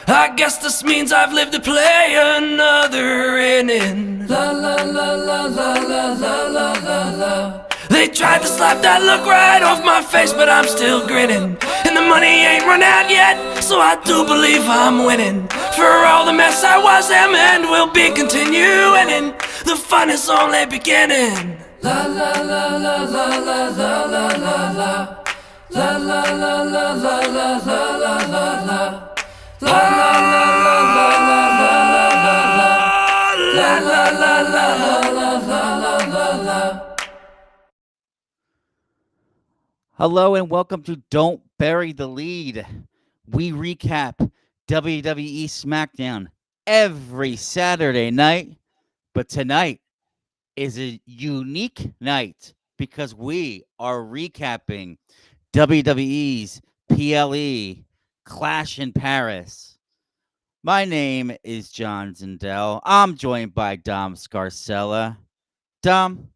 I guess this means I've lived to play another inning. La la la la la la la la la la. They tried to slap that look right off my face, but I'm still grinning. And the money ain't run out yet, so I do believe I'm winning. For all the mess I was, am and will be continuing, and the fun is only beginning. La la la la la la la la la la. La la la la la la la la la la. La la la la la la la la la. La la la la la la la la. Hello and welcome to Don't Bury the Lead. We recap WWE SmackDown every Saturday night, but tonight is a unique night because we are recapping WWE's PLE Clash in Paris. My name is John Zindel. I'm joined by Dom Scarcella. Dom,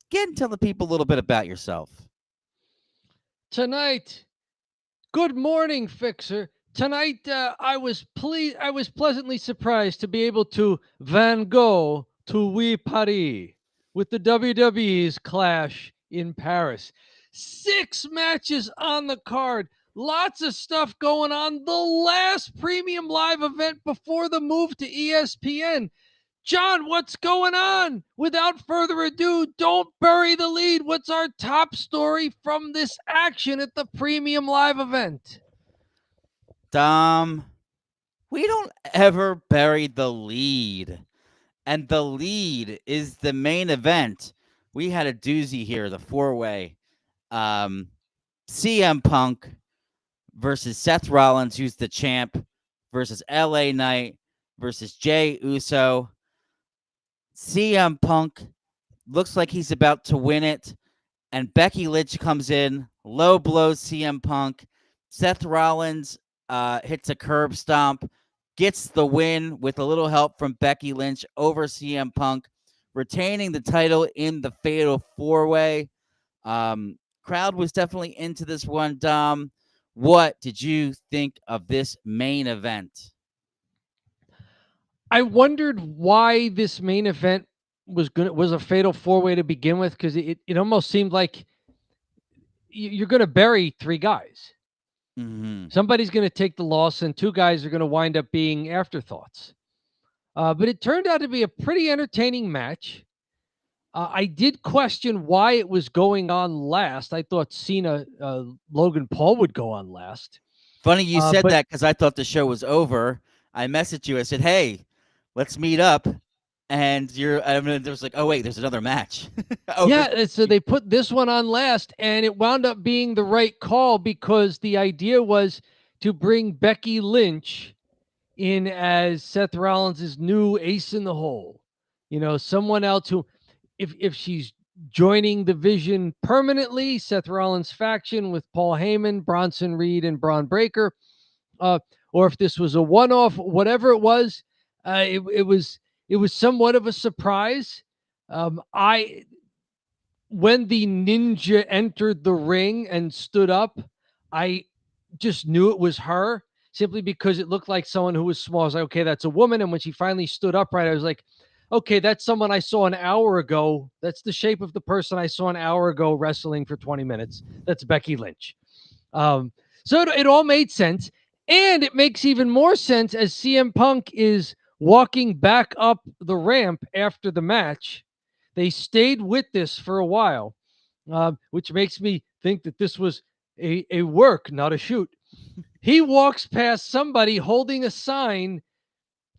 get and tell the people a little bit about yourself. Tonight, good morning, Fixer. Tonight, I was pleasantly surprised to be able to Van Gogh to Oui Paris with the WWE's Clash in Paris. 6 matches on the card. Lots of stuff going on. The last premium live event before the move to ESPN. John, what's going on? Without further ado, don't bury the lead. What's our top story from this action at the premium live event? Dom, we don't ever bury the lead. And the lead is the main event. We had a doozy here, the 4-way. CM Punk versus Seth Rollins, who's the champ, versus LA Knight versus Jey Uso. CM Punk looks like he's about to win it, and Becky Lynch comes in, low blows CM Punk. Seth Rollins hits a curb stomp, gets the win with a little help from Becky Lynch over CM Punk, retaining the title in the Fatal 4-way. Crowd was definitely into this one, Dom. What did you think of this main event? I wondered why this main event was a fatal 4-way to begin with, because it almost seemed like you're going to bury 3 guys. Mm-hmm. Somebody's going to take the loss, and 2 guys are going to wind up being afterthoughts. But it turned out to be a pretty entertaining match. I did question why it was going on last. I thought Cena, Logan Paul would go on last. Funny you said but- that because I thought the show was over. I messaged you. I said, "Hey, let's meet up." And there was like, "Oh wait, there's another match." Yeah, so they put this one on last, and it wound up being the right call because the idea was to bring Becky Lynch in as Seth Rollins' new ace in the hole. You know, someone else who, if she's joining the Vision permanently, Seth Rollins' faction with Paul Heyman, Bronson Reed, and Braun Breaker, or if this was a one-off, whatever it was, it was somewhat of a surprise. When the ninja entered the ring and stood up, I just knew it was her simply because it looked like someone who was small. I was like, okay, that's a woman. And when she finally stood upright, I was like, okay, that's someone I saw an hour ago. That's the shape of the person I saw an hour ago wrestling for 20 minutes. That's Becky Lynch. So it all made sense. And it makes even more sense as CM Punk is walking back up the ramp after the match. They stayed with this for a while, which makes me think that this was a work, not a shoot. He walks past somebody holding a sign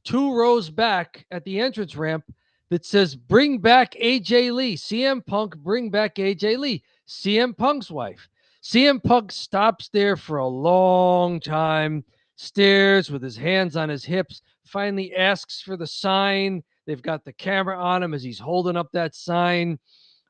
2 rows back at the entrance ramp that says, "Bring back AJ Lee. CM Punk, bring back AJ Lee." CM Punk's wife. CM Punk stops there for a long time, stares with his hands on his hips, finally asks for the sign. They've got the camera on him as he's holding up that sign,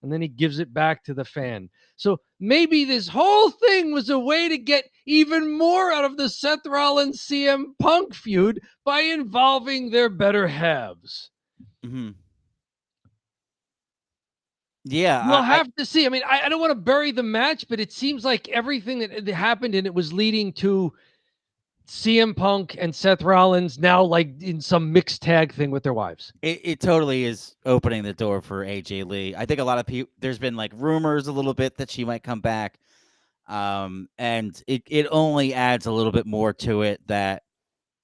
and then he gives it back to the fan. So maybe this whole thing was a way to get even more out of the Seth Rollins CM Punk feud by involving their better halves. Mm-hmm. Yeah, We'll have to see. I mean, I don't want to bury the match, but it seems like everything that happened in it was leading to CM Punk and Seth Rollins now like in some mixed tag thing with their wives. It totally is opening the door for AJ Lee. I think a lot of people, there's been like rumors a little bit that she might come back. And it only adds a little bit more to it that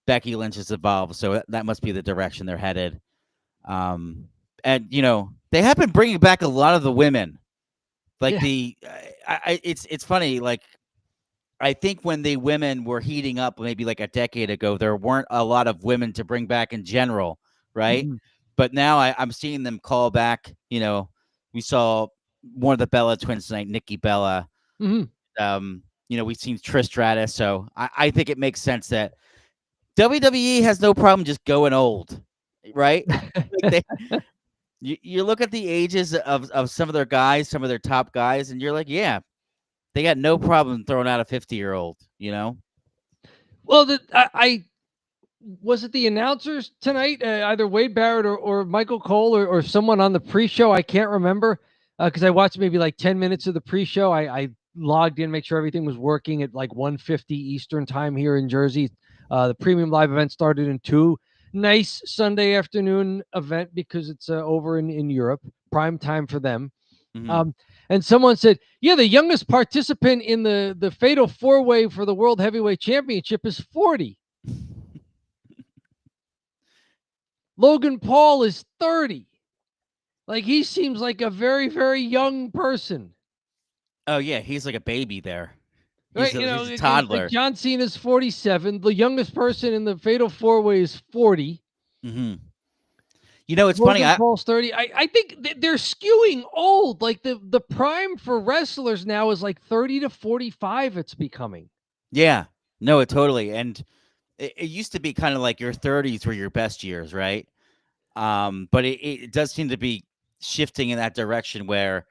Becky Lynch is involved. So that must be the direction they're headed. And they have been bringing back a lot of the women. Like it's funny. Like I think when the women were heating up maybe like a decade ago, there weren't a lot of women to bring back in general, right? Mm-hmm. But now I'm seeing them call back. We saw one of the Bella twins tonight, Nikki Bella. Mm-hmm. We've seen Trish Stratus, so I think it makes sense that WWE has no problem just going old, right? You look at the ages of some of their guys, some of their top guys, and you're like, yeah, they got no problem throwing out a 50-year-old, Well, I was it the announcers tonight, either Wade Barrett or Michael Cole or someone on the pre-show. I can't remember because I watched maybe like 10 minutes of the pre-show. I logged in, make sure everything was working at like 1:50 Eastern time here in Jersey. The premium live event started in 2. Nice Sunday afternoon event because it's over in Europe, prime time for them. Mm-hmm. And someone said, yeah, the youngest participant in the fatal 4-way for the World Heavyweight Championship is 40. Logan Paul is 30. Like, he seems like a very, very young person. Oh, yeah, he's like a baby there. Right, he's a toddler. Like John Cena's 47. The youngest person in the fatal 4-way is 40. Mm-hmm. It's Logan funny. Paul's 30. I think they're skewing old. Like the prime for wrestlers now is like 30 to 45. It's becoming. Yeah, no, it totally. And it used to be kind of like your 30s were your best years, right? But it does seem to be shifting in that direction where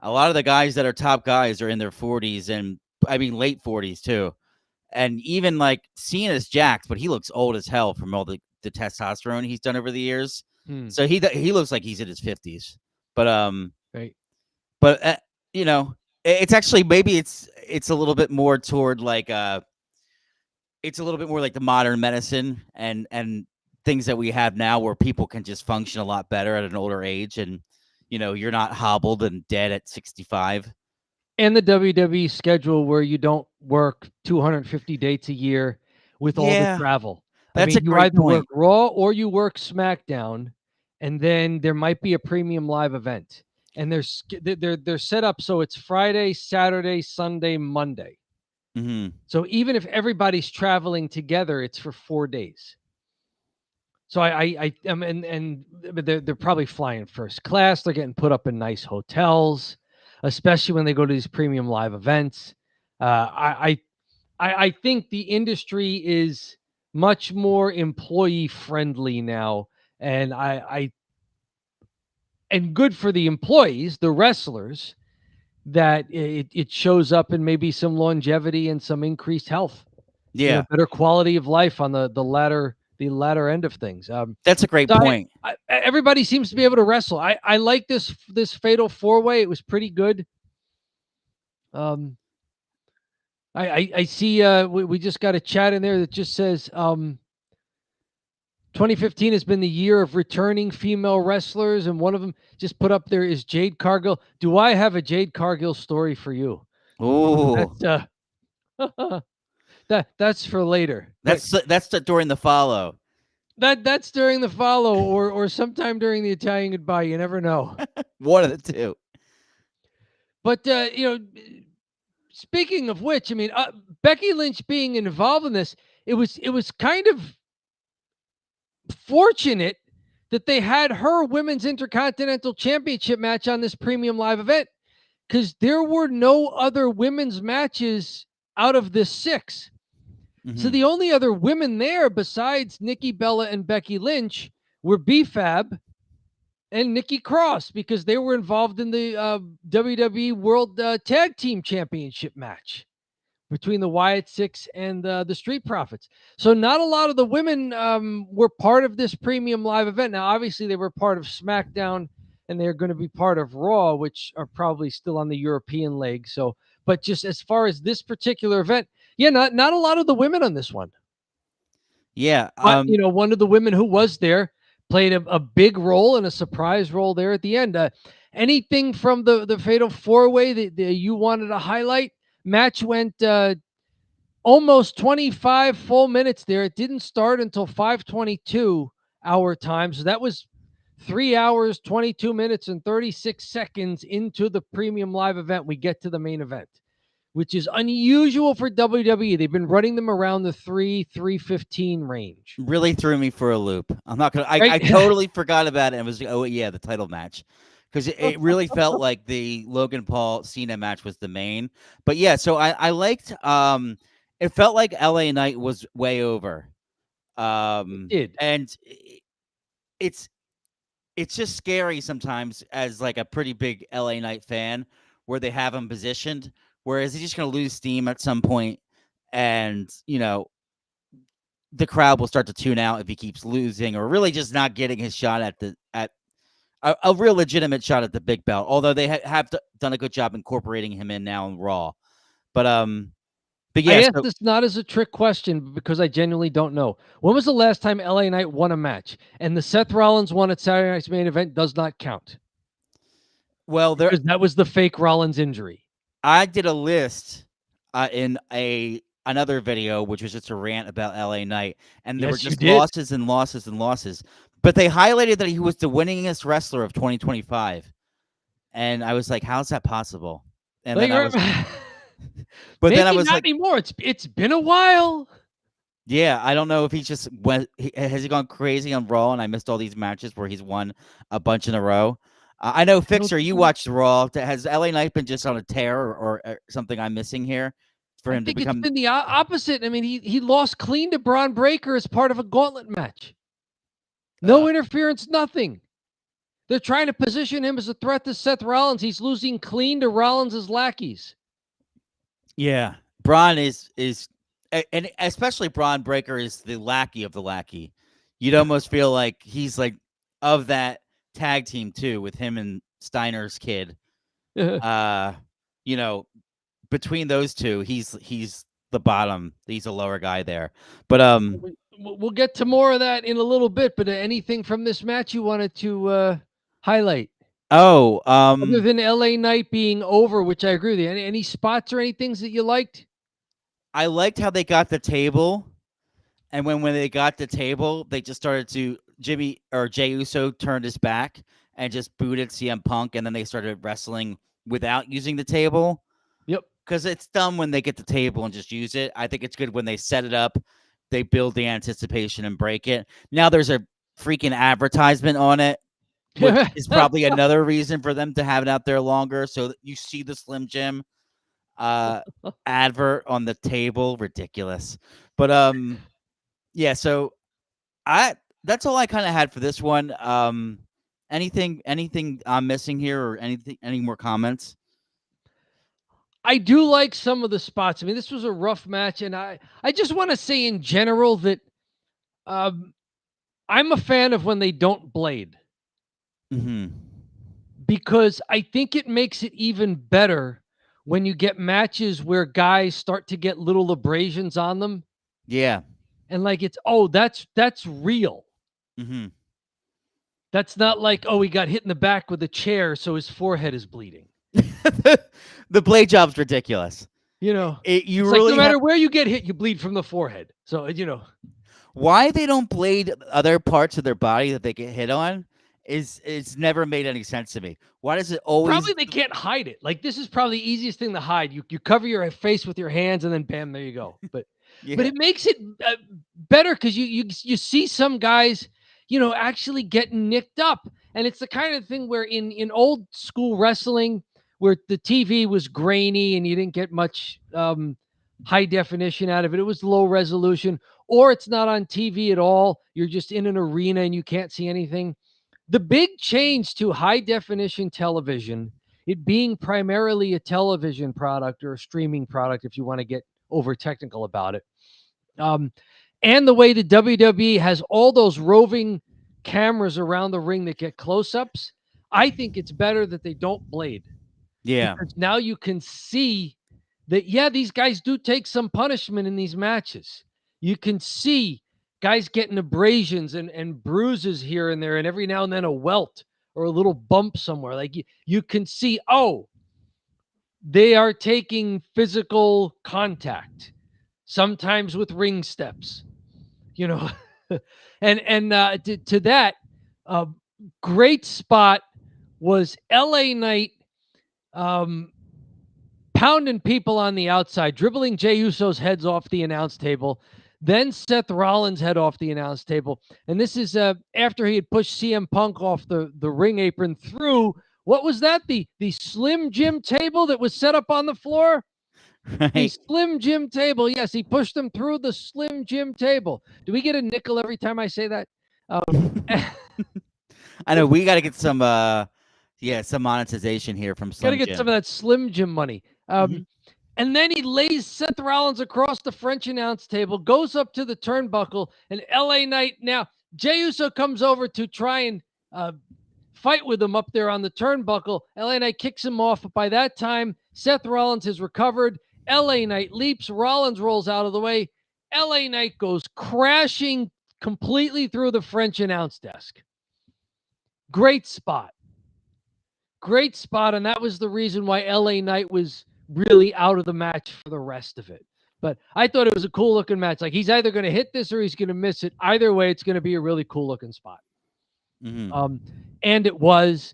a lot of the guys that are top guys are in their 40s and late 40s too. And even like Cena's jacked, but he looks old as hell from all the testosterone he's done over the years. So he looks like he's in his 50s. But right. But it's actually maybe it's a little bit more toward like it's a little bit more like the modern medicine and things that we have now where people can just function a lot better at an older age and you're not hobbled and dead at 65. And the WWE schedule where you don't work 250 dates a year with all the travel. That's a you great either point. work Raw or you work SmackDown, and then there might be a premium live event. And they're set up so it's Friday, Saturday, Sunday, Monday. Mm-hmm. So even if everybody's traveling together, it's for 4 days. So they're probably flying first class. They're getting put up in nice hotels, especially when they go to these premium live events. I think the industry is much more employee friendly now, and and good for the employees, the wrestlers, that it shows up in maybe some longevity and some increased health. Yeah, better quality of life on the latter end of things. That's a great point. Everybody seems to be able to wrestle. I like this fatal 4-way. It was pretty good. I see we just got a chat in there that just says 2015 has been the year of returning female wrestlers, and one of them just put up there is Jade Cargill. Do I have a Jade Cargill story for you? Oh, that's for later. That's during the follow. That's during the follow or sometime during the Italian goodbye. You never know. One of the two. But speaking of which, Becky Lynch being involved in this, it was kind of fortunate that they had her Women's Intercontinental Championship match on this premium live event, because there were no other women's matches out of this 6. Mm-hmm. So the only other women there besides Nikki Bella and Becky Lynch were B-Fab and Nikki Cross, because they were involved in the WWE World Tag Team Championship match between the Wyatt Six and the Street Profits. So not a lot of the women were part of this premium live event. Now, obviously, they were part of SmackDown, and they're going to be part of Raw, which are probably still on the European leg. So, but just as far as this particular event, yeah, not a lot of the women on this one. Yeah. But, one of the women who was there played a big role and a surprise role there at the end. Anything from the Fatal 4-Way that you wanted to highlight? Match went almost 25 full minutes there. It didn't start until 5:22 our time. So that was 3 hours, 22 minutes, and 36 seconds into the premium live event. We get to the main event, which is unusual for WWE. They've been running them around the 3:15 range. Really threw me for a loop. I'm not gonna. I Right? totally forgot about it. And was like, oh yeah, the title match, because it really felt like the Logan Paul Cena match was the main. But yeah, so I liked. It felt like LA Knight was way over. Did. And it's just scary sometimes as like a pretty big LA Knight fan, where they have him positioned, whereas he's just gonna lose steam at some point, and the crowd will start to tune out if he keeps losing or really just not getting his shot at a real legitimate shot at the big belt. Although they have done a good job incorporating him in now in Raw, but I yeah. asked this not as a trick question, but because I genuinely don't know. When was the last time LA Knight won a match? And the Seth Rollins one at Saturday Night's Main Event does not count Well, because that was the fake Rollins injury. I did a list in another video, which was just a rant about LA Knight, and there were Yes, you just did. losses and losses and losses. But they highlighted that he was the winningest wrestler of 2025, and I was like, "How's that possible?" And then I was, but then I Maybe was not like, anymore. It's been a while. "Yeah, I don't know if he's just has he gone crazy on Raw, and I missed all these matches where he's won a bunch in a row." I know, Fixer, you watched Raw. Has LA Knight been just on a tear or something I'm missing here for I him to think it's become? been the opposite. I mean, he lost clean to Braun Breaker as part of a gauntlet match. No interference, nothing. They're trying to position him as a threat to Seth Rollins. He's losing clean to Rollins' lackeys. Yeah, Braun is and especially Braun Breaker is the lackey of the lackey. You'd almost feel like he's like of that tag team too, with him and Steiner's kid. You know, between those two, he's the bottom. He's a lower guy there. But We'll get to more of that in a little bit. But anything from this match you wanted to highlight? Other than LA Knight being over, which I agree with you. Any spots or any things that you liked? I liked how they got the table, and when they got the table, they just started to Jey Uso turned his back and just booted CM Punk, and then they started wrestling without using the table. Yep. Because it's dumb when they get the table and just use it. I think it's good when they set it up, they build the anticipation and break it. Now there's a freaking advertisement on it, which is probably another reason for them to have it out there longer. So that you see the Slim Jim advert on the table. Ridiculous. But yeah, so that's all I kind of had for this one. Anything I'm missing here, or any more comments? I do like some of the spots. I mean, this was a rough match, and I just want to say in general that I'm a fan of when they don't blade. Mm-hmm. Because I think it makes it even better when you get matches where guys start to get little abrasions on them. Yeah. And like that's real. Mm-hmm. That's not like, oh, he got hit in the back with a chair, so his forehead is bleeding. The blade job's ridiculous. You know, you it's really like no matter where you get hit, you bleed from the forehead. So why they don't blade other parts of their body that they get hit on it's never made any sense to me. Why does it always? Probably they can't hide it. Like this is probably the easiest thing to hide. You cover your face with your hands, and then bam, there you go. But Yeah. but it makes it better because you see some guys, actually getting nicked up, and it's the kind of thing where in old school wrestling, where the TV was grainy and you didn't get much high definition out of it. It was low resolution, or it's not on TV at all. You're just in an arena and you can't see anything. The big change to high definition television, it being primarily a television product or a streaming product, if you want to get over technical about it, and the way the WWE has all those roving cameras around the ring that get close-ups, I think it's better that they don't blade. Yeah. Because now you can see that, yeah, these guys do take some punishment in these matches. You can see guys getting abrasions and bruises here and there, and every now and then a welt or a little bump somewhere. Like you can see, oh, they are taking physical contact, sometimes with ring steps, you know. and to that, uh, great spot was LA Knight pounding people on the outside, dribbling Jey Uso's heads off the announce table, then Seth Rollins' head off the announce table. And this is after he had pushed CM Punk off the ring apron through, what was that? The Slim Jim table that was set up on the floor? The Right. Slim Jim table. Yes, he pushed him through the Slim Jim table. Do we get a nickel every time I say that? I know we got to get some some monetization here from Slim Gotta get Jim. some of that Slim Jim money. Mhm. And then he lays Seth Rollins across the French announce table, goes up to the turnbuckle, and LA Knight. Now, Jey Uso comes over to try and fight with him up there on the turnbuckle. LA Knight kicks him off, but by that time, Seth Rollins has recovered. LA Knight leaps, Rollins rolls out of the way. LA Knight goes crashing completely through the French announce desk. Great spot. Great spot, and that was the reason why LA Knight was really out of the match for the rest of it. But I thought it was a cool looking match. Like, he's either going to hit this or he's going to miss it. Either way, it's going to be a really cool looking spot. Mhm. And it was.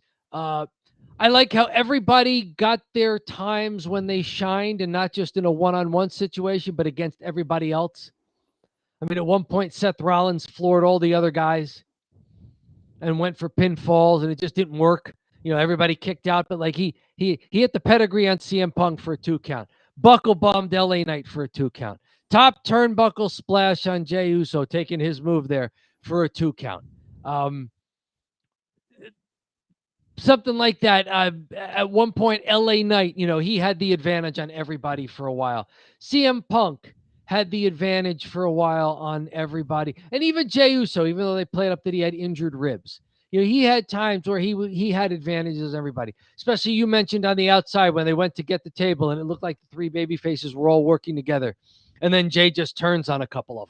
I like how everybody got their times when they shined, and not just in a one-on-one situation, but against everybody else. I mean, at one point, Seth Rollins floored all the other guys and went for pinfalls, and it just didn't work. You know, everybody kicked out, but like he hit the pedigree on CM Punk for a 2 count. Buckle bombed LA Knight for a 2 count. Top turnbuckle splash on Jey Uso, taking his move there for a 2 count. Something like that. At one point, LA Knight, you know, he had the advantage on everybody for a while. CM Punk had the advantage for a while on everybody. And even Jey Uso, even though they played up that he had injured ribs. You know, he had times where he had advantages on everybody. Especially you mentioned on the outside when they went to get the table and it looked like the 3 baby faces were all working together. And then Jey just turns on a couple of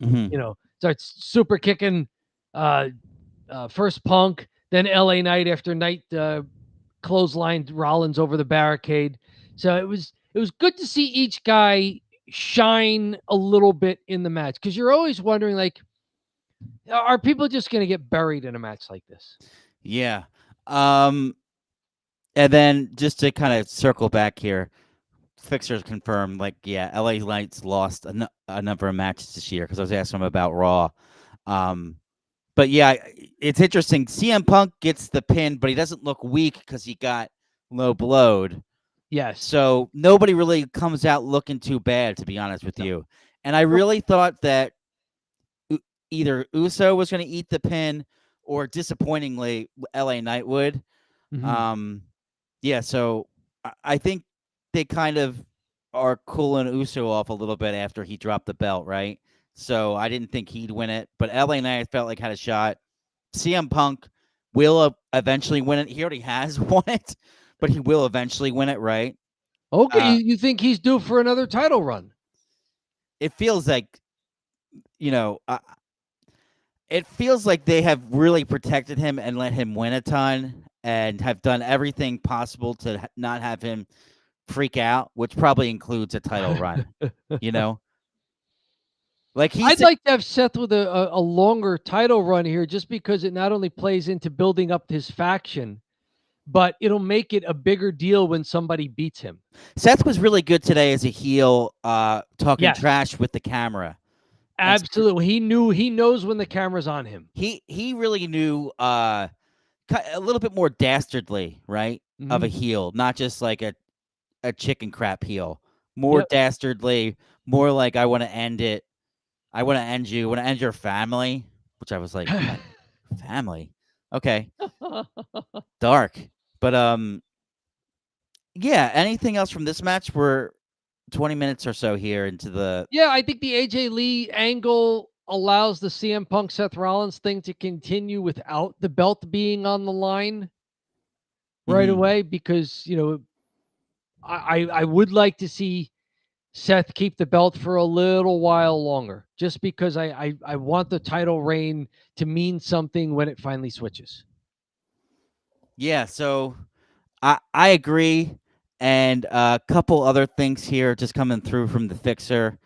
them. Mhm. You know, starts super kicking first Punk, then LA Knight after Knight clotheslined Rollins over the barricade. So it was good to see each guy shine a little bit in the match, because you're always wondering, like, are people just going to get buried in a match like this? Yeah. And then just to kind of circle back here, Fixers confirmed, like, yeah, LA Knights lost a number of matches this year, because I was asking him about Raw. But yeah, it's interesting. CM Punk gets the pin, but he doesn't look weak because he got low blowed. Yes. So nobody really comes out looking too bad, to be honest with you. And I really thought that either Uso was going to eat the pin, or disappointingly, LA Knight would. Yeah, so I think they kind of are cooling Uso off a little bit after he dropped the belt, right? So I didn't think he'd win it, but LA Knight felt like had a shot. CM Punk will eventually win it. He already has won it, but he will eventually win it, right? Okay, you think he's due for another title run? It feels like, it feels like they have really protected him and let him win a ton, and have done everything possible to not have him freak out, which probably includes a title run. You know, like I'd like to have Seth with a longer title run here, just because it not only plays into building up his faction, but it'll make it a bigger deal when somebody beats him. Seth was really good today as a heel, talking Yes. trash with the camera. Absolutely. He knows when the camera's on him. He really knew a little bit more dastardly, right? Of a heel, not just like a chicken crap heel. More dastardly, more like, I want to end it. I want to end you. I want to end your family. Which I was like, what? Family? Okay. Dark. But yeah, anything else from this match? We're 20 minutes or so here into the... Yeah, I think the AJ Lee angle allows the CM Punk Seth Rollins thing to continue without the belt being on the line right away, because, you know, I would like to see Seth keep the belt for a little while longer, just because I want the title reign to mean something when it finally switches. Yeah, so I agree, and a couple other things here just coming through from the Fixer.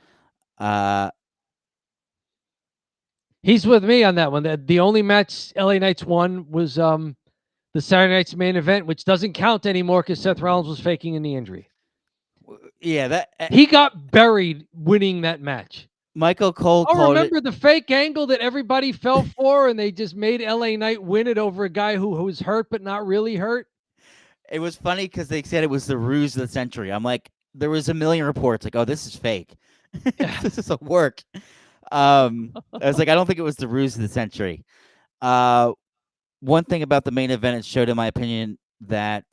He's with me on that one. The only match LA Knights won was the Saturday Night's main event, which doesn't count anymore because Seth Rollins was faking a knee injury. Yeah, that He got buried winning that match. Michael Cole Oh, called it. remember the fake angle that everybody fell for, and they just made LA Knight win it over a guy who was hurt but not really hurt? It was funny because they said it was the ruse of the century. I'm like, there was a million reports like, oh, this is fake. This is a work. I was like, I don't think it was the ruse of the century. One thing about the main event, it showed, in my opinion, that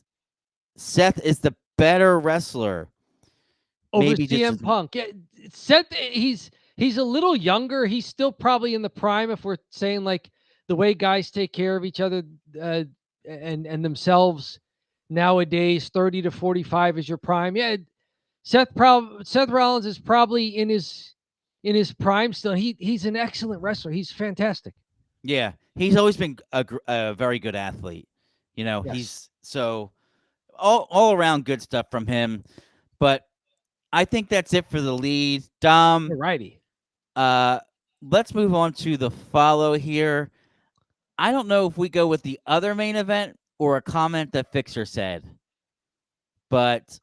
Seth is the better wrestler. Over Maybe just CM Punk. Yeah, Seth, he's a little younger. He's still probably in the prime, if we're saying like the way guys take care of each other and themselves nowadays. 30 to 45 is your prime. Yeah, Seth Rollins is probably in his prime still. He's an excellent wrestler. He's fantastic. Yeah, he's always been a very good athlete. You know, Yes. he's so all around good stuff from him. But I think that's it for the lead. Dom, Alrighty. let's move on to the follow here. I don't know if we go with the other main event or a comment that Fixer said, but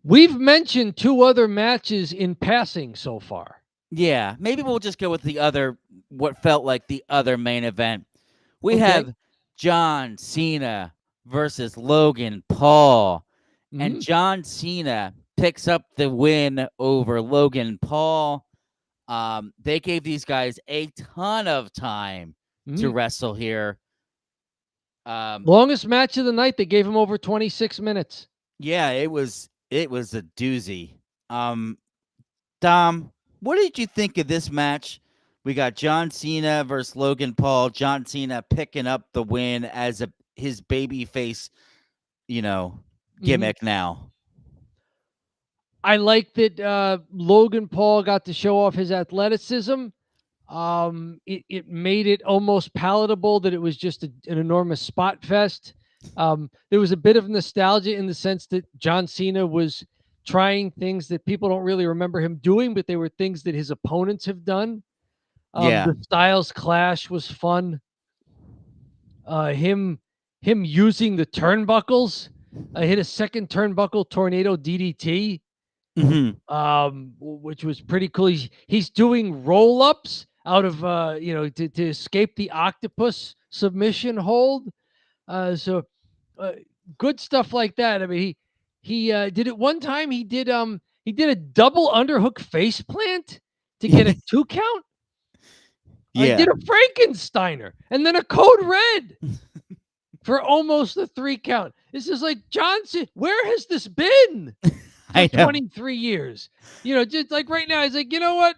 We've mentioned two other matches in passing so far. yeah, maybe we'll just go with the other, what felt like the other main event. We Okay. have John Cena versus Logan Paul, and Mhm. John Cena picks up the win over Logan Paul. They gave these guys a ton of time to wrestle here. Longest match of the night. They gave him over 26 minutes. Yeah, it was a doozy. Dom, what did you think of this match? We got John Cena versus Logan Paul. John Cena picking up the win as his baby face, gimmick now. I like that Logan Paul got to show off his athleticism. It made it almost palatable that it was just an enormous spot fest. There was a bit of nostalgia in the sense that John Cena was trying things that people don't really remember him doing, but they were things that his opponents have done. Yeah. The Styles Clash was fun. Him using the turnbuckles. Hit a second turnbuckle tornado DDT. Which was pretty cool. He's doing roll-ups out of to escape the octopus submission hold. So good stuff like that. I mean, he did it one time. He did a double underhook face plant to get a 2 count. He did a Frankensteiner and then a code red for almost a 3 count. This is like, Johnson, where has this been? For 23 years, just like right now, he's like, you know what?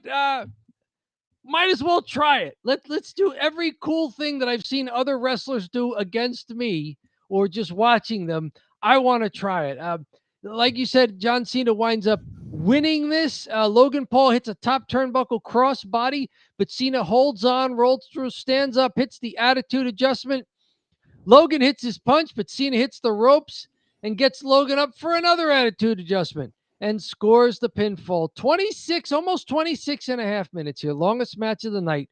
Might as well try it. Let's do every cool thing that I've seen other wrestlers do against me or just watching them. I want to try it. Like you said, John Cena winds up winning this. Logan Paul hits a top turnbuckle crossbody, but Cena holds on, rolls through, stands up, hits the attitude adjustment. Logan hits his punch, but Cena hits the ropes and gets Logan up for another attitude adjustment and scores the pinfall. 26, almost 26 and a half minutes here. Longest match of the night.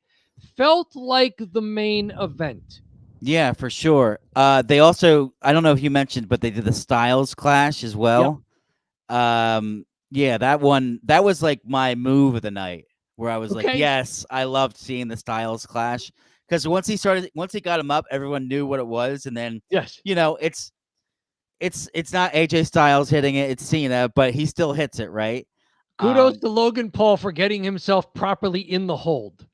Felt like the main event. Yeah, for sure. They also, I don't know if you mentioned, but they did the Styles Clash as well. Yeah, that was like my move of the night, where I was like, yes, I loved seeing the Styles Clash. Because once he got him up, everyone knew what it was, and then yes, it's not AJ Styles hitting it, it's Cena, but he still hits it, right? Kudos to Logan Paul for getting himself properly in the hold.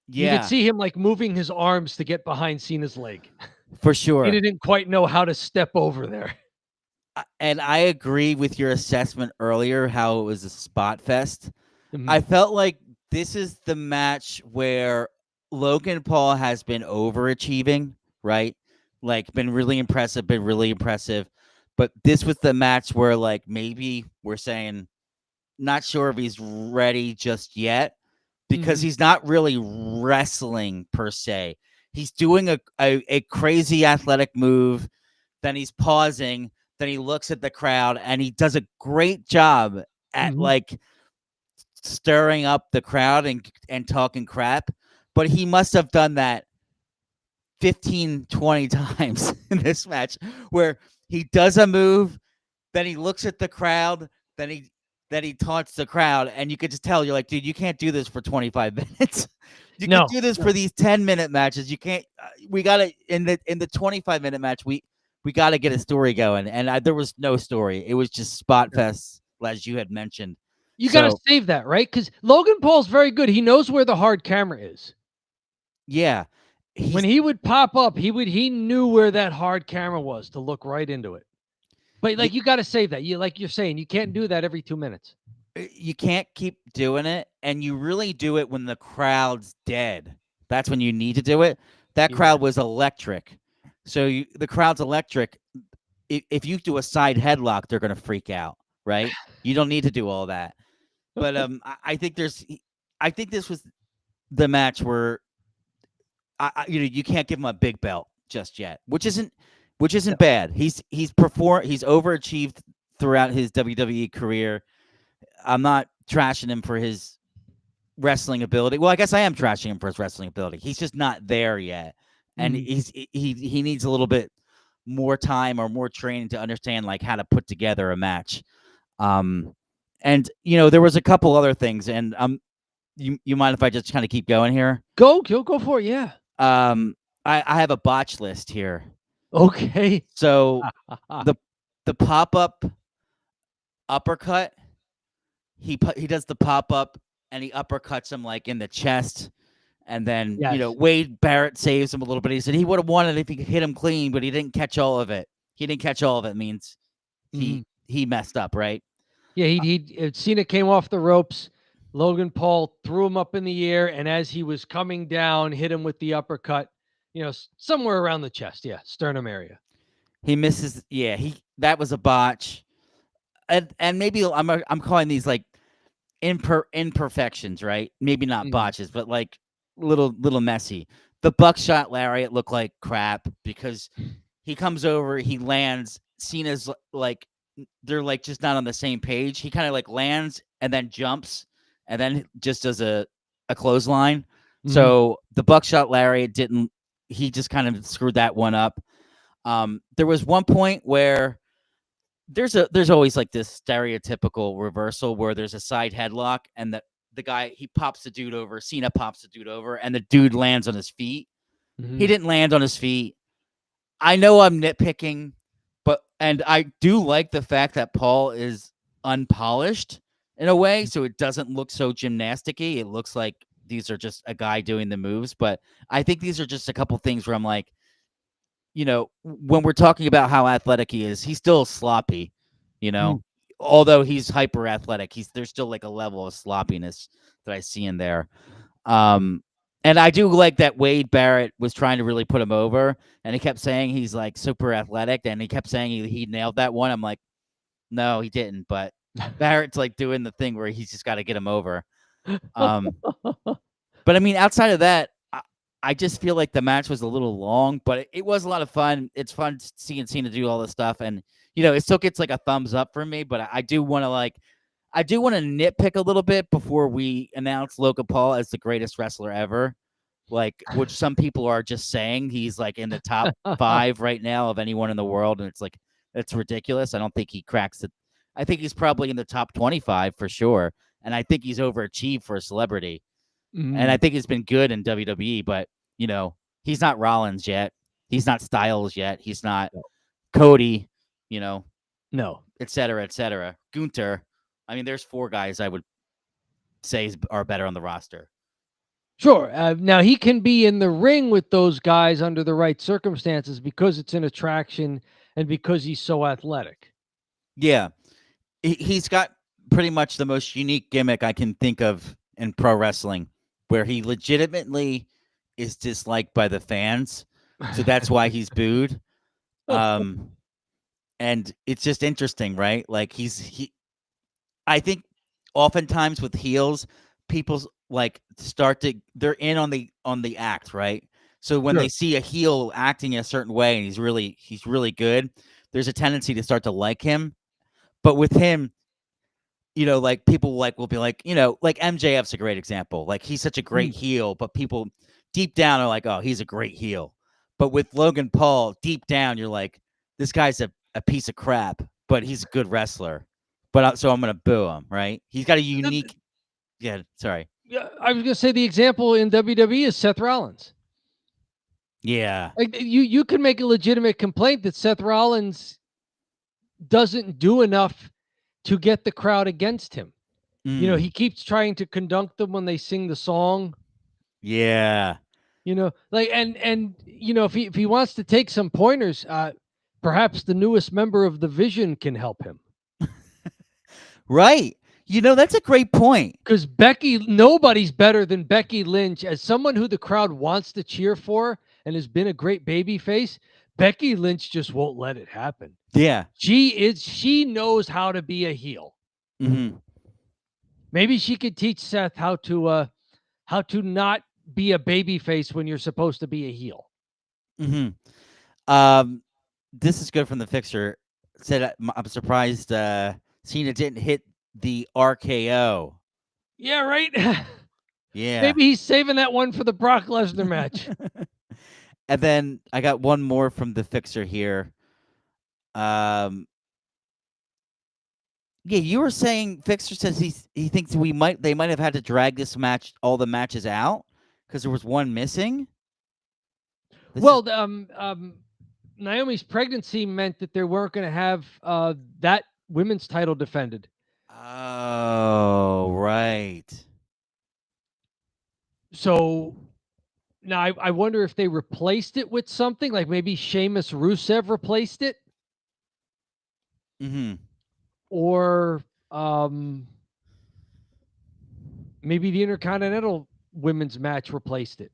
Yeah, you could see him like moving his arms to get behind Cena's leg. For sure, he didn't quite know how to step over there. And I agree with your assessment earlier, how it was a spot fest. I felt like this is the match where Logan Paul has been overachieving, right? Like, been really impressive. But this was the match where, like, maybe we're saying, not sure if he's ready just yet because Mhm. he's not really wrestling per se. He's doing a crazy athletic move, then he's pausing, then he looks at the crowd, and he does a great job at Mhm. like stirring up the crowd and talking crap. But he must have done that 15, 20 times in this match where he does a move, then he looks at the crowd, then he taunts the crowd, and you could just tell you're like, dude, you can't do this for 25 minutes. You could No, do this no. for these 10-minute matches. You can't. We got to in the 25-minute match. We got to get a story going, and there was no story. It was just spot fest, as you had mentioned. You gotta So save that, right? Because Logan Paul's very good. He knows where the hard camera is. yeah, When he's he would pop up, he knew where that hard camera was to look right into it. But, y- like, you gotta save that. You like you're saying, you can't do that every 2 minutes. you can't keep doing it, and you really do it when the crowd's dead. That's when you need to do it. That Yeah. crowd was electric. So the crowd's electric. If you do a side headlock, they're gonna freak out, right? You don't need to do all that. But I think I think this was the match where you can't give him a big belt just yet, which isn't bad. He's overachieved throughout his WWE career. I'm not trashing him for his wrestling ability. Well, I guess I am trashing him for his wrestling ability. He's just not there yet, and Mhm. he needs a little bit more time or more training to understand like how to put together a match. Um, and there was a couple other things, and you mind if I just kind of keep going here? Go for it, yeah. Um, I have a botch list here. Okay. So the pop up uppercut, he does the pop up and he uppercuts him like in the chest, and then Yes. Wade Barrett saves him a little bit. He said he would have won it if he could hit him clean, but he didn't catch all of it. He didn't catch all of it means Mhm. he messed up, right? Yeah, Cena came off the ropes. Logan Paul threw him up in the air, and as he was coming down, hit him with the uppercut, somewhere around the chest. Yeah, sternum area. He misses. Yeah, that was a botch, and maybe I'm calling these like imperfections, right? Maybe not Mhm. botches, but like little messy. The buckshot lariat looked like crap because he comes over, he lands. Cena's like they're like just not on the same page. He kind of like lands and then jumps and then just does a clothesline. Mhm. So the buckshot lariat didn't. He just kind of screwed that one up. There was one point where there's always like this stereotypical reversal where there's a side headlock and the guy he pops the dude over, Cena pops the dude over, and the dude lands on his feet. He Mhm. didn't land on his feet. I know I'm nitpicking, and I do like the fact that Paul is unpolished in a way, so it doesn't look so gymnasticy. It looks like these are just a guy doing the moves, but I think these are just a couple things where I'm like, when we're talking about how athletic he is, he's still sloppy, you Mhm. know. Although he's hyper athletic, there's still like a level of sloppiness that I see in there. Um, and I do like that Wade Barrett was trying to really put him over, and he kept saying he's like super athletic, and he kept saying he nailed that one. I'm like, no, he didn't. But Barrett's like doing the thing where he's just got to get him over. But I mean, outside of that, I just feel like the match was a little long, but it was a lot of fun. It's fun seeing Cena do all this stuff, and it still gets like a thumbs up from me. But I do want to nitpick a little bit before we announce Logan Paul as the greatest wrestler ever, like which some people are just saying he's like in the top 5 right now of anyone in the world, and it's ridiculous. I don't think he cracks it. I think he's probably in the top 25 for sure, and I think he's overachieved for a celebrity. And I Mhm. think he's been good in WWE, but he's not Rollins yet. He's not Styles yet. He's not No. Cody, you know, No. et cetera, et cetera. Gunter. I mean, there's 4 guys I would say are better on the roster. Sure. Now he can be in the ring with those guys under the right circumstances because it's an attraction and because he's so athletic. Yeah. He's got pretty much the most unique gimmick I can think of in pro wrestling, where he legitimately is disliked by the fans. So that's why he's booed. And it's just interesting, right? Like I think oftentimes with heels, people's like they're in on the act, right? So when Sure. they see a heel acting a certain way and he's really good, there's a tendency to start to like him. But with him, like people will be like, like MJF's a great example. Like he's such a great heel, but people deep down are like, oh, he's a great heel. But with Logan Paul, deep down, you're like, this guy's a piece of crap, but he's a good wrestler. But so I'm gonna boo him, right? He's got a unique. Yeah, sorry. Yeah, I was gonna say the example in WWE is Seth Rollins. Yeah. Like you can make a legitimate complaint that Seth Rollins doesn't do enough to get the crowd against him. He keeps trying to conduct them when they sing the song. Yeah. Like and if he wants to take some pointers, perhaps the newest member of the Vision can help him. Right. That's a great point. Because nobody's better than Becky Lynch as someone who the crowd wants to cheer for and has been a great baby face. Becky Lynch just won't let it happen. Yeah. She knows how to be a heel. Mm-hmm. Maybe she could teach Seth how to not be a baby face when you're supposed to be a heel. Mm-hmm. This is good from the Fixer. Said I'm surprised Cena didn't hit the RKO. Yeah, right. Yeah. Maybe he's saving that one for the Brock Lesnar match. And then I got one more from the Fixer here. Yeah, you were saying Fixer says he thinks they might have had to drag this match, all the matches out, because there was one missing. Naomi's pregnancy meant that they weren't going to have that women's title defended. Oh, right. So now I wonder if they replaced it with something, like maybe Sheamus Rusev replaced it. Mm-hmm. Or maybe the Intercontinental women's match replaced it.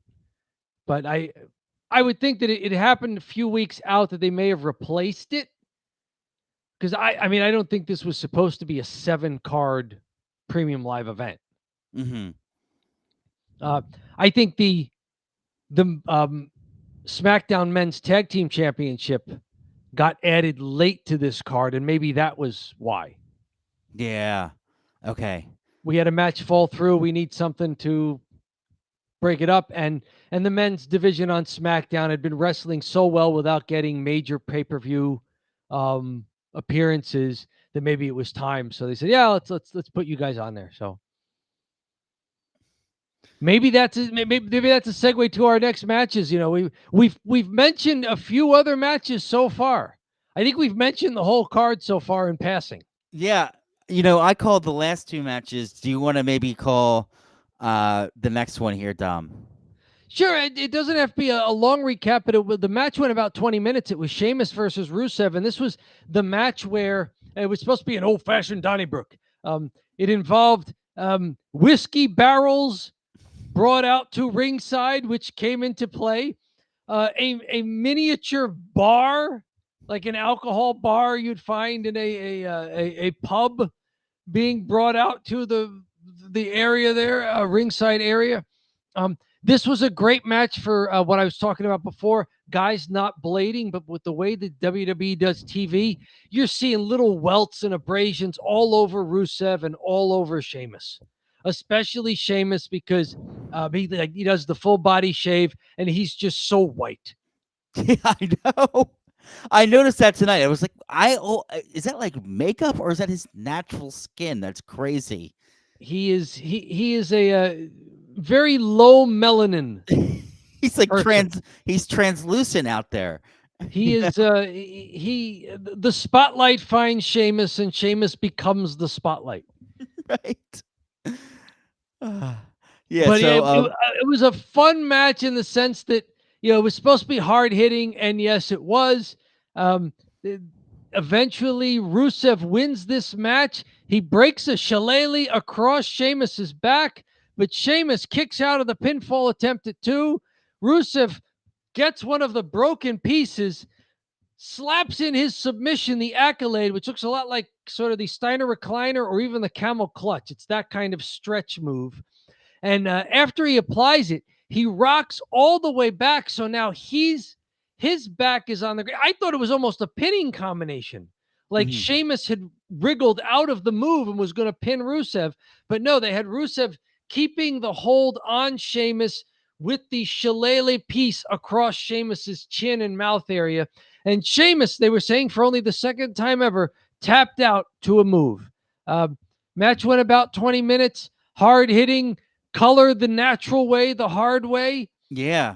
But I would think that it happened a few weeks out that they may have replaced it. Because I mean, I don't think this was supposed to be a 7-card premium live event. Mm-hmm. I think the SmackDown Men's Tag Team Championship got added late to this card, and maybe that was why. Yeah. Okay. We had a match fall through. We need something to break it up, and the men's division on SmackDown had been wrestling so well without getting major pay-per-view appearances that maybe it was time. So they said, "Yeah, let's put you guys on there." So maybe that's a segue to our next matches. We've mentioned a few other matches so far. I think we've mentioned the whole card so far in passing. Yeah, I called the last 2 matches. Do you want to maybe call the next one here, Dom? Sure, it doesn't have to be a long recap, but the match went about 20 minutes. It was Sheamus versus Rusev, and this was the match where it was supposed to be an old-fashioned Donnybrook. It involved whiskey barrels brought out to ringside, which came into play. A miniature bar, like an alcohol bar you'd find in a pub, being brought out to the area there, ringside area. This was a great match for what I was talking about before. Guys not blading, but with the way that WWE does TV, you're seeing little welts and abrasions all over Rusev and all over Sheamus, especially Sheamus because he does the full body shave and he's just so white. Yeah, I know. I noticed that tonight. I was like, is that like makeup or is that his natural skin? That's crazy. He is a very low melanin. He's like he's translucent out there. He is the spotlight finds Sheamus and Sheamus becomes the spotlight. Right. Yeah, but it was a fun match in the sense that it was supposed to be hard hitting, and yes, it was. Eventually, Rusev wins this match. He breaks a shillelagh across Sheamus's back, but Sheamus kicks out of the pinfall attempt at 2. Rusev gets one of the broken pieces, slaps in his submission, the Accolade, which looks a lot like sort of the Steiner recliner or even the camel clutch. It's that kind of stretch move. And after he applies it, he rocks all the way back. So now his back is on the ground. I thought it was almost a pinning combination. Like Mhm. Sheamus had wriggled out of the move and was going to pin Rusev. But no, they had Rusev keeping the hold on Sheamus with the shillelagh piece across Sheamus's chin and mouth area. And Sheamus, they were saying for only the second time ever, tapped out to a move. Match went about 20 minutes. Hard hitting, color the natural way, the hard way. Yeah.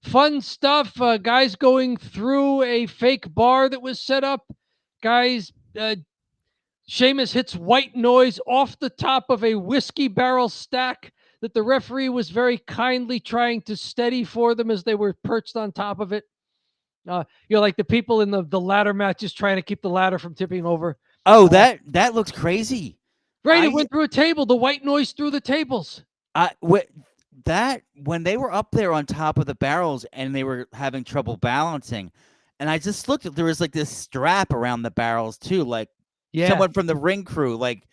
Fun stuff. Guys going through a fake bar that was set up. Guys, Sheamus hits white noise off the top of a whiskey barrel stack that the referee was very kindly trying to steady for them as they were perched on top of it. Like the people in the ladder matches trying to keep the ladder from tipping over. Oh, that looks crazy. Right, it went through a table. The white noise through the tables. When they were up there on top of the barrels and they were having trouble balancing, and I just looked at, there was like this strap around the barrels too, like someone from the ring crew, like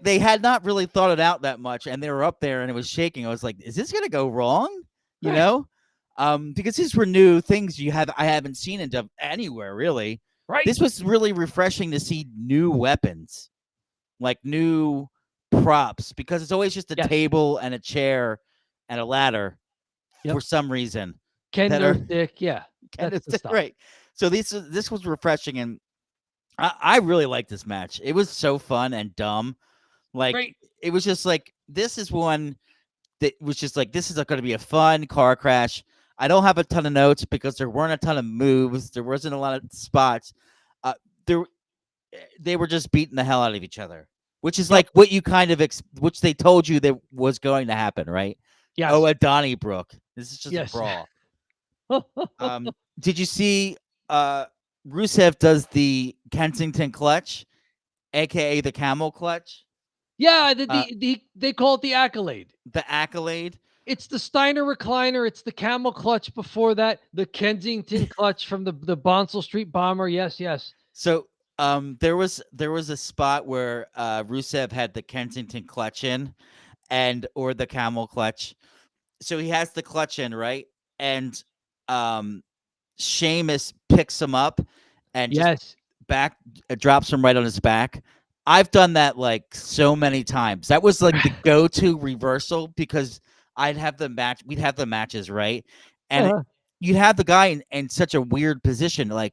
they had not really thought it out that much, and they were up there and it was shaking. I was like, is this gonna go wrong? You know? Because these were new things I haven't seen anywhere really. Right. This was really refreshing to see new weapons, like new props, because it's always just a table and a chair and a ladder for some reason. Kendo stick, Kendo stick, right. So this was refreshing, and I really liked this match. It was so fun and dumb. Like it was just like, this is one that was just like, this is going to be a fun car crash. I don't have a ton of notes because there weren't a ton of moves. There wasn't a lot of spots. They were just beating the hell out of each other, which is like what you kind of which they told you that was going to happen, right? Yes. Oh, at Donnybrook. This is just a brawl. Did you see Rusev does the Kensington clutch, aka the camel clutch? Yeah, they call it the Accolade. The Accolade. It's the Steiner recliner. It's the camel clutch before that. The Kensington clutch from the Bonsall Street Bomber. Yes. So there was a spot where Rusev had the Kensington clutch in, or the camel clutch. So he has the clutch in, right? And Sheamus picks him up and just drops him right on his back. I've done that like so many times. That was like the go-to reversal, because we'd have the matches, right? And you'd have the guy in such a weird position. Like,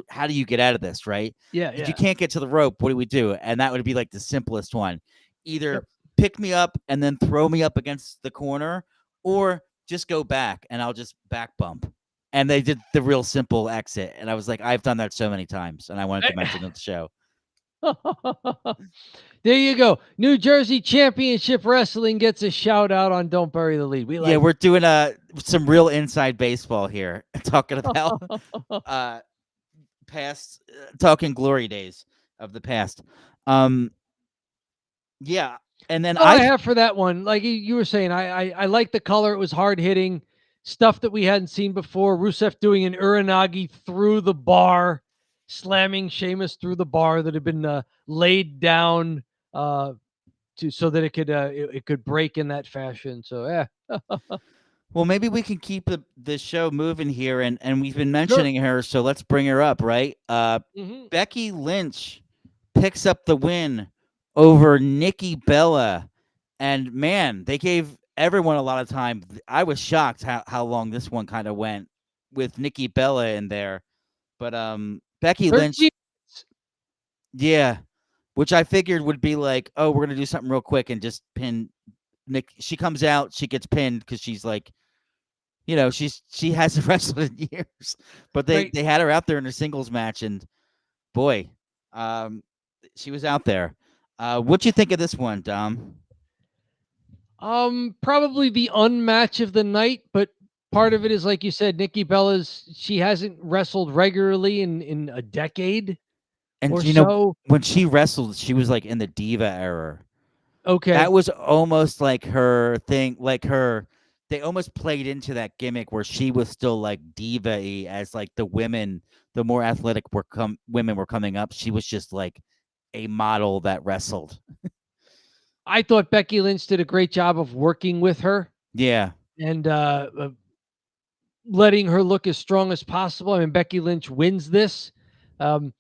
how do you get out of this, right? If you can't get to the rope, what do we do? And that would be like the simplest one. Either pick me up and then throw me up against the corner, or just go back and I'll just back bump. And they did the real simple exit. And I was like, I've done that so many times, and I wanted to mention it on the show. There you go. New Jersey Championship Wrestling gets a shout out on Don't Bury the Lead. We're doing some real inside baseball here, talking about talking glory days of the past. And then I have for that one, like you were saying, I like the color. It was hard hitting stuff that we hadn't seen before. Rusev doing an Uranagi through the bar, slamming Sheamus through the bar that had been laid down so that it could break in that fashion. So Well, maybe we can keep the show moving here, and we've been mentioning her, so let's bring her up, right? Becky Lynch picks up the win over Nikki Bella, and man, they gave everyone a lot of time. I was shocked how long this one kind of went with Nikki Bella in there, but Becky Lynch, which I figured would be like, oh, we're gonna do something real quick and just pin Nick. She comes out, she gets pinned because she's like, she hasn't wrestled in years, but they had her out there in a singles match, and boy, she was out there. What you think of this one, Dom? Probably the unmatch of the night, but part of it is, like you said, Nikki Bella's, she hasn't wrestled regularly in a decade. And when she wrestled, she was like in the Diva era. Okay. That was almost like her thing, like they almost played into that gimmick where she was still like diva-y as like the more athletic women were coming up. She was just like a model that wrestled. I thought Becky Lynch did a great job of working with her Yeah. and letting her look as strong as possible. I mean, Becky Lynch wins this. Um,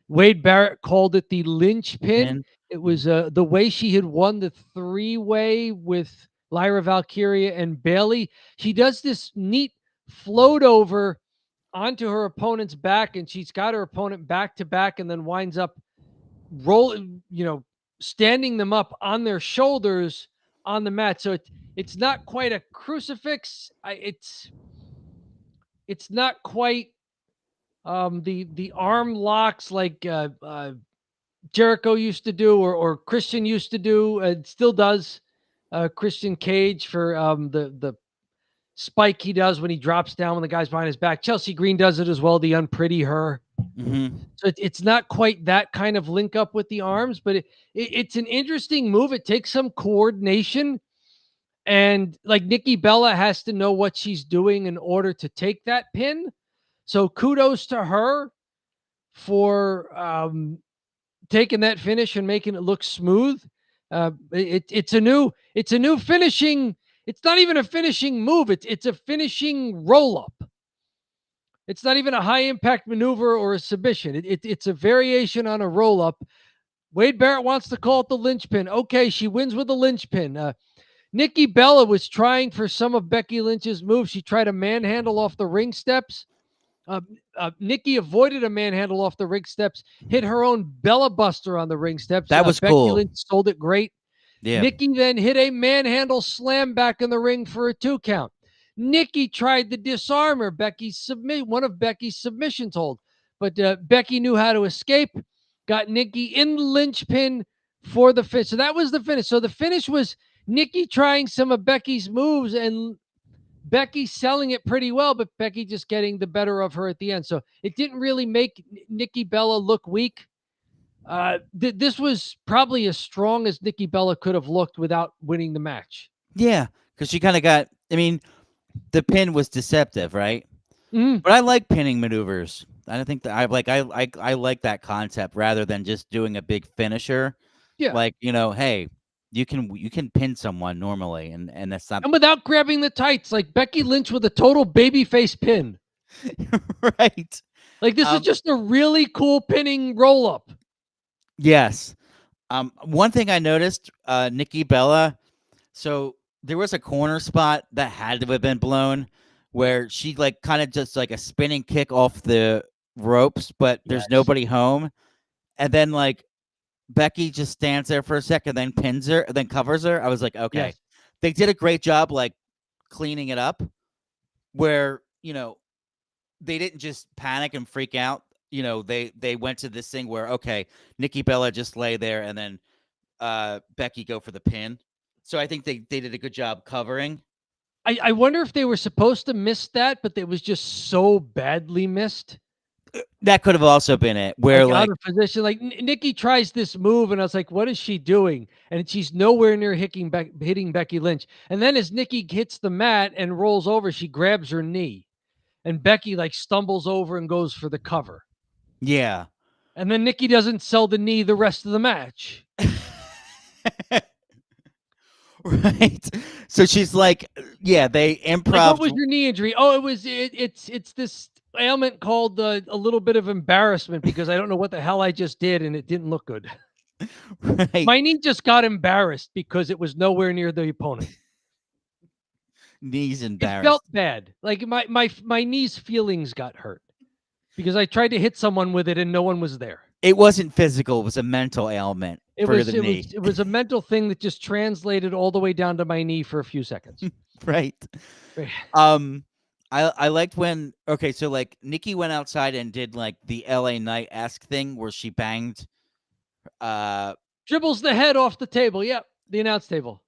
Wade Barrett called it the Lynch pin. Pin. It was the way she had won the 3-way with Lyra Valkyria and Bailey. She does this neat float over onto her opponent's back, and she's got her opponent back to back, and then winds up rolling, standing them up on their shoulders on the mat. So it's not quite a crucifix. It's not quite the arm locks like Jericho used to do, or Christian used to do. It still does. Christian Cage for the spike he does when he drops down when the guy's behind his back. Chelsea Green does it as well. The unpretty her. Mm-hmm. So it's not quite that kind of link up with the arms, but it's an interesting move. It takes some coordination, and like Nikki Bella has to know what she's doing in order to take that pin. So kudos to her for taking that finish and making it look smooth. It's a new finishing. It's not even a finishing move. It's a finishing roll up. It's not even a high impact maneuver or a submission. It's a variation on a roll up. Wade Barrett wants to call it the Lynch pin. Okay, she wins with a Lynch pin. Nikki Bella was trying for some of Becky Lynch's moves. She tried a manhandle off the ring steps. Nikki avoided a manhandle off the ring steps, hit her own Bella Buster on the ring steps. That was Becky cool. Lynch sold it great. Yeah. Nikki then hit a manhandle slam back in the ring for a 2 count. Nikki tried the disarmer, one of Becky's submissions hold, but Becky knew how to escape, got Nikki in the Lynch pin for the finish. So that was the finish. So the finish was Nikki trying some of Becky's moves and Becky selling it pretty well, but Becky just getting the better of her at the end. So it didn't really make Nikki Bella look weak. This was probably as strong as Nikki Bella could have looked without winning the match. Yeah, because she kind of got. I mean, the pin was deceptive, right? Mm. But I like pinning maneuvers. I think that I like that concept rather than just doing a big finisher. Yeah. Like, hey, you can pin someone normally, and that's not And without grabbing the tights, like Becky Lynch with a total babyface pin. right. Like this is just a really cool pinning roll up. Yes. One thing I noticed, Nikki Bella. So there was a corner spot that had to have been blown where she like kind of just like a spinning kick off the ropes, but there's nobody home. And then like Becky just stands there for a second, then pins her, then covers her. I was like, okay, they did a great job like cleaning it up where, they didn't just panic and freak out. They went to this thing where, okay, Nikki Bella just lay there and then Becky go for the pin. So I think they did a good job covering. I wonder if they were supposed to miss that, but it was just so badly missed. That could have also been it. Where out of position, like Nikki tries this move, and I was like, "What is she doing?" And she's nowhere near hitting Becky Lynch. And then as Nikki hits the mat and rolls over, she grabs her knee, and Becky like stumbles over and goes for the cover. Yeah. And then Nikki doesn't sell the knee the rest of the match. Right. So she's like, yeah, they improv. Like, what was your knee injury? Oh, it's this ailment called a little bit of embarrassment because I don't know what the hell I just did and it didn't look good. Right. My knee just got embarrassed because it was nowhere near the opponent. Knees embarrassed. It felt bad. Like my knee's feelings got hurt because I tried to hit someone with it and no one was there. It wasn't physical. It was a mental ailment. It was a mental thing that just translated all the way down to my knee for a few seconds. Right. I liked when, so like Nikki went outside and did like the LA Knight-esque thing where she banged. Dribbles the head off the table. Yep. The announce table.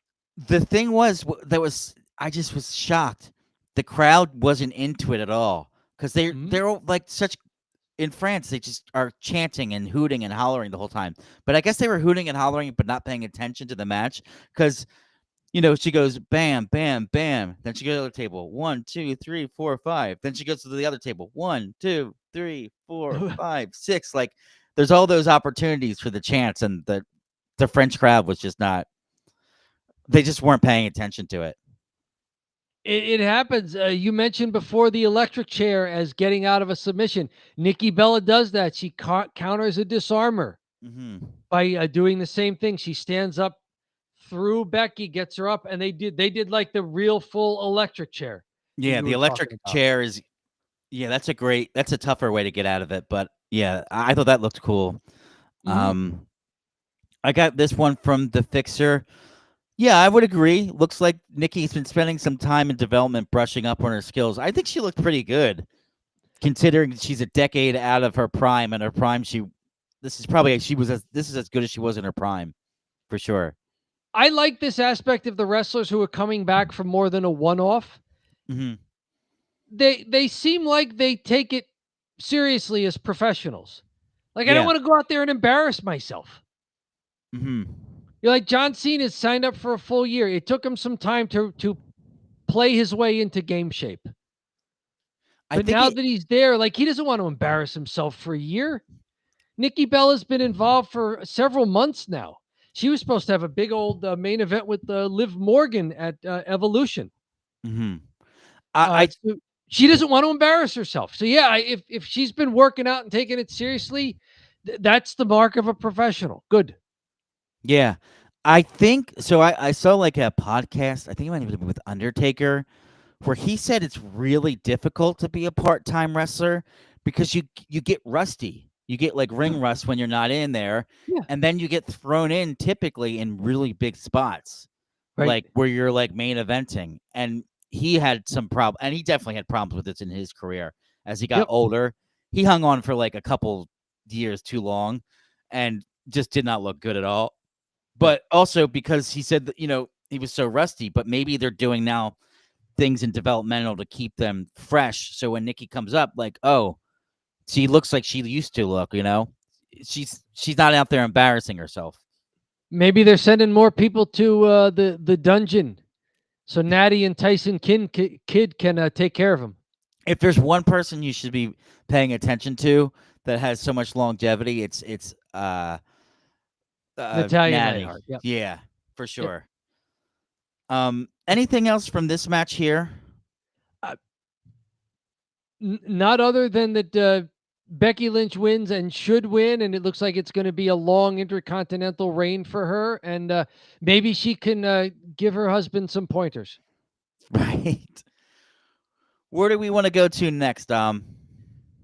The thing I just was shocked. The crowd wasn't into it at all because they're all like such. In France, they just are chanting and hooting and hollering the whole time. But I guess they were hooting and hollering, but not paying attention to the match because she goes bam, bam, bam. Then she goes to the other table. 1, 2, 3, 4, 5. Then she goes to the other table. 1, 2, 3, 4, 5, 6. Like there's all those opportunities for the chance, and the French crowd was just not. They just weren't paying attention to it. It happens. You mentioned before the electric chair as getting out of a submission. Nikki Bella does that. She counters a disarmer by doing the same thing. She stands up through Becky, gets her up, and they did like the real full electric chair. Yeah, the electric chair is. Yeah, that's a tougher way to get out of it. But yeah, I thought that looked cool. I got this one from the Fixer. Yeah, I would agree. Looks like Nikki's been spending some time in development, brushing up on her skills. I think she looked pretty good, considering she's a decade out of her prime. And her prime, this is as good as she was in her prime, for sure. I like this aspect of the wrestlers who are coming back from more than a one-off. They seem like they take it seriously as professionals. Like I don't want to go out there and embarrass myself. You're like John Cena signed up for a full year. It took him some time to play his way into game shape. But now that he's there, like he doesn't want to embarrass himself for a year. Nikki Bella's been involved for several months now. She was supposed to have a big old main event with Liv Morgan at Evolution. She doesn't want to embarrass herself. So yeah, if she's been working out and taking it seriously, that's the mark of a professional. Good. Yeah, I think so. I saw like a podcast. I think it might have been with Undertaker, where he said it's really difficult to be a part-time wrestler because you get rusty. You get like ring rust when you're not in there, and then you get thrown in typically in really big spots, like where you're like main eventing. And he had some problem, and he definitely had problems with this in his career as he got older. He hung on for like a couple years too long, and just did not look good at all. But also because he said that, he was so rusty, but maybe they're doing now things in developmental to keep them fresh. So when Nikki comes up, like, oh, she looks like she used to look, she's not out there embarrassing herself. Maybe they're sending more people to the dungeon. So Natty and Tyson Kidd can take care of him. If there's one person you should be paying attention to that has so much longevity, it's Natalia Natty. Neidhart. Yeah, for sure. Anything else from this match here? Not other than that Becky Lynch wins and should win, and it looks like it's going to be a long intercontinental reign for her, and maybe she can give her husband some pointers. Right. Where do we want to go to next? Got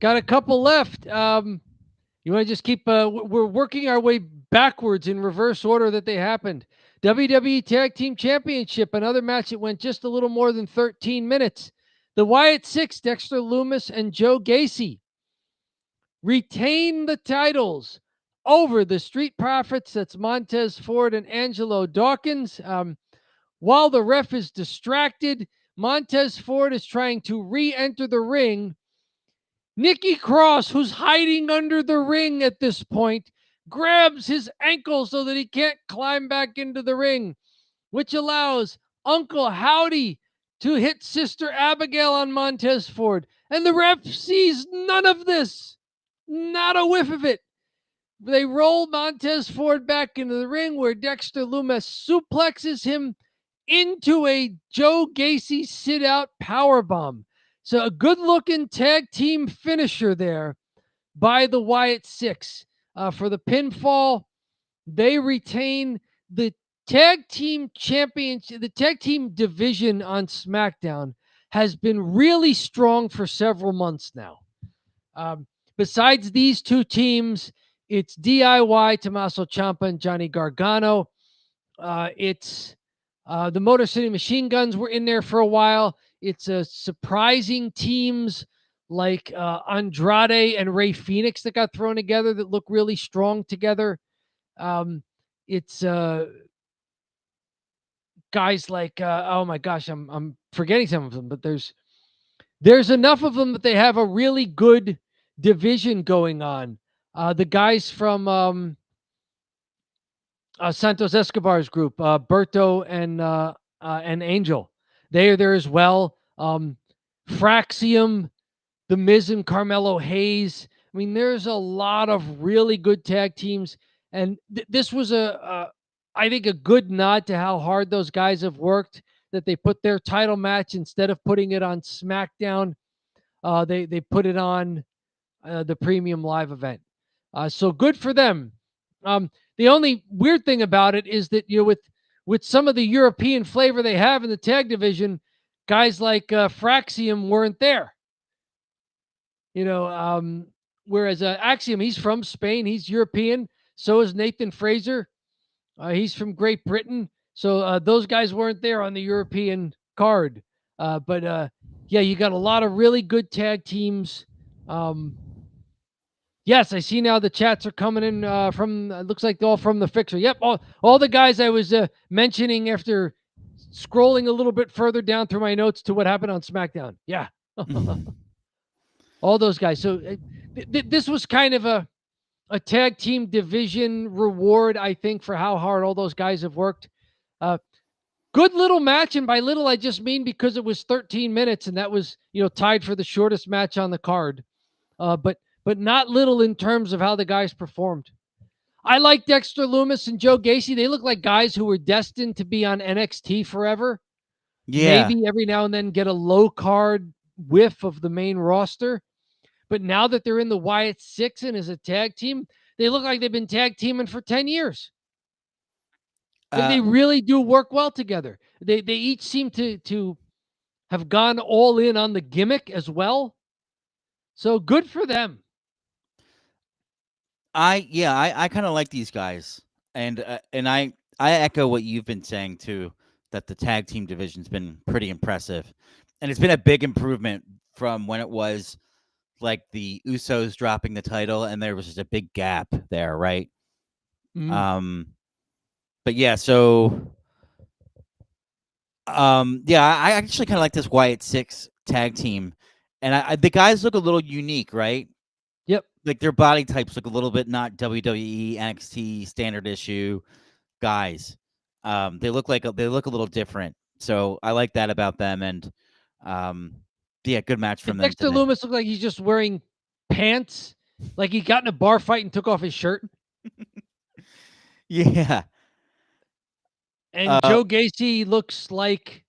a couple left. You want to just keep we're working our way backwards in reverse order that they happened. WWE Tag Team Championship, another match that went just a little more than 13 minutes. The Wyatt Six, Dexter Lumis and Joe Gacy, retain the titles over the Street Profits. That's Montez Ford and Angelo Dawkins. While the ref is distracted, Montez Ford is trying to re-enter the ring. Nikki Cross, who's hiding under the ring at this point, grabs his ankle so that he can't climb back into the ring, which allows Uncle Howdy to hit Sister Abigail on Montez Ford. And the ref sees none of this. Not a whiff of it. They roll Montez Ford back into the ring where Dexter Lumis suplexes him into a Joe Gacy sit-out powerbomb. So a good-looking tag team finisher there by the Wyatt Six. For the pinfall, they retain the tag team championship. The tag team division on SmackDown has been really strong for several months now. Besides these two teams, it's DIY, Tommaso Ciampa and Johnny Gargano. It's the Motor City Machine Guns were in there for a while. It's surprising teams like Andrade and Rey Fenix that got thrown together that look really strong together. It's guys like oh my gosh, I'm forgetting some of them, but there's enough of them that they have a really good division going on. The guys from Santos Escobar's group, Berto and Angel. They are there as well. Fraxium, The Miz and Carmelo Hayes. I mean, there's a lot of really good tag teams, and this was I think, a good nod to how hard those guys have worked. That they put their title match, instead of putting it on SmackDown, they put it on the premium live event. So good for them. The only weird thing about it is that, with some of the European flavor they have in the tag division, guys like Fraxium weren't there. Whereas Axiom, he's from Spain, he's European. So is Nathan Fraser. He's from Great Britain. So those guys weren't there on the European card. But yeah, you got a lot of really good tag teams. Yes, I see now the chats are coming in from, looks like all from the Fixer. Yep, all the guys I was mentioning after scrolling a little bit further down through my notes to what happened on SmackDown. Yeah. All those guys. So this was kind of a tag team division reward, I think, for how hard all those guys have worked. Good little match, and by little I just mean because it was 13 minutes, and that was, tied for the shortest match on the card. But not little in terms of how the guys performed. I like Dexter Lumis and Joe Gacy. They look like guys who were destined to be on NXT forever. Yeah. Maybe every now and then get a low card whiff of the main roster. But now that they're in the Wyatt Six and as a tag team, they look like they've been tag teaming for 10 years. They really do work well together. They each seem to have gone all in on the gimmick as well. So good for them. I kind of like these guys, and I echo what you've been saying too, that the tag team division's been pretty impressive, and it's been a big improvement from when it was like the Usos dropping the title, and there was just a big gap there, right? But yeah, so yeah, I actually kind of like this Wyatt Six tag team, and the guys look a little unique, right? Yep. Like their body types look a little bit not WWE, NXT, standard issue guys. They look a little different. So I like that about them, and yeah, good match from them. Dexter Lumis looked like he's just wearing pants, like he got in a bar fight and took off his shirt. Yeah. And Joe Gacy looks like,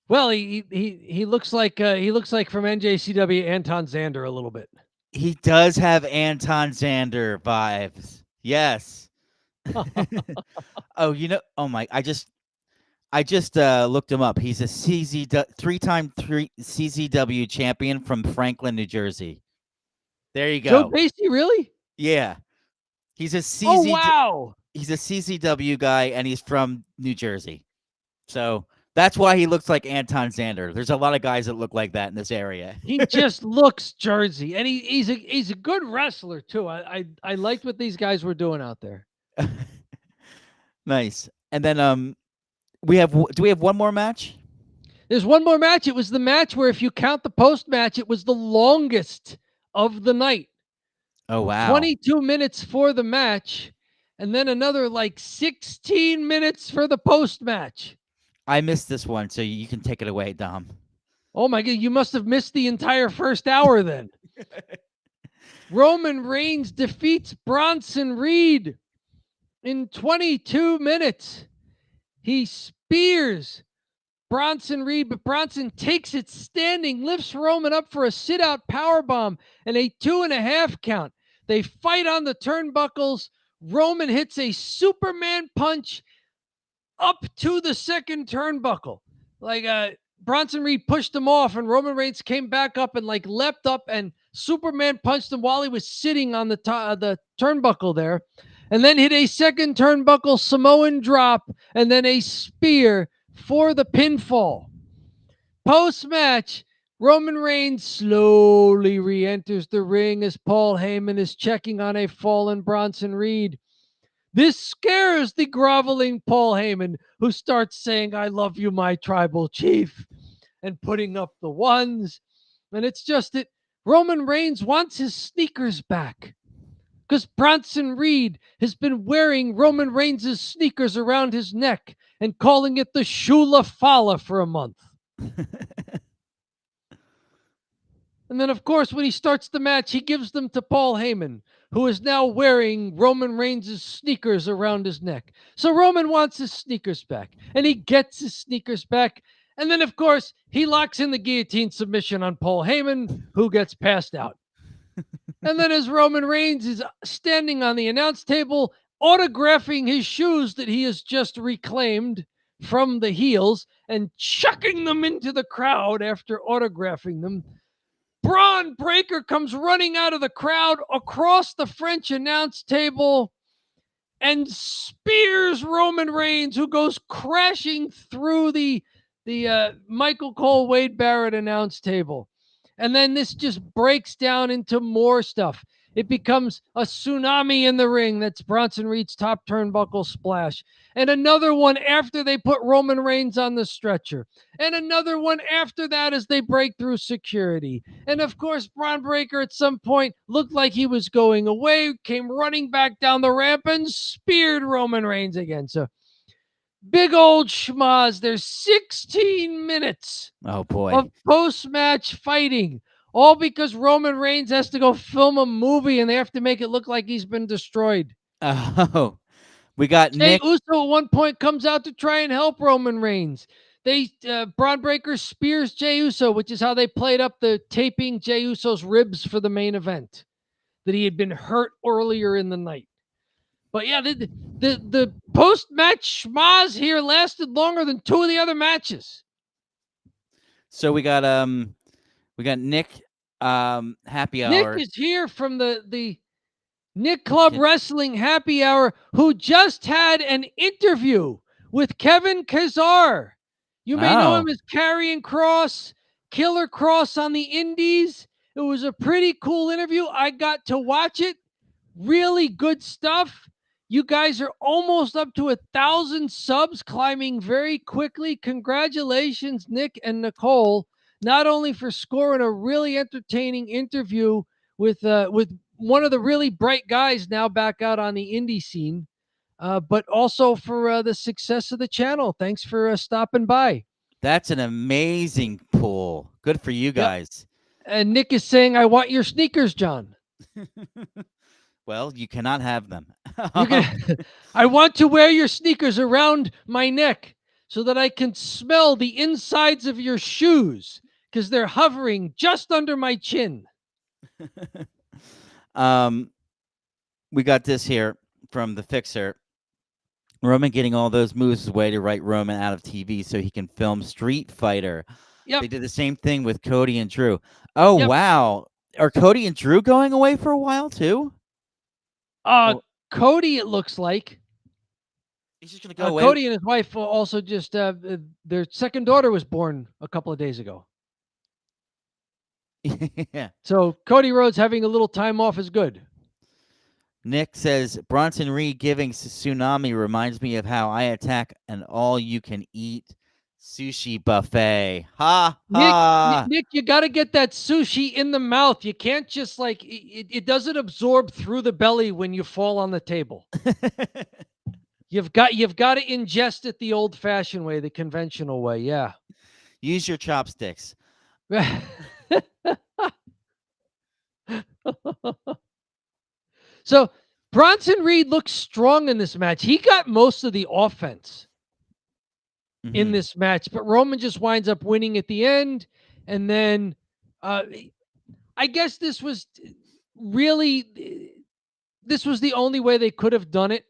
well, he looks like from NJCW Anton Zander a little bit. He does have Anton Zander vibes. Yes. Oh, I just looked him up. He's a three-time CZW champion from Franklin, New Jersey. There you go. Joe Gacy, really? Yeah. He's a Oh, wow. He's a CZW guy, and he's from New Jersey. So that's why he looks like Anton Zander. There's a lot of guys that look like that in this area. He just looks Jersey, and he's a good wrestler too. I liked what these guys were doing out there. Nice. And then do we have one more match? There's one more match. It was the match where, if you count the post match, it was the longest of the night. Oh, wow. 22 minutes for the match, and then another 16 minutes for the post match. I missed this one, so you can take it away, Dom. Oh my God, you must have missed the entire first hour then. Roman Reigns defeats Bronson Reed in 22 minutes. He spears Bronson Reed, but Bronson takes it standing, lifts Roman up for a sit-out powerbomb and a 2.5 count. They fight on the turnbuckles. Roman hits a Superman punch up to the second turnbuckle. Bronson Reed pushed him off, and Roman Reigns came back up and leapt up, and Superman punched him while he was sitting on the turnbuckle there, and then hit a second turnbuckle Samoan drop, and then a spear for the pinfall. Post-match, Roman Reigns slowly re-enters the ring as Paul Heyman is checking on a fallen Bronson Reed. This scares the groveling Paul Heyman, who starts saying, "I love you, my tribal chief," and putting up the ones. And it's just that Roman Reigns wants his sneakers back. because Bronson Reed has been wearing Roman Reigns' sneakers around his neck and calling it the Shula Fala for a month. And then, of course, when he starts the match, he gives them to Paul Heyman, who is now wearing Roman Reigns' sneakers around his neck. So Roman wants his sneakers back, and he gets his sneakers back. And then, of course, he locks in the guillotine submission on Paul Heyman, who gets passed out. And then as Roman Reigns is standing on the announce table, autographing his shoes that he has just reclaimed from the heels and chucking them into the crowd after autographing them, Braun Breaker comes running out of the crowd across the French announce table and spears Roman Reigns, who goes crashing through the Michael Cole Wade Barrett announce table. And then this just breaks down into more stuff. It becomes a tsunami in the ring. That's Bronson Reed's top turnbuckle splash. And another one after they put Roman Reigns on the stretcher. And another one after that as they break through security. And of course, Braun Breaker at some point looked like he was going away, came running back down the ramp and speared Roman Reigns again. So big old schmaz. There's 16 minutes Oh boy. of post-match fighting, all because Roman Reigns has to go film a movie and they have to make it look like he's been destroyed. Oh, we got Jey Nick. Uso at one point comes out to try and help Roman Reigns. Braun Breaker spears Jey Uso, which is how they played up the taping Jey Uso's ribs for the main event, that he had been hurt earlier in the night. But yeah, the post-match schmaz here lasted longer than two of the other matches. So we got Nick Happy Hour. Nick is here from the Nick Club Wrestling Happy Hour, who just had an interview with Kevin Kazar. You may know him as Karrion Kross, Killer Kross on the Indies. It was a pretty cool interview. I got to watch it. Really good stuff. You guys are almost up to 1,000 subs, climbing very quickly. Congratulations, Nick and Nicole, not only for scoring a really entertaining interview with one of the really bright guys now back out on the indie scene, but also for the success of the channel. Thanks for stopping by. That's an amazing pull. Good for you guys. Yep. And Nick is saying, I want your sneakers, John. Well, you cannot have them. I want to wear your sneakers around my neck so that I can smell the insides of your shoes because they're hovering just under my chin. We got this here from the Fixer. Roman getting all those moves away to write Roman out of TV so he can film Street Fighter. Yep. They did the same thing with Cody and Drew. Oh, yep. Wow. Are Cody and Drew going away for a while too? Cody, it looks like. He's just going to go away. Cody and his wife also just, their second daughter was born a couple of days ago. Yeah. So Cody Rhodes having a little time off is good. Nick says, Bronson Reed giving tsunami reminds me of how I attack an all-you-can-eat sushi buffet. Ha, ha. Nick, you got to get that sushi in the mouth. You can't just like, it doesn't absorb through the belly when you fall on the table. You've got to ingest it the old-fashioned way, the conventional way. Yeah. Use your chopsticks. So Bronson Reed looks strong in this match. He got most of the offense in this match, but Roman just winds up winning at the end. And then I guess this was the only way they could have done it.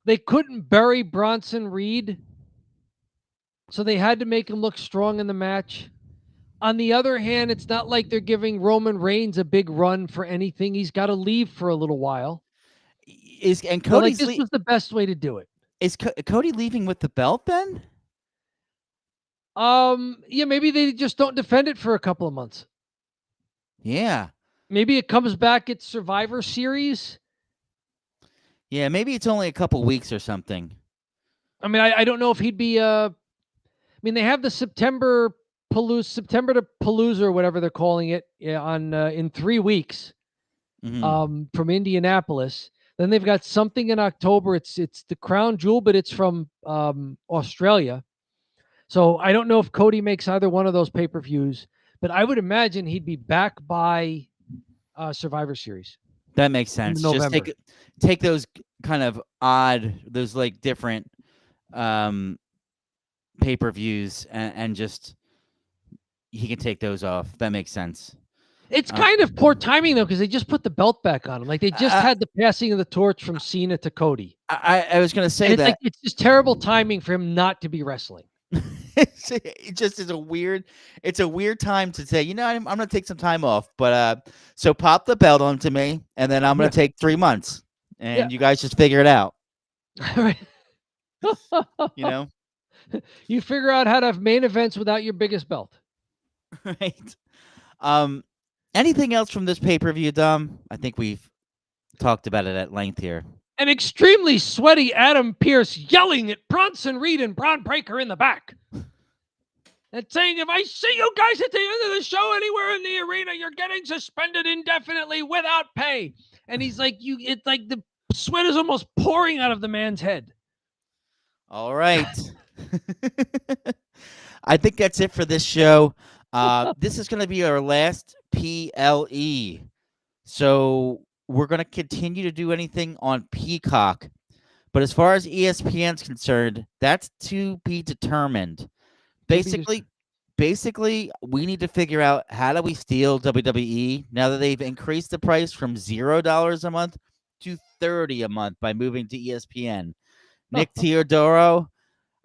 They couldn't bury Bronson Reed, so they had to make him look strong in the match. On the other hand, it's not like they're giving Roman Reigns a big run for anything. He's got to leave for a little while. This was the best way to do it. Is Cody leaving with the belt then? Yeah, maybe they just don't defend it for a couple of months. Yeah. Maybe it comes back at Survivor Series. Yeah, maybe it's only a couple weeks or something. I mean, I don't know if he'd be they have the September to Palooza or whatever they're calling it in 3 weeks. from Indianapolis. Then they've got something in October. It's the Crown Jewel, but it's from Australia. So I don't know if Cody makes either one of those pay-per-views, but I would imagine he'd be back by Survivor Series. That makes sense. Just take those kind of odd, those like different pay-per-views and just he can take those off. That makes sense. It's kind of poor timing though, because they just put the belt back on him. Like they just had the passing of the torch from Cena to Cody. I was going to say and it's that like, it's just terrible timing for him not to be wrestling. It just is a weird time to say, I'm going to take some time off, but so pop the belt onto me and then I'm going to take 3 months and you guys just figure it out. Right. You figure out how to have main events without your biggest belt. Right. Anything else from this pay-per-view, Dom? I think we've talked about it at length here. An extremely sweaty Adam Pearce yelling at Bronson Reed and Braun Breaker in the back. And saying, if I see you guys at the end of the show anywhere in the arena, you're getting suspended indefinitely without pay. And he's like, it's like the sweat is almost pouring out of the man's head. All right. I think that's it for this show. This is going to be our last PLE. So we're going to continue to do anything on Peacock. But as far as ESPN's concerned, that's to be determined. Basically, we need to figure out how do we steal WWE now that they've increased the price from $0 a month to $30 a month by moving to ESPN. Nick Teodoro,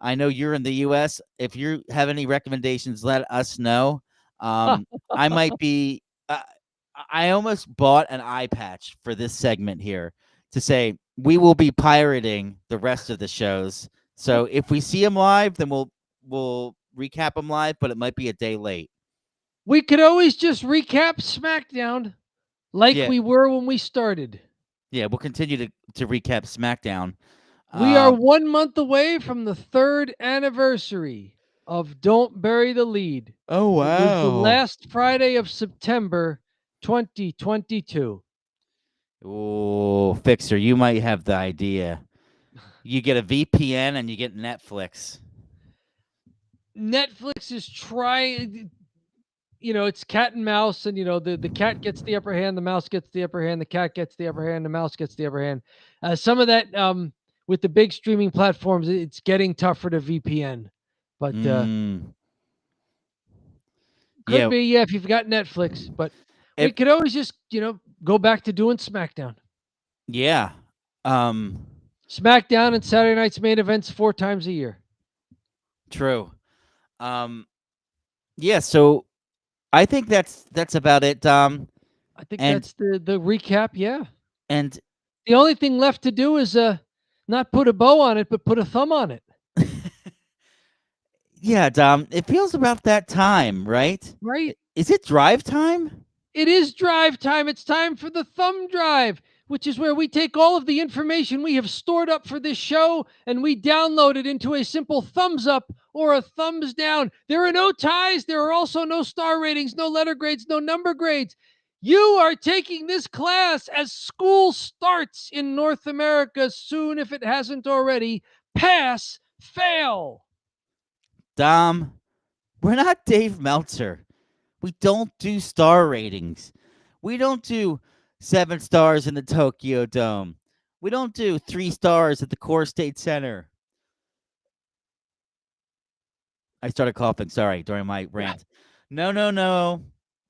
I know you're in the U.S. If you have any recommendations, let us know. I might be. I almost bought an eye patch for this segment here to say we will be pirating the rest of the shows. So if we see them live, then we'll recap them live, but it might be a day late. We could always just recap SmackDown like we were when we started. Yeah, we'll continue to recap SmackDown. We are 1 month away from the 3rd anniversary of Don't Bury the Lead. Oh, wow. It was the last Friday of September 2022. Oh, Fixer, you might have the idea. You get a VPN and you get Netflix. Netflix is trying, it's cat and mouse, and, the cat gets the upper hand, the mouse gets the upper hand, the cat gets the upper hand, the mouse gets the upper hand. Some of that, with the big streaming platforms, it's getting tougher to VPN. But could be, if you've got Netflix. But we could always just, go back to doing SmackDown. Yeah. SmackDown and Saturday night's main events 4 times a year. True. Yeah, so I think that's about it, Dom. I think that's the recap, yeah. And the only thing left to do is not put a bow on it, but put a thumb on it. Yeah, Dom, it feels about that time, right? Right. Is it drive time? It is drive time. It's time for the thumb drive, which is where we take all of the information we have stored up for this show and we download it into a simple thumbs up or a thumbs down. There are no ties. There are also no star ratings, no letter grades, no number grades. You are taking this class as school starts in North America soon, if it hasn't already. Pass, fail. Dom, we're not Dave Meltzer. We don't do star ratings. We don't do 7 stars in the Tokyo Dome. We don't do 3 stars at the Core State Center. I started coughing, sorry, during my rant. No.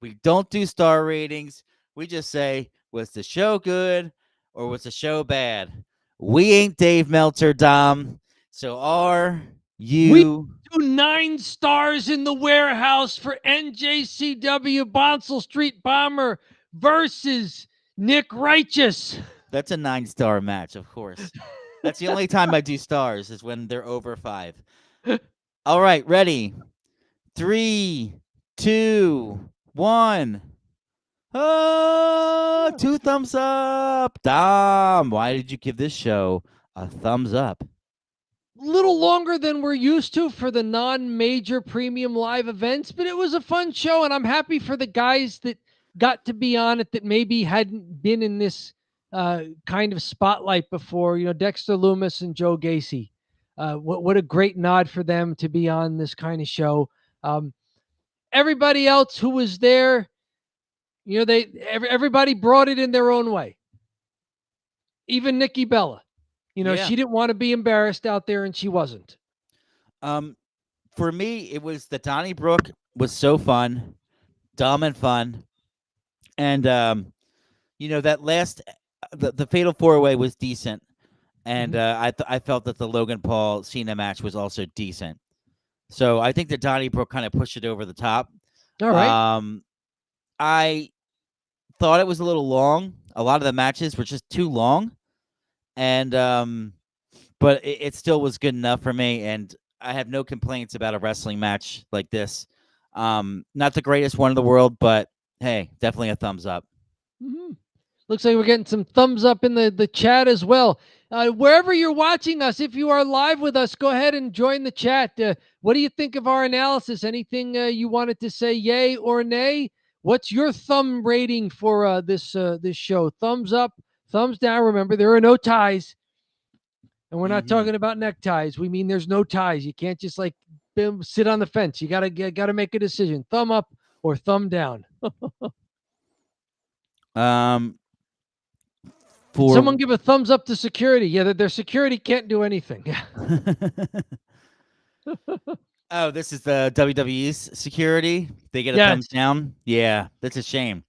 We don't do star ratings. We just say, was the show good or was the show bad? We ain't Dave Meltzer, Dom. So are you? We do 9 stars in the warehouse for NJCW Bonsall Street Bomber versus Nick Righteous. That's a 9-star match, of course. That's the only time I do stars is when they're over 5. All right, ready? 3, 2, 1. 2 thumbs up. Dom, why did you give this show a thumbs up? Little longer than we're used to for the non-major premium live events, but it was a fun show, and I'm happy for the guys that got to be on it that maybe hadn't been in this kind of spotlight before. Dexter Loomis and Joe Gacy. What a great nod for them to be on this kind of show. Everybody else who was there, everybody brought it in their own way. Even Nikki Bella, she didn't want to be embarrassed out there, and she wasn't. For me, it was the Donnybrook was so fun, dumb and fun, and that last the Fatal 4-Way was decent, and I felt that the Logan Paul Cena match was also decent. So I think that Donnybrook kind of pushed it over the top. All right. I thought it was a little long. A lot of the matches were just too long, and but it still was good enough for me, and I have no complaints about a wrestling match like this. Not the greatest one in the world, but hey, definitely a thumbs up. Mm-hmm. Looks like we're getting some thumbs up in the chat as well. Wherever you're watching us, if you are live with us, go ahead and join the chat. What do you think of our analysis? Anything you wanted to say, yay or nay? What's your thumb rating for this show? Thumbs up, thumbs down. Remember, there are no ties. And we're not talking about neckties. We mean there's no ties. You can't just sit on the fence. You gotta make a decision. Thumb up or thumb down. Someone give a thumbs up to security. Yeah, their security can't do anything. Oh, this is the WWE's security. They get a thumbs down. Yeah, that's a shame.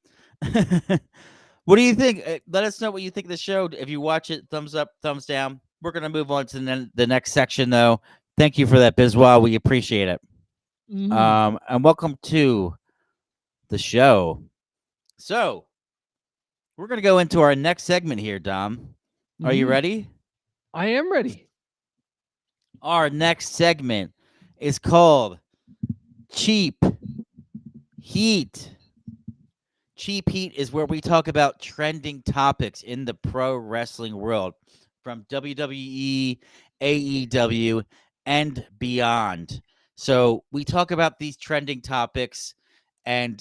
What do you think? Let us know what you think of the show. If you watch it, thumbs up, thumbs down. We're going to move on to the next section, though. Thank you for that, Biswa. We appreciate it. And welcome to the show. So, we're going to go into our next segment here, Dom. Are you ready? I am ready. Our next segment is called Cheap Heat. Cheap Heat is where we talk about trending topics in the pro wrestling world from WWE, AEW, and beyond. So we talk about these trending topics, and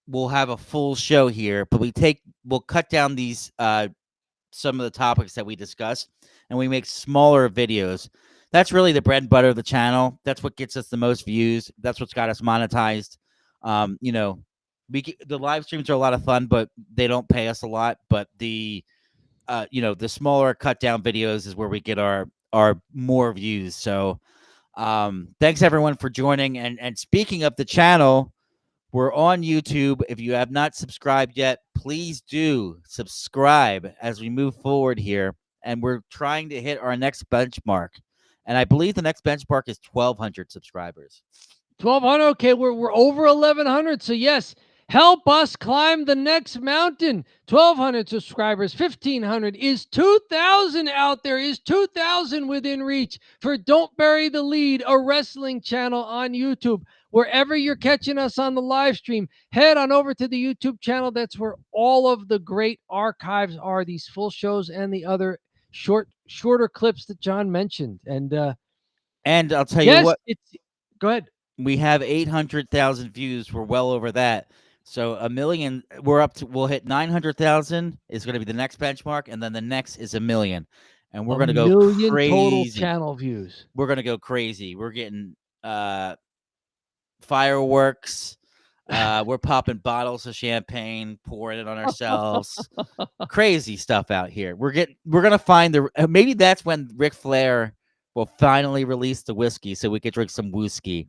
we'll have a full show here, but we'll cut down these some of the topics that we discussed, and we make smaller videos. That's really the bread and butter of the channel. That's what gets us the most views. That's what's got us monetized. The live streams are a lot of fun, but they don't pay us a lot. But the smaller cut down videos is where we get our more views. So thanks everyone for joining. And speaking of the channel, we're on YouTube. If you have not subscribed yet, please do subscribe as we move forward here. And we're trying to hit our next benchmark. And I believe the next benchmark is 1,200 subscribers. 1,200. Okay, we're over 1,100. So yes, help us climb the next mountain. 1,200 subscribers, 1,500 is 2,000 out there. Is 2,000 within reach for Don't Bury the Lead, a wrestling channel on YouTube. Wherever you're catching us on the live stream, head on over to the YouTube channel. That's where all of the great archives are. These full shows and the other shorter clips that John mentioned. And I'll tell you what. Go ahead. We have 800,000 views. We're well over that. So 1 million, we'll hit 900,000 is going to be the next benchmark. And then the next is 1 million. And we're going to go crazy. 1 million total channel views. We're going to go crazy. We're getting fireworks. We're popping bottles of champagne, pouring it on ourselves. Crazy stuff out here. We're going to find maybe that's when Ric Flair will finally release the whiskey so we could drink some wooski.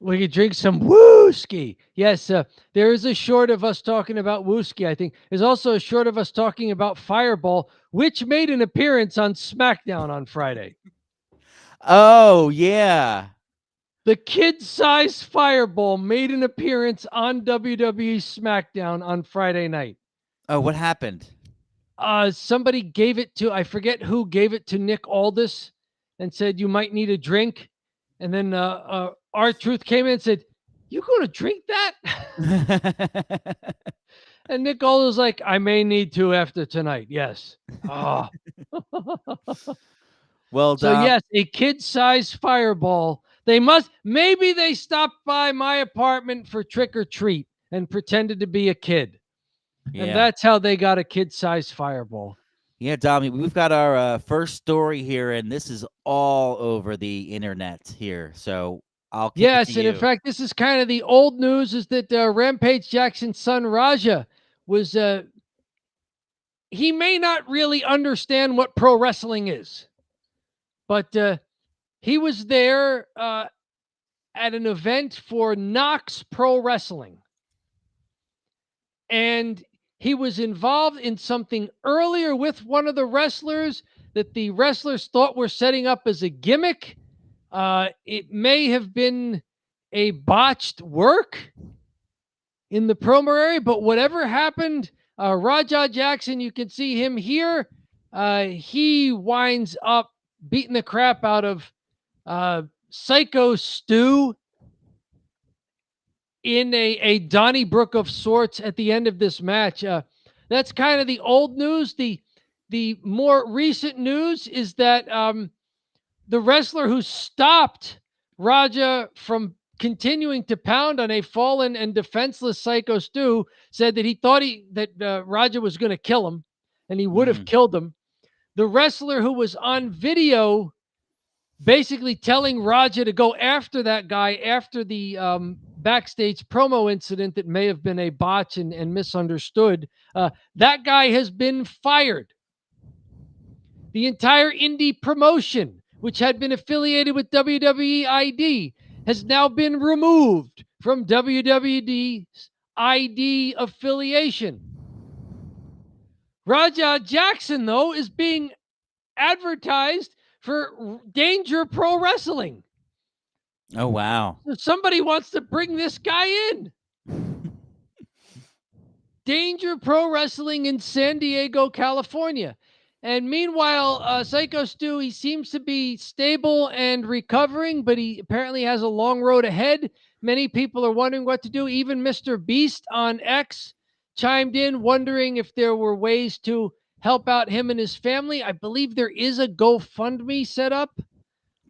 We could drink some wooski. Yes, there is a short of us talking about wooski, I think. There's also a short of us talking about Fireball, which made an appearance on SmackDown on Friday. Oh, yeah. The kid-sized Fireball made an appearance on WWE SmackDown on Friday night. Oh, what happened? Somebody gave it to, I forget who gave it to Nick Aldis and said, you might need a drink. And then R-Truth came in and said, you going to drink that? And Nick Aldis was like, I may need to after tonight. Yes. Oh. Well done. So yes, a kid-sized Fireball. Maybe they stopped by my apartment for trick or treat and pretended to be a kid. And Yeah. that's how they got a kid-sized fireball. Yeah, Dommy, we've got our first story here, and this is all over the internet here. So I'll kick it to Yes, and in you. fact, this is kind of the old news, is that Rampage Jackson's son Raja was he may not really understand what pro wrestling is, but he was there at an event for Knox Pro Wrestling. And he was involved in something earlier with one of the wrestlers that the wrestlers thought were setting up as a gimmick. It may have been a botched work in the promo area, but whatever happened, Raja Jackson, you can see him here. He winds up beating the crap out of Psycho Stu in a Donnybrook of sorts at the end of this match. That's kind of the old news. The more recent news is that the wrestler who stopped Raja from continuing to pound on a fallen and defenseless Psycho Stu said that he thought that Raja was going to kill him, and he would have killed him. The wrestler who was on video basically telling Raja to go after that guy after the backstage promo incident that may have been a botch and misunderstood. That guy has been fired. The entire indie promotion, which had been affiliated with WWE ID, has now been removed from WWE's ID affiliation. Raja Jackson, though, is being advertised for Danger Pro Wrestling. Oh, wow. So somebody wants to bring this guy in. Danger Pro Wrestling in San Diego, California. And meanwhile, Psycho Stu, he seems to be stable and recovering, but he apparently has a long road ahead. Many people are wondering what to do. Even Mr. Beast on X chimed in, wondering if there were ways to help out him and his family. I believe there is a GoFundMe set up.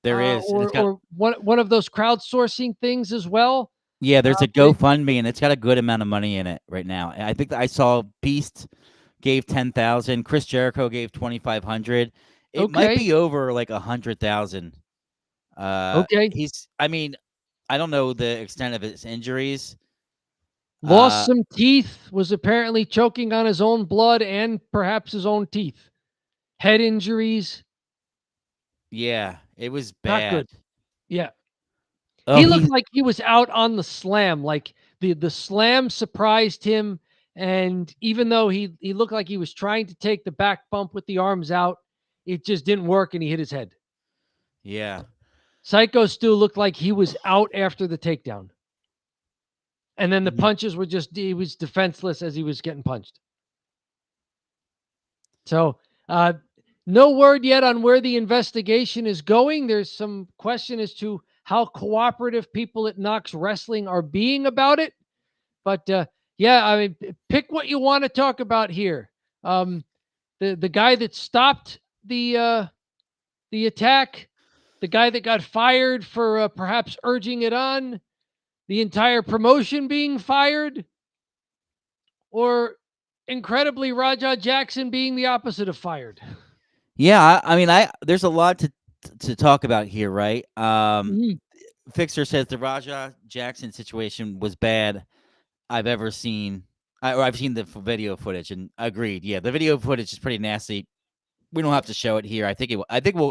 There is. Or one of those crowdsourcing things as well. Yeah, there's a GoFundMe, and it's got a good amount of money in it right now. I think I saw Beast gave 10,000. Chris Jericho gave 2,500. It might be over like 100,000. Okay. I don't know the extent of his injuries. Lost some teeth, was apparently choking on his own blood and perhaps his own teeth. Head injuries. Yeah, it was bad. Not good. Yeah. Oh, he looked like he was out on the slam. Like the slam surprised him. And even though he looked like he was trying to take the back bump with the arms out, it just didn't work and he hit his head. Yeah. Psycho Stu looked like he was out after the takedown. And then the punches were he was defenseless as he was getting punched. So, no word yet on where the investigation is going. There's some question as to how cooperative people at Knox Wrestling are being about it. But yeah, I mean, pick what you want to talk about here. The guy that stopped the attack, the guy that got fired for perhaps urging it on, the entire promotion being fired, or incredibly Raja Jackson being the opposite of fired. Yeah, I mean, there's a lot to talk about here, right? Fixer says the Raja Jackson situation was bad I've ever seen. I've seen the video footage, and agreed. Yeah, the video footage is pretty nasty. We don't have to show it here. I think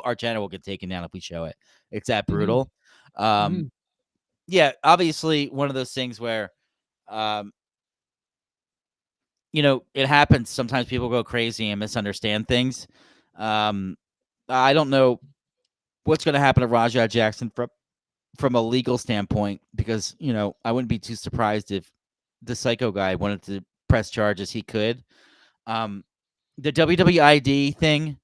our channel will get taken down if we show it. It's that brutal. Yeah, obviously one of those things where, it happens. Sometimes people go crazy and misunderstand things. I don't know what's going to happen to Raja Jackson from a legal standpoint, because, I wouldn't be too surprised if the Psycho guy wanted to press charges. He could. The WWID thing,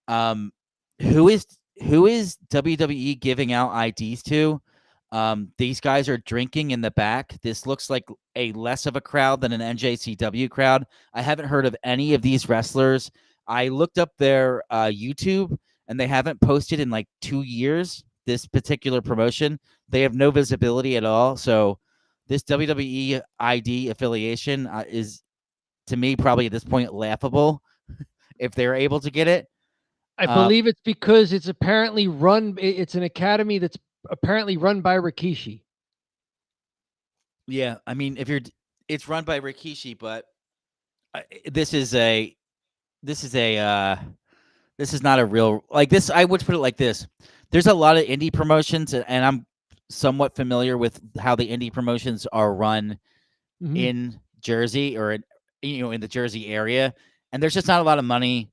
who is WWE giving out IDs to? These guys are drinking in the back. This looks like a less of a crowd than an NJCW crowd. I haven't heard of any of these wrestlers. I looked up their YouTube, and they haven't posted in like 2 years. This particular promotion, they have no visibility at all. So this WWE ID affiliation is to me probably at this point laughable if they're able to get it. I believe it's because it's apparently it's an academy that's apparently run by Rikishi. Yeah, I mean, it's run by Rikishi, but this is not a real, like, this. I would put it like this: there's a lot of indie promotions, and I'm somewhat familiar with how the indie promotions are run in Jersey or in the Jersey area, and there's just not a lot of money,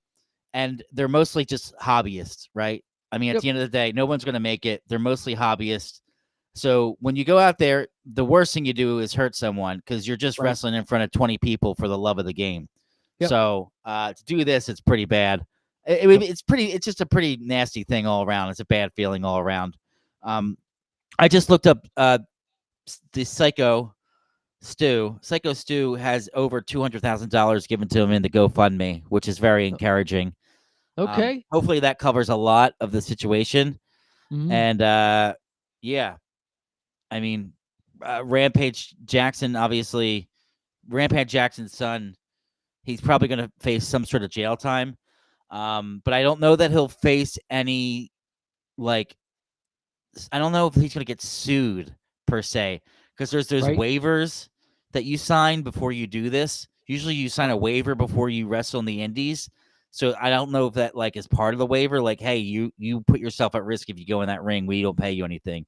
and they're mostly just hobbyists, right? I mean, at the end of the day, no one's going to make it. They're mostly hobbyists. So when you go out there, the worst thing you do is hurt someone because you're just wrestling in front of 20 people for the love of the game. Yep. So to do this, it's pretty bad. It's just a pretty nasty thing all around. It's a bad feeling all around. I just looked up the Psycho Stu. Psycho Stu has over $200,000 given to him in the GoFundMe, which is very encouraging. Okay. Hopefully that covers a lot of the situation. And yeah, I mean, Rampage Jackson, obviously, Rampage Jackson's son, he's probably going to face some sort of jail time. But I don't know that he'll face any, like, I don't know if he's going to get sued per se, because there's waivers that you sign before you do this. Usually you sign a waiver before you wrestle in the indies. So I don't know if that, like, is part of the waiver. Like, hey, you put yourself at risk if you go in that ring. We don't pay you anything.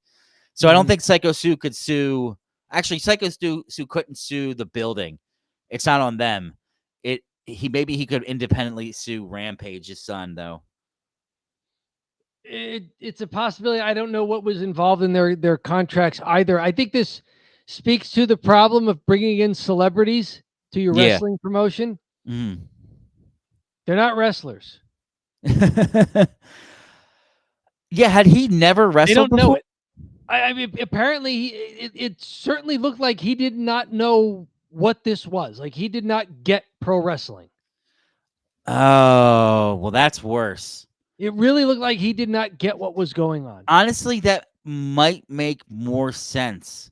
So I don't think Psycho Stu could sue. Actually, Psycho Stu couldn't sue the building. It's not on them. Maybe he could independently sue Rampage's son, though. It's a possibility. I don't know what was involved in their contracts either. I think this speaks to the problem of bringing in celebrities to your wrestling promotion. Mm. They're not wrestlers. Yeah, had he never wrestled They don't before? know it. I mean, apparently, it certainly looked like he did not know what this was. Like, he did not get pro wrestling. Oh, well, that's worse. It really looked like he did not get what was going on. Honestly, that might make more sense.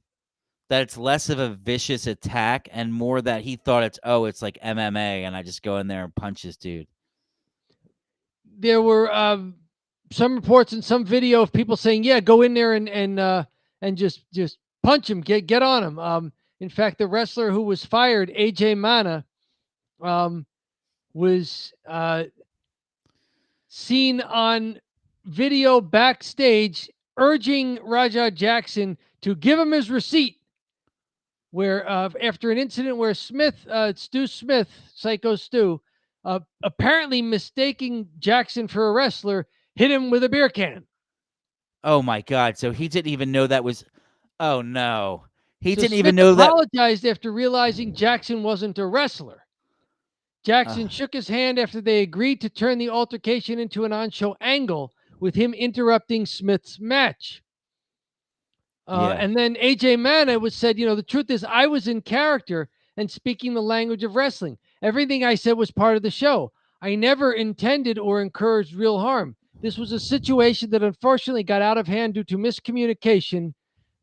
That it's less of a vicious attack and more that he thought it's like MMA and I just go in there and punch this dude. There were some reports and some video of people saying, yeah, go in there and just punch him, get on him. In fact, the wrestler who was fired, AJ Mana, was seen on video backstage urging Raja Jackson to give him his receipt, where after an incident where Stu Smith, Psycho Stu, apparently mistaking Jackson for a wrestler, hit him with a beer can. Oh my God. So he didn't even know that was, oh no. He didn't Smith even know that. Apologized after realizing Jackson wasn't a wrestler. Jackson shook his hand after they agreed to turn the altercation into an on-show angle, with him interrupting Smith's match. And then AJ Mana said, the truth is I was in character and speaking the language of wrestling. Everything I said was part of the show. I never intended or encouraged real harm. This was a situation that unfortunately got out of hand due to miscommunication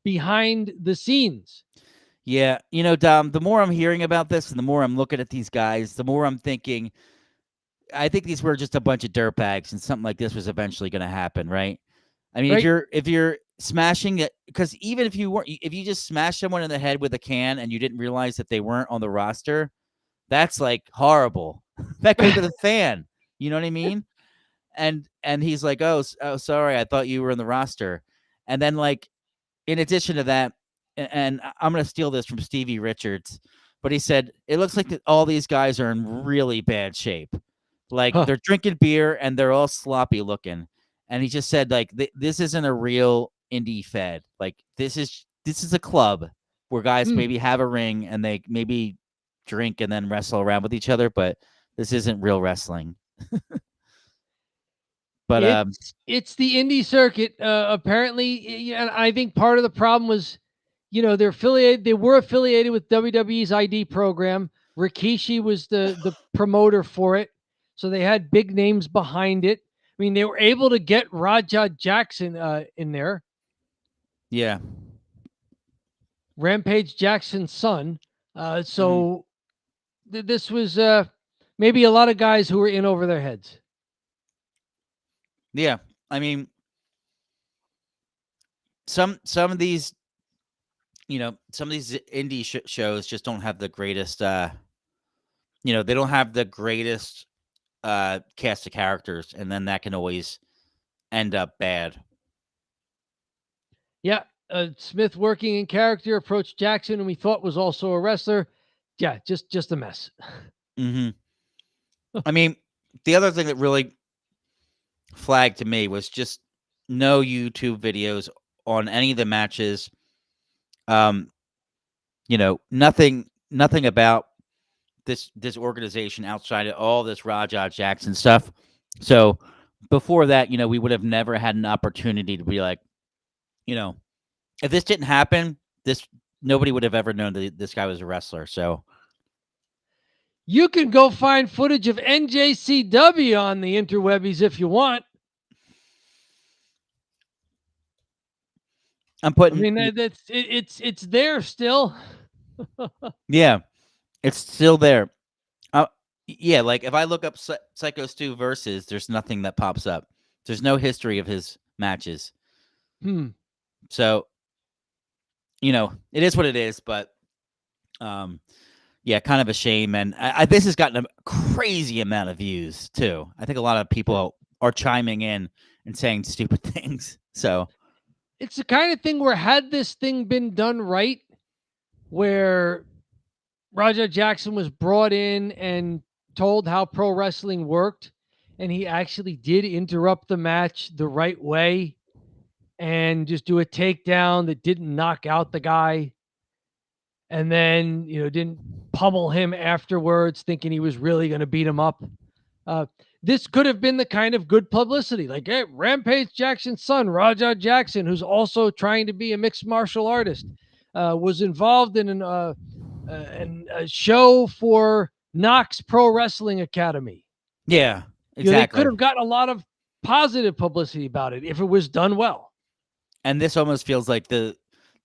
behind the scenes. Yeah. Dom, the more I'm hearing about this and the more I'm looking at these guys, the more I'm thinking, I think these were just a bunch of dirtbags and something like this was eventually going to happen, right? I mean, if you're smashing it, because even if you just smash someone in the head with a can and you didn't realize that they weren't on the roster, that's like horrible. That could have been a fan. You know what I mean? And he's like, oh, sorry, I thought you were in the roster. And then, like, in addition to that, and I'm going to steal this from Stevie Richards, but he said, it looks like that all these guys are in really bad shape. Like, they're drinking beer and they're all sloppy looking. And he just said, like, this isn't a real indie fed. Like, this is a club where guys maybe have a ring and they maybe drink and then wrestle around with each other, but this isn't real wrestling. But it's the indie circuit. Apparently, and I think part of the problem was, they were affiliated with WWE's ID program. Rikishi was the promoter for it. So they had big names behind it. I mean, they were able to get Raja Jackson in there. Yeah. Rampage Jackson's son. So this was maybe a lot of guys who were in over their heads. Yeah, I mean, some of these, some of these indie shows just don't have the greatest. They don't have the greatest cast of characters, and then that can always end up bad. Yeah, Smith working in character approached Jackson, and we thought was also a wrestler. Yeah, just a mess. Mm-hmm. I mean, the other thing that really flagged to me was just no YouTube videos on any of the matches. Nothing about this organization outside of all this Raja Jackson stuff. So before that, we would have never had an opportunity to be like, if this didn't happen, nobody would have ever known that this guy was a wrestler. So you can go find footage of NJCW on the interwebbies if you want. I'm putting. I mean, it's there still. Yeah, it's still there. Yeah, like if I look up Psycho Stu versus, there's nothing that pops up. There's no history of his matches. So, it is what it is, but yeah, kind of a shame. And this has gotten a crazy amount of views too. I think a lot of people are chiming in and saying stupid things. So it's the kind of thing where had this thing been done right, where Raja Jackson was brought in and told how pro wrestling worked, and he actually did interrupt the match the right way and just do a takedown that didn't knock out the guy, and then didn't pummel him afterwards thinking he was really going to beat him up. This could have been the kind of good publicity, like, hey, Rampage Jackson's son, Raja Jackson, who's also trying to be a mixed martial artist, was involved in a show for Knox Pro Wrestling Academy. Yeah, exactly. They could have gotten a lot of positive publicity about it if it was done well. And this almost feels like the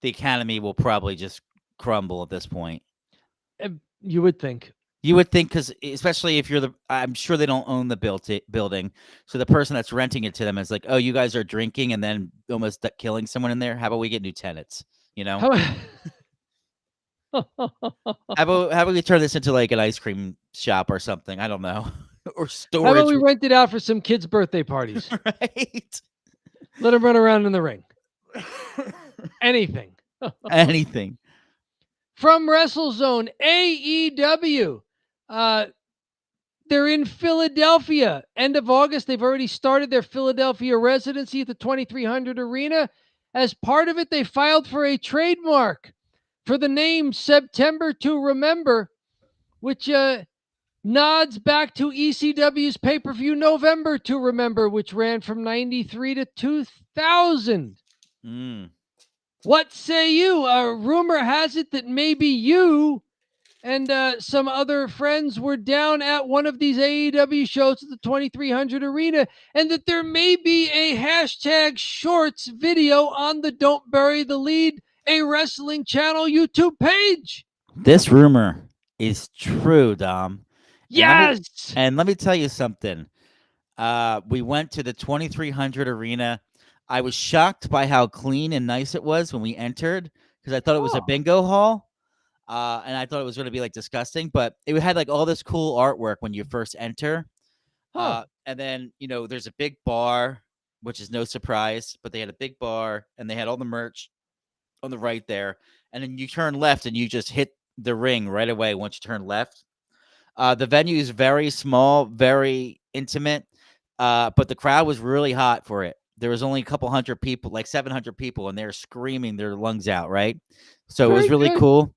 Academy will probably just crumble at this point. You would think. You would think, because especially if I'm sure they don't own the building. So the person that's renting it to them is like, oh, you guys are drinking and then almost killing someone in there. How about we get new tenants? How about we turn this into like an ice cream shop or something? I don't know. Or storage. How about we rent it out for some kids' birthday parties? Right. Let them run around in the ring. Anything. Anything. From WrestleZone, AEW. They're in Philadelphia. End of August. They've already started their Philadelphia residency at the 2300 Arena. As part of it, they filed for a trademark for the name September to Remember, which nods back to ECW's pay-per-view November to Remember, which ran from 93 to 2000. What say you? Rumor has it that maybe you and some other friends were down at one of these AEW shows at the 2300 Arena, and that there may be a hashtag shorts video on the Don't Bury the Lead, a wrestling channel YouTube page. This rumor is true, Dom. Yes. And let me tell you something. We went to the 2300 Arena. I was shocked by how clean and nice it was when we entered, because I thought it was a bingo hall. And I thought it was going to be like disgusting, but it had like all this cool artwork when you first enter. And then, there's a big bar, which is no surprise, but they had a big bar and they had all the merch on the right there. And then you turn left and you just hit the ring right away once you turn left. The venue is very small, very intimate, but the crowd was really hot for it. There was only a couple hundred people, like 700 people, and they're screaming their lungs out, right? So it was really cool.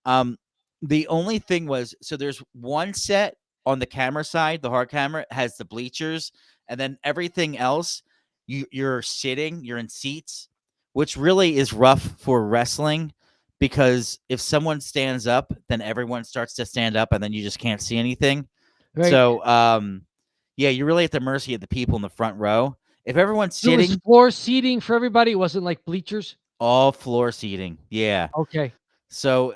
The only thing was, so there's one set on the camera side, the hard camera has the bleachers, and then everything else, you're sitting, you're in seats, which really is rough for wrestling, because if someone stands up, then everyone starts to stand up, and then you just can't see anything. Right. So, yeah, you're really at the mercy of the people in the front row. If everyone's sitting, it was floor seating for everybody. It wasn't like bleachers. All floor seating. Yeah. Okay. So,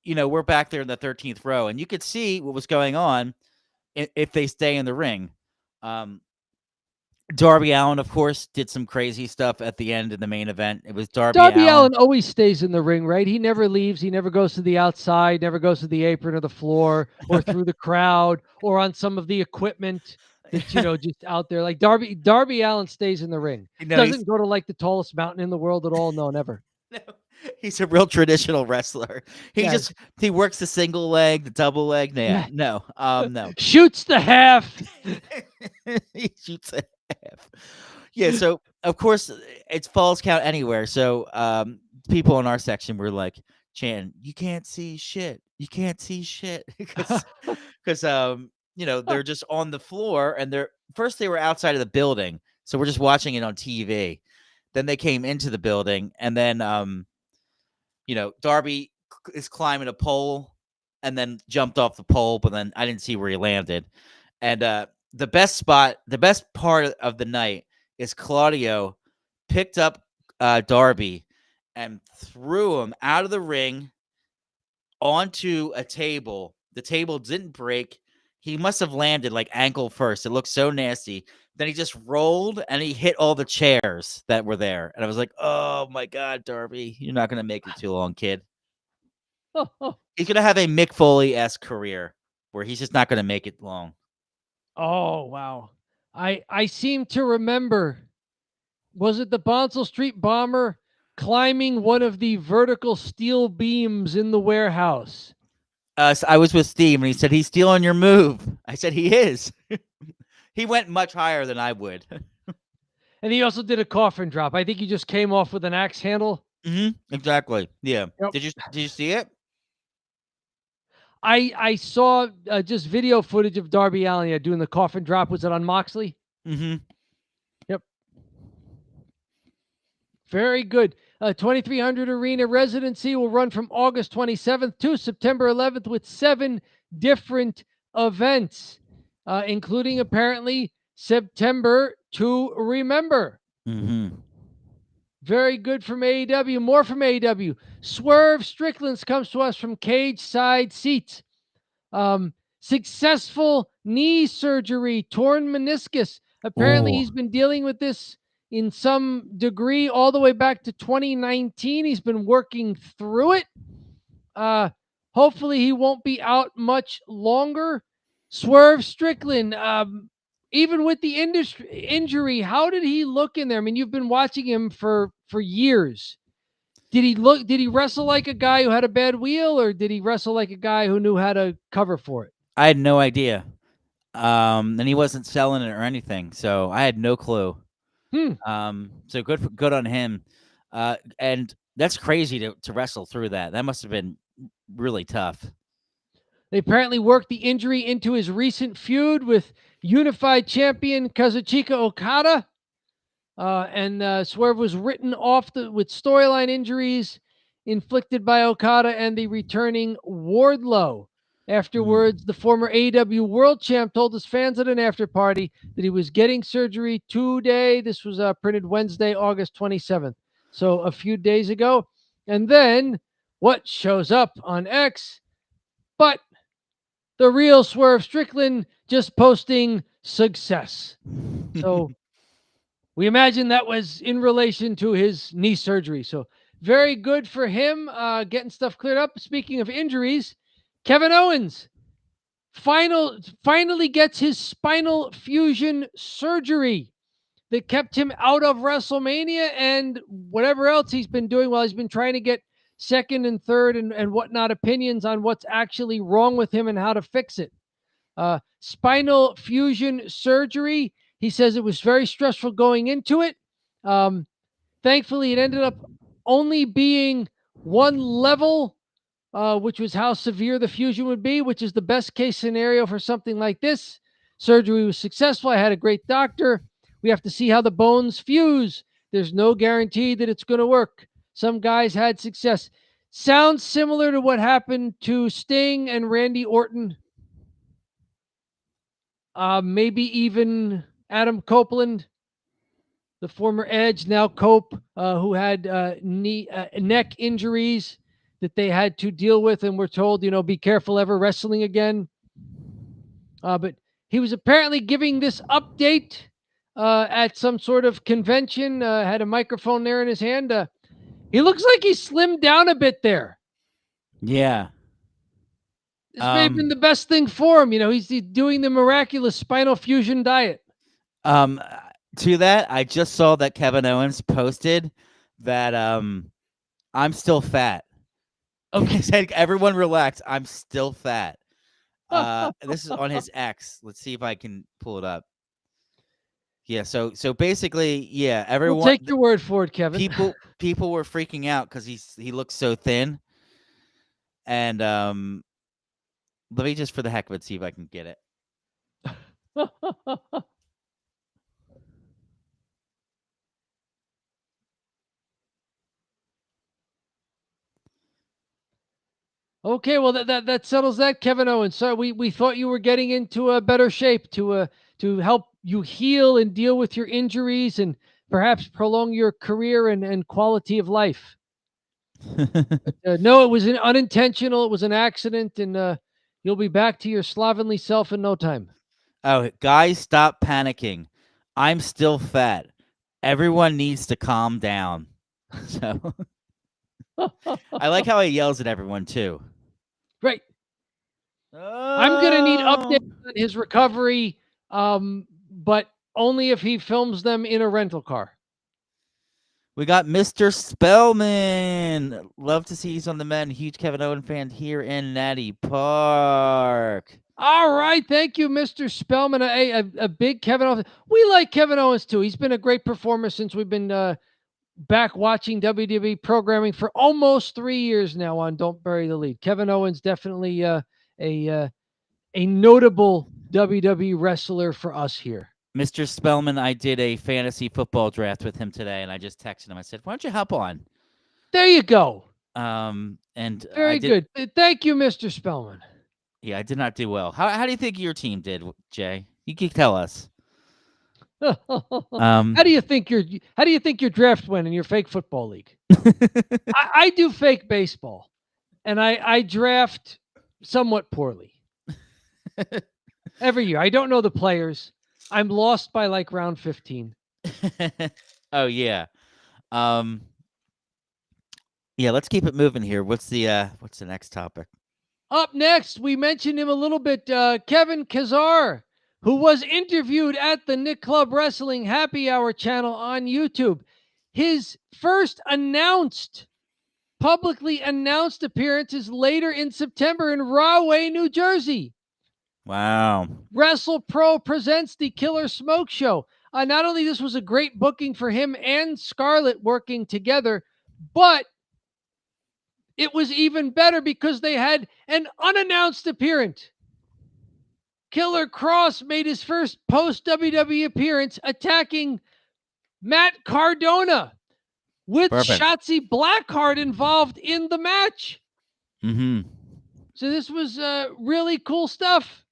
we're back there in the 13th row, and you could see what was going on if they stay in the ring. Darby Allin, of course, did some crazy stuff at the end of the main event. It was Darby Darby Allin. Allin always stays in the ring, right? He never leaves. He never goes to the outside, never goes to the apron or the floor or through the crowd or on some of the equipment that's, just out there. Like Darby Allin stays in the ring. Doesn't go to like the tallest mountain in the world at all. No, never. No, he's a real traditional wrestler. Yes. He works the single leg, the double leg. Yeah. No. Shoots the half. He shoots a half. Yeah, so of course it's Falls Count Anywhere. So people in our section were like, "Chan, you can't see shit. You can't see shit," because they're just on the floor, and they were outside of the building, so we're just watching it on TV. Then they came into the building, and then Darby is climbing a pole, and then jumped off the pole, but then I didn't see where he landed. And the best part of the night is Claudio picked up Darby and threw him out of the ring onto a table. The table didn't break. He must have landed like ankle first. It looked so nasty. Then he just rolled and he hit all the chairs that were there. And I was like, oh my God, Darby, you're not going to make it too long, kid. He's going to have a Mick Foley-esque career where he's just not going to make it long. Oh, wow. I seem to remember, was it the Bonsall Street Bomber climbing one of the vertical steel beams in the warehouse? So I was with Steve, and he said, he's stealing your move. I said, he is. He went much higher than I would. And he also did a coffin drop. I think he just came off with an axe handle. Exactly. Yeah. Yep. Did you see it? I saw just video footage of Darby Allin doing the coffin drop. Was it on Moxley? Yep. Very good. 2300 Arena residency will run from August 27th to September 11th with 7 different events, including apparently September to Remember. Very good from AEW. More from AEW. Swerve Strickland comes to us from Cage Side Seats. Successful knee surgery, torn meniscus. Apparently, he's been dealing with this in some degree all the way back to 2019. He's been working through it. Hopefully, he won't be out much longer. Swerve Strickland, even with the injury, how did he look in there? I mean, you've been watching him for years. Did he wrestle like a guy who had a bad wheel, or did he wrestle like a guy who knew how to cover for it? I had no idea. And he wasn't selling it or anything, so I had no clue. So good on him. And that's crazy to wrestle through that. That must have been really tough. They apparently worked the injury into his recent feud with Unified Champion Kazuchika Okada. And Swerve was written off with storyline injuries inflicted by Okada and the returning Wardlow. Afterwards, the former AEW World Champ told his fans at an after party that he was getting surgery today. This was printed Wednesday, August 27th. So a few days ago. And then what shows up on X? But the real Swerve Strickland just posting success. So we imagine that was in relation to his knee surgery. So very good for him getting stuff cleared up. Speaking of injuries, Kevin Owens finally gets his spinal fusion surgery that kept him out of WrestleMania and whatever else he's been doing while he's been trying to get second and third and whatnot opinions on what's actually wrong with him and how to fix it. Spinal fusion surgery. He says it was very stressful going into it. Thankfully, it ended up only being one level, which was how severe the fusion would be, which is the best case scenario for something like this. Surgery was successful. I had a great doctor. We have to see how the bones fuse. There's no guarantee that it's going to work. Some guys had success. Sounds similar to what happened to Sting and Randy Orton. Maybe even Adam Copeland, the former Edge, now Cope, who had neck injuries. that they had to deal with and were told, be careful ever wrestling again. But he was apparently giving this update at some sort of convention, had a microphone there in his hand. He looks like he slimmed down a bit there. Yeah. This may have been the best thing for him. He's doing the miraculous spinal fusion diet. To that, I just saw that Kevin Owens posted that I'm still fat. Okay. He said, everyone relax, I'm still fat. This is on his X. Let's see if I can pull it up. Yeah, so basically, yeah, everyone We'll take your word for it, Kevin. People were freaking out because he looks so thin. And let me just for the heck of it see if I can get it. Okay, well that settles that, Kevin Owens. So we thought you were getting into a better shape to help you heal and deal with your injuries and perhaps prolong your career and quality of life. No, it was unintentional. It was an accident, and you'll be back to your slovenly self in no time. Oh, guys, stop panicking. I'm still fat. Everyone needs to calm down. So I like how he yells at everyone too. Right. I'm gonna need updates on his recovery, but only if he films them in a rental car. We got Mr. Spellman. Love to see he's on the men. Huge Kevin Owens fan here in Natty Park. All right, thank you, Mr. Spellman. A big Kevin Owens. We like Kevin Owens too. He's been a great performer since we've been back watching WWE programming for almost 3 years now on Don't Bury the Lead. Kevin Owens definitely a notable WWE wrestler for us here. Mr. Spellman, I did a fantasy football draft with him today, and I just texted him. I said, "Why don't you hop on?" There you go. And very good. Thank you, Mr. Spellman. Yeah, I did not do well. How do you think your team did, Jay? You can tell us. How do you think your draft went in your fake football league? I do fake baseball, and I draft somewhat poorly every year. I don't know the players. I'm lost by like round 15. Oh yeah. Yeah, let's keep it moving here. What's the next topic? Up next, we mentioned him a little bit, Kevin Kazar, who was interviewed at the Nick Club Wrestling Happy Hour channel on YouTube. His first publicly announced appearance is later in September in Rahway, New Jersey. Wow. WrestlePro presents the Killer Smoke Show. Not only this was a great booking for him and Scarlett working together, but it was even better because they had an unannounced appearance. Killer Cross made his first post-WWE appearance attacking Matt Cardona with Shotzi Blackheart involved in the match. Mm-hmm. So this was really cool stuff.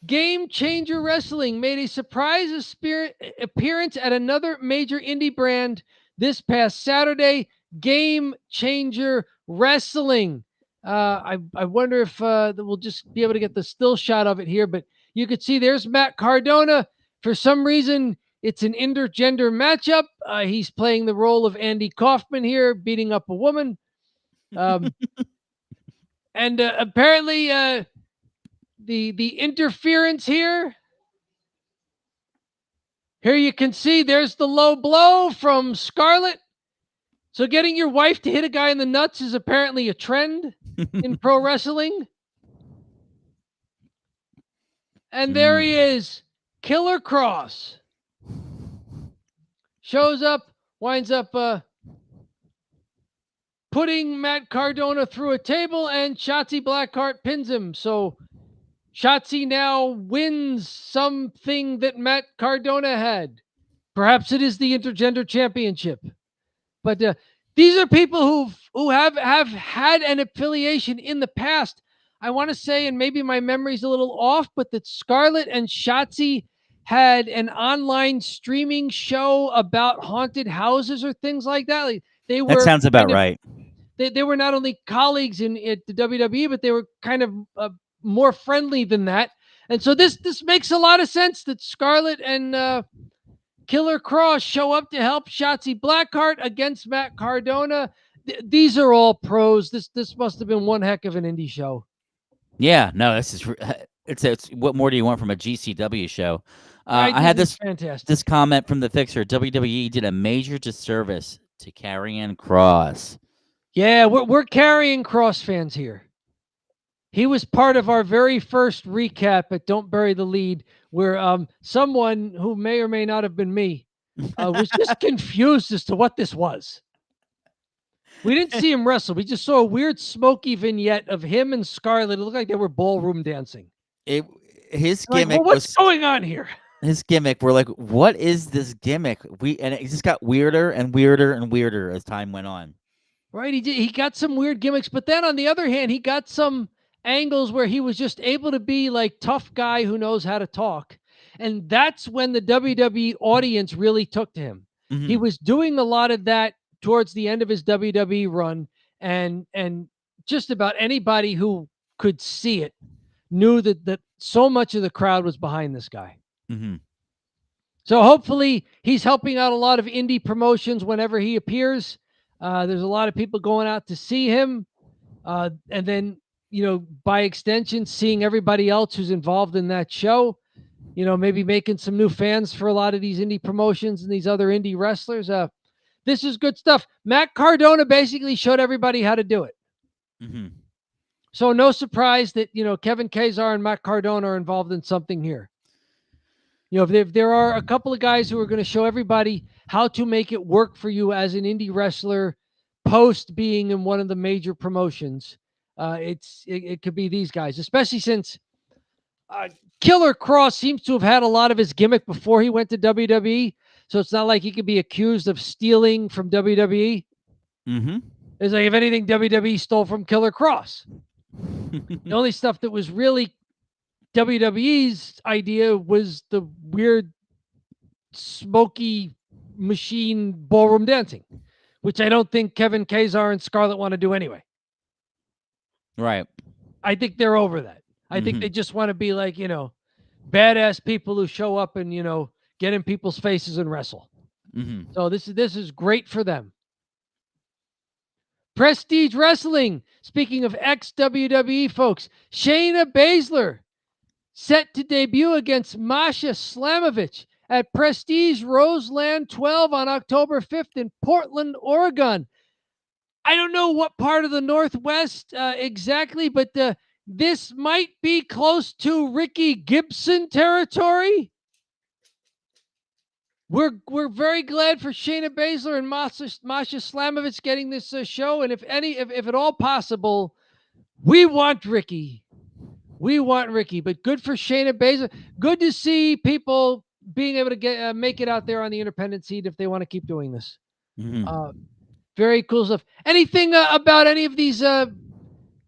Game Changer Wrestling made a surprise appearance at another major indie brand this past Saturday. Game Changer Wrestling. I wonder if we'll just be able to get the still shot of it here, but you could see there's Matt Cardona. For some reason, it's an intergender matchup. He's playing the role of Andy Kaufman here, beating up a woman. And apparently, the interference here. Here you can see there's the low blow from Scarlett. So getting your wife to hit a guy in the nuts is apparently a trend in pro wrestling. And there he is, Killer Cross. Shows up, winds up putting Matt Cardona through a table, and Shotzi Blackheart pins him. So Shotzi now wins something that Matt Cardona had. Perhaps it is the Intergender Championship. But these are people who have had an affiliation in the past. I want to say, and maybe my memory's a little off, but that Scarlett and Shotzi had an online streaming show about haunted houses or things like that. Like that sounds about right. they were not only colleagues at the WWE, but they were kind of more friendly than that. And so this makes a lot of sense that Scarlett and Killer Cross show up to help Shotzi Blackheart against Matt Cardona. These are all pros. This must have been one heck of an indie show. Yeah, no, this is it's what more do you want from a GCW show? I had this comment from the Fixer. WWE did a major disservice to Karrion Kross. Yeah, we're Karrion Kross fans here. He was part of our very first recap at Don't Bury the Lead, where someone who may or may not have been me was just confused as to what this was. We didn't see him wrestle. We just saw a weird smoky vignette of him and Scarlett. It looked like they were ballroom dancing. His gimmick what's going on here? His gimmick, we're like, what is this gimmick? And it just got weirder and weirder and weirder as time went on. Right, he got some weird gimmicks, but then on the other hand, he got some angles where he was just able to be like tough guy who knows how to talk. And that's when the WWE audience really took to him. Mm-hmm. He was doing a lot of that towards the end of his WWE run, and just about anybody who could see it knew that so much of the crowd was behind this guy. Mm-hmm. So hopefully he's helping out a lot of indie promotions whenever he appears. There's a lot of people going out to see him. And then, by extension, seeing everybody else who's involved in that show, maybe making some new fans for a lot of these indie promotions and these other indie wrestlers. This is good stuff. Matt Cardona basically showed everybody how to do it. Mm-hmm. So no surprise that, Kevin Kazar and Matt Cardona are involved in something here. If there are a couple of guys who are going to show everybody how to make it work for you as an indie wrestler post being in one of the major promotions, it could be these guys, especially since Killer Kross seems to have had a lot of his gimmick before he went to WWE. So it's not like he could be accused of stealing from WWE. Mm-hmm. It's like, if anything, WWE stole from Killer Kross. The only stuff that was really WWE's idea was the weird smoky machine ballroom dancing, which I don't think Kevin Kazar and Scarlett want to do anyway. Right. I think they're over that. I think they just want to be like, badass people who show up and, get in people's faces and wrestle. Mm-hmm. So this is great for them. Prestige Wrestling. Speaking of ex-WWE folks, Shayna Baszler set to debut against Masha Slamovich at Prestige Roseland 12 on October 5th in Portland, Oregon. I don't know what part of the Northwest exactly, but this might be close to Ricky Gibson territory. We're very glad for Shayna Baszler and Masha Slamovich getting this show, and if at all possible, we want Ricky. We want Ricky, but good for Shayna Baszler. Good to see people being able to make it out there on the independent scene if they want to keep doing this. Mm-hmm. Very cool stuff. Anything about any of these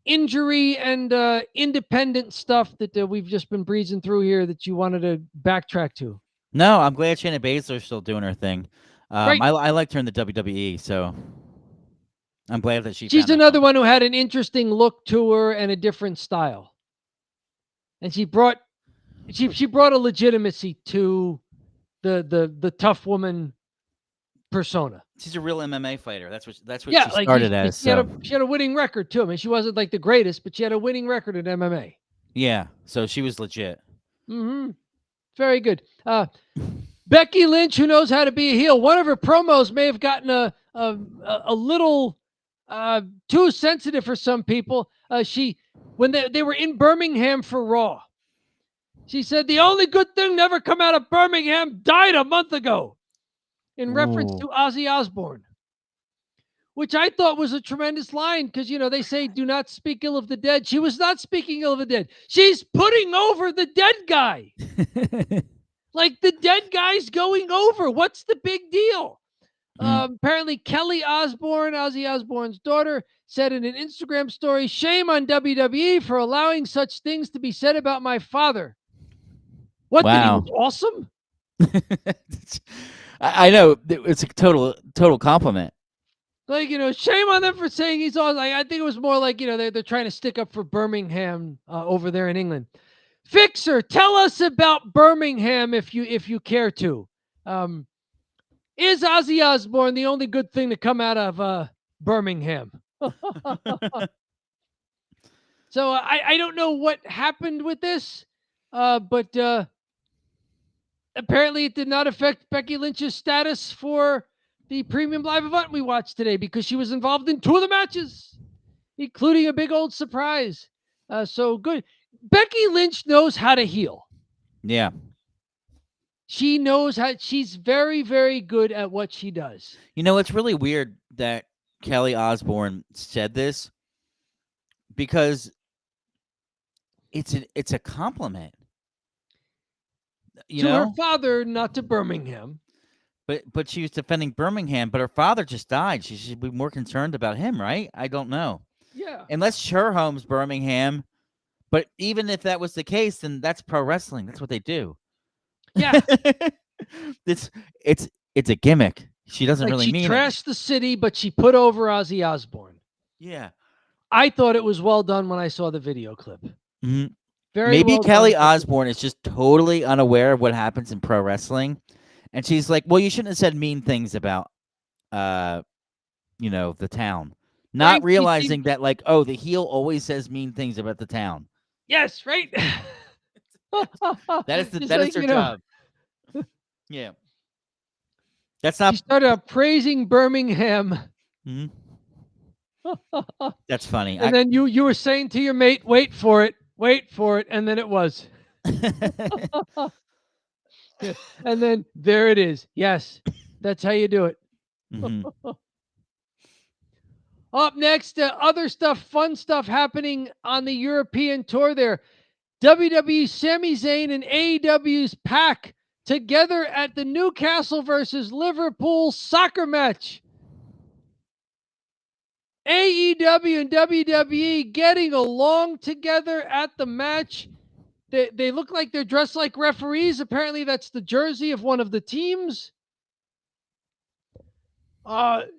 injury and independent stuff that we've just been breezing through here that you wanted to backtrack to? No, I'm glad Shayna Baszler's still doing her thing. Right. I liked her in the WWE, so I'm glad that she's another one who had an interesting look to her and a different style. And she brought a legitimacy to the tough woman persona. She's a real MMA fighter. That's what she like started as. She had a winning record too. I mean, she wasn't like the greatest, but she had a winning record in MMA. Yeah, so she was legit. Mm-hmm. Very good. Becky Lynch, who knows how to be a heel. One of her promos may have gotten a little too sensitive for some people. When they were in Birmingham for Raw, she said, "The only good thing never come out of Birmingham died a month ago," in reference to Ozzy Osbourne, which I thought was a tremendous line because, they say do not speak ill of the dead. She was not speaking ill of the dead. She's putting over the dead guy. Like, the dead guy's going over. What's the big deal? Apparently, Kelly Osbourne, Ozzy Osbourne's daughter, said in an Instagram story, "Shame on WWE for allowing such things to be said about my father." What, wow. Did he was awesome? I know. It's a total compliment. Like, shame on them for saying he's all like, I think it was more like, they're trying to stick up for Birmingham over there in England. Fixer, tell us about Birmingham if you care to. Is Ozzy Osbourne the only good thing to come out of Birmingham? So I don't know what happened with this, but apparently it did not affect Becky Lynch's status for the premium live event we watched today because she was involved in 2 of the matches, including a big old surprise. So good. Becky Lynch knows how to heel. Yeah. She knows how. She's very, very good at what she does. It's really weird that Kelly Osbourne said this because it's a compliment. To her father, not to Birmingham. But she was defending Birmingham, but her father just died. She should be more concerned about him, right? I don't know. Yeah. Unless her home's Birmingham. But even if that was the case, then that's pro wrestling. That's what they do. Yeah. it's a gimmick. She doesn't like really mean it. She trashed the city, but she put over Ozzy Osbourne. Yeah. I thought it was well done when I saw the video clip. Mm-hmm. Very Maybe well Kelly done. Osbourne is just totally unaware of what happens in pro wrestling. And she's like, well, you shouldn't have said mean things about, the town. Not Right? realizing that, like, oh, the heel always says mean things about the town. Yes, right? That is her job. Yeah. That's not... She started praising Birmingham. Mm-hmm. That's funny. And then you were saying to your mate, wait for it, and then it was. Yeah. And then there it is. Yes, that's how you do it. Mm-hmm. Up next, other stuff, fun stuff happening on the European tour there. WWE Sami Zayn and AEW's Pac together at the Newcastle versus Liverpool soccer match. AEW and WWE getting along together at the match. They look like they're dressed like referees. Apparently, that's the jersey of one of the teams. Getting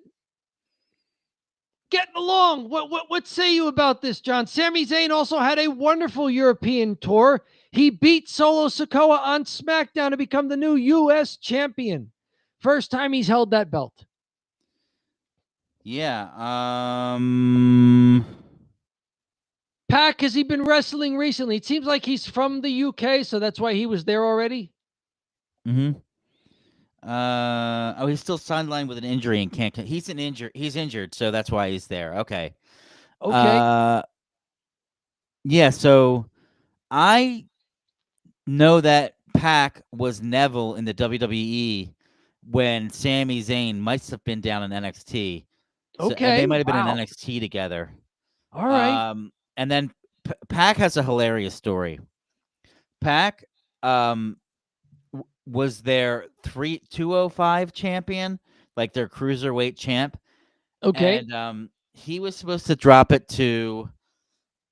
along. What say you about this, John? Sami Zayn also had a wonderful European tour. He beat Solo Sikoa on SmackDown to become the new U.S. champion. First time he's held that belt. Yeah. Pac, has he been wrestling recently? It seems like he's from the UK, so that's why he was there already. Mm-hmm. He's still sidelined with an injury and can't. He's injured, so that's why he's there. Okay. Okay. Yeah. So I know that Pac was Neville in the WWE when Sami Zayn might have been down in NXT. So, Okay. they might have been in NXT together. All right. And then Pac has a hilarious story. Pac was their 205 champion, like their cruiserweight champ. Okay. And he was supposed to drop it to,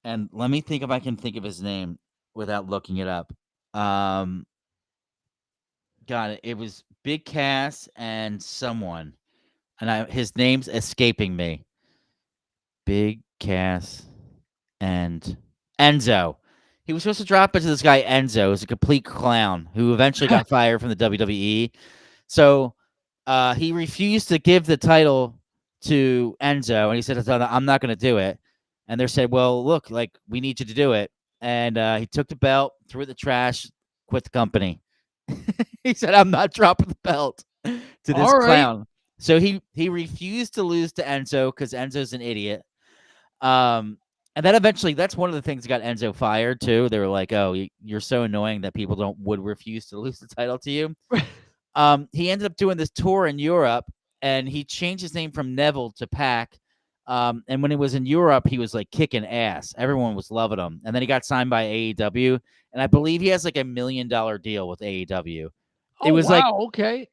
and let me think if I can think of his name without looking it up. Got it. It was Big Cass and someone, and his name's escaping me. Big Cass and Enzo. He was supposed to drop it to this guy Enzo, who's a complete clown who eventually got fired from the WWE. So he refused to give the title to Enzo, and he said, "I'm not going to do it." And they said, "Well, look, like we need you to do it." And he took the belt, threw it in the trash, quit the company. He said, "I'm not dropping the belt to this clown." So he refused to lose to Enzo because Enzo's an idiot. And then eventually, that's one of the things that got Enzo fired too. They were like, "Oh, you're so annoying that people would refuse to lose the title to you." He ended up doing this tour in Europe, and he changed his name from Neville to Pac. And when he was in Europe, he was like kicking ass. Everyone was loving him. And then he got signed by AEW, and I believe he has like $1 million deal with AEW. It was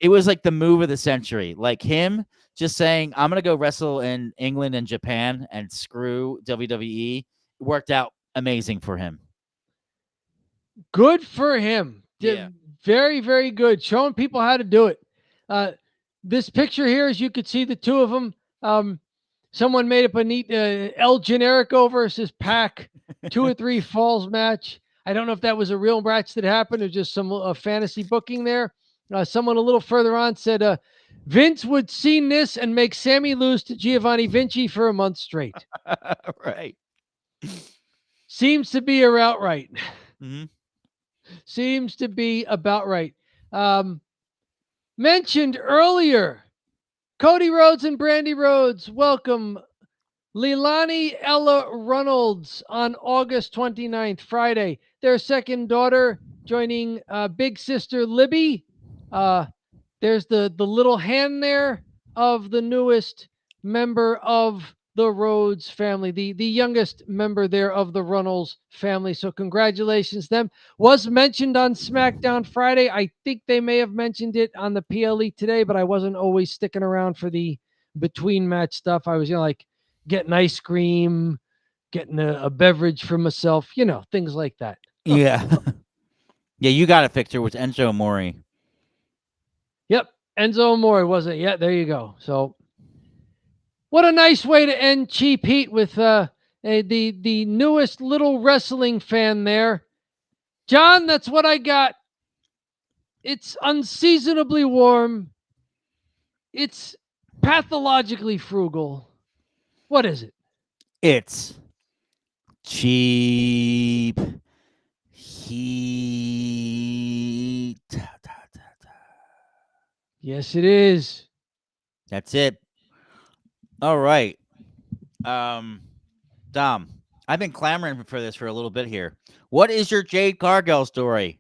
it was like the move of the century. Like him just saying, "I'm going to go wrestle in England and Japan and screw WWE." It worked out amazing for him. Good for him. Yeah. Very, very good. Showing people how to do it. This picture here, as you could see, the two of them Someone made up a neat El Generico versus Pac 2 or 3 falls match. I don't know if that was a real match that happened or just some fantasy booking there. Someone a little further on said Vince would seen this and make Sammy lose to Giovanni Vinci for a month straight. Right. Seems to be about right. Mm-hmm. Seems to be about right. Mentioned earlier, Cody Rhodes and Brandy Rhodes welcome Leilani Ella Reynolds on August 29th, Friday. Their second daughter joining big sister Libby. There's the little hand there of the newest member of the Rhodes family, the youngest member there of the Reynolds family. So congratulations them. Was mentioned on SmackDown Friday. I think they may have mentioned it on the PLE today, but I wasn't always sticking around for the between match stuff. I was, like getting ice cream, getting a beverage for myself, things like that. Yeah. Yeah, you got it, Victor, with Enzo Amore. Yep. Enzo Amore, was it? Yeah, there you go. So what a nice way to end Cheap Heat with the newest little wrestling fan there. John, that's what I got. It's unseasonably warm. It's pathologically frugal. What is it? It's Cheap Heat. Yes, it is. That's it. All right. Dom, I've been clamoring for this for a little bit here. What is your Jade Cargill story?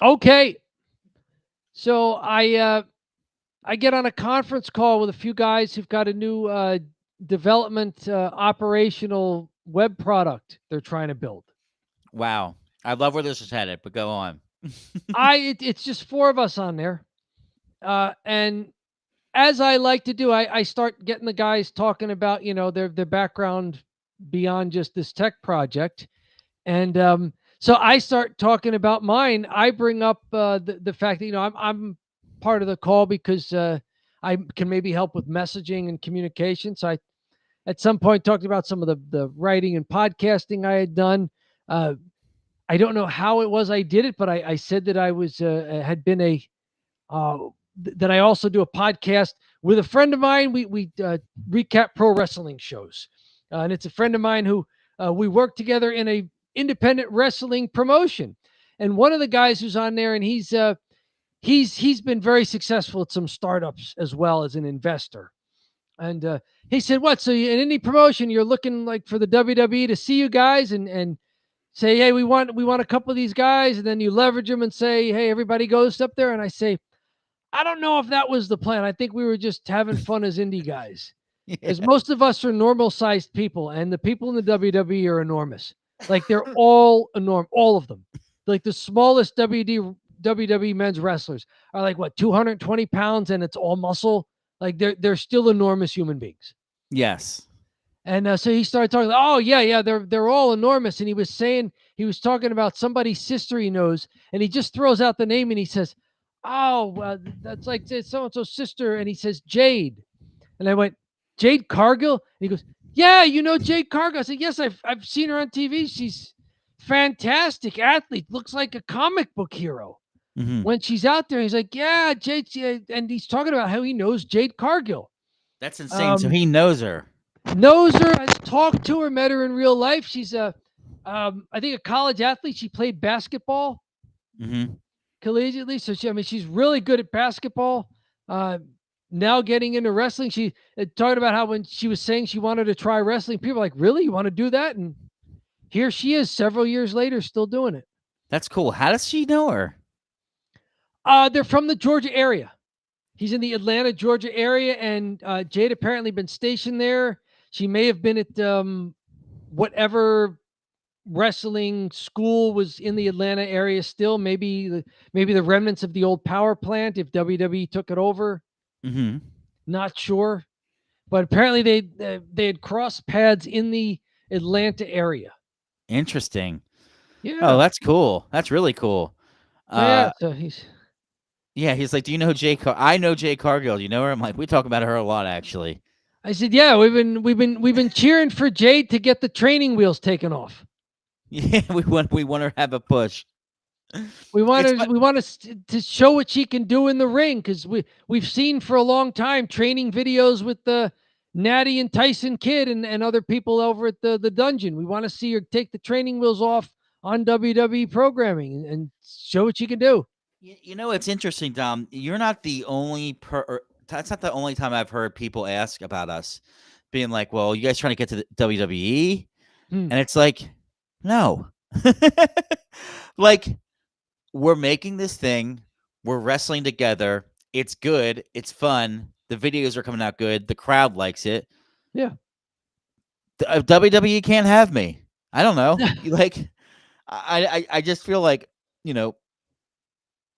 Okay. So I get on a conference call with a few guys who've got a new development operational web product they're trying to build. Wow. I love where this is headed, but go on. It's just 4 of us on there. And as I like to do, I start getting the guys talking about, their background beyond just this tech project. And so I start talking about mine. I bring up the fact that, I'm part of the call because I can maybe help with messaging and communication. So I, at some point, talked about some of the writing and podcasting I had done. I don't know how it was I did it, but I said that I was had been that I also do a podcast with a friend of mine. We recap pro wrestling shows, and it's a friend of mine who we work together in a independent wrestling promotion. And one of the guys who's on there, and he's been very successful at some startups as well as an investor. And he said, "What? So in any promotion, you're looking like for the WWE to see you guys and say, hey, we want a couple of these guys, and then you leverage them and say, hey, everybody goes up there." And I say, I don't know if that was the plan. I think we were just having fun as indie guys, because most of us are normal sized people, and the people in the WWE are enormous. Like they're all enormous, all of them. Like the smallest WWE men's wrestlers are like 220 pounds, and it's all muscle. Like they're still enormous human beings. Yes. And so he started talking. Oh yeah, they're all enormous. And he was talking about somebody's sister he knows, and he just throws out the name and he says, "Oh, that's like so and so's sister." And he says Jade, and I went, "Jade Cargill?" And he goes, "Yeah, Jade Cargill." I said, "Yes, I've seen her on TV. She's fantastic athlete. Looks like a comic book hero." Mm-hmm. When she's out there, he's like, "Yeah, Jade," and he's talking about how he knows Jade Cargill. That's insane. So he knows her. Knows her, has talked to her, met her in real life. She's I think a college athlete. She played basketball collegiately. So she's really good at basketball. Now getting into wrestling. She talked about how when she was saying she wanted to try wrestling, people were like, really? You want to do that? And here she is several years later, still doing it. That's cool. How does she know her? They're from the Georgia area. He's in the Atlanta, Georgia area, and Jade apparently been stationed there. She may have been at whatever wrestling school was in the Atlanta area still. Maybe the remnants of the old power plant if WWE took it over. Mm-hmm. Not sure. But apparently they had crossed paths in the Atlanta area. Interesting. Yeah. Oh, that's cool. That's really cool. Yeah. So he's like, do you know Jay I know Jay Cargill. Do you know her? I'm like, we talk about her a lot, actually. I said, yeah, we've been cheering for Jade to get the training wheels taken off. Yeah, we want her to have a push. We want It's her, we want to show what she can do in the ring, because we've seen for a long time training videos with the Natty and Tyson Kidd and other people over at the dungeon. We want to see her take the training wheels off on WWE programming and show what she can do. You know, it's interesting, Dom. You're not the only that's not the only time I've heard people ask about us being like, "Well, you guys trying to get to the WWE?" Hmm. And it's like, no. Like, we're making this thing, we're wrestling together. It's good, it's fun. The videos are coming out good. The crowd likes it. Yeah. WWE can't have me. I don't know. Like, I just feel like, you know,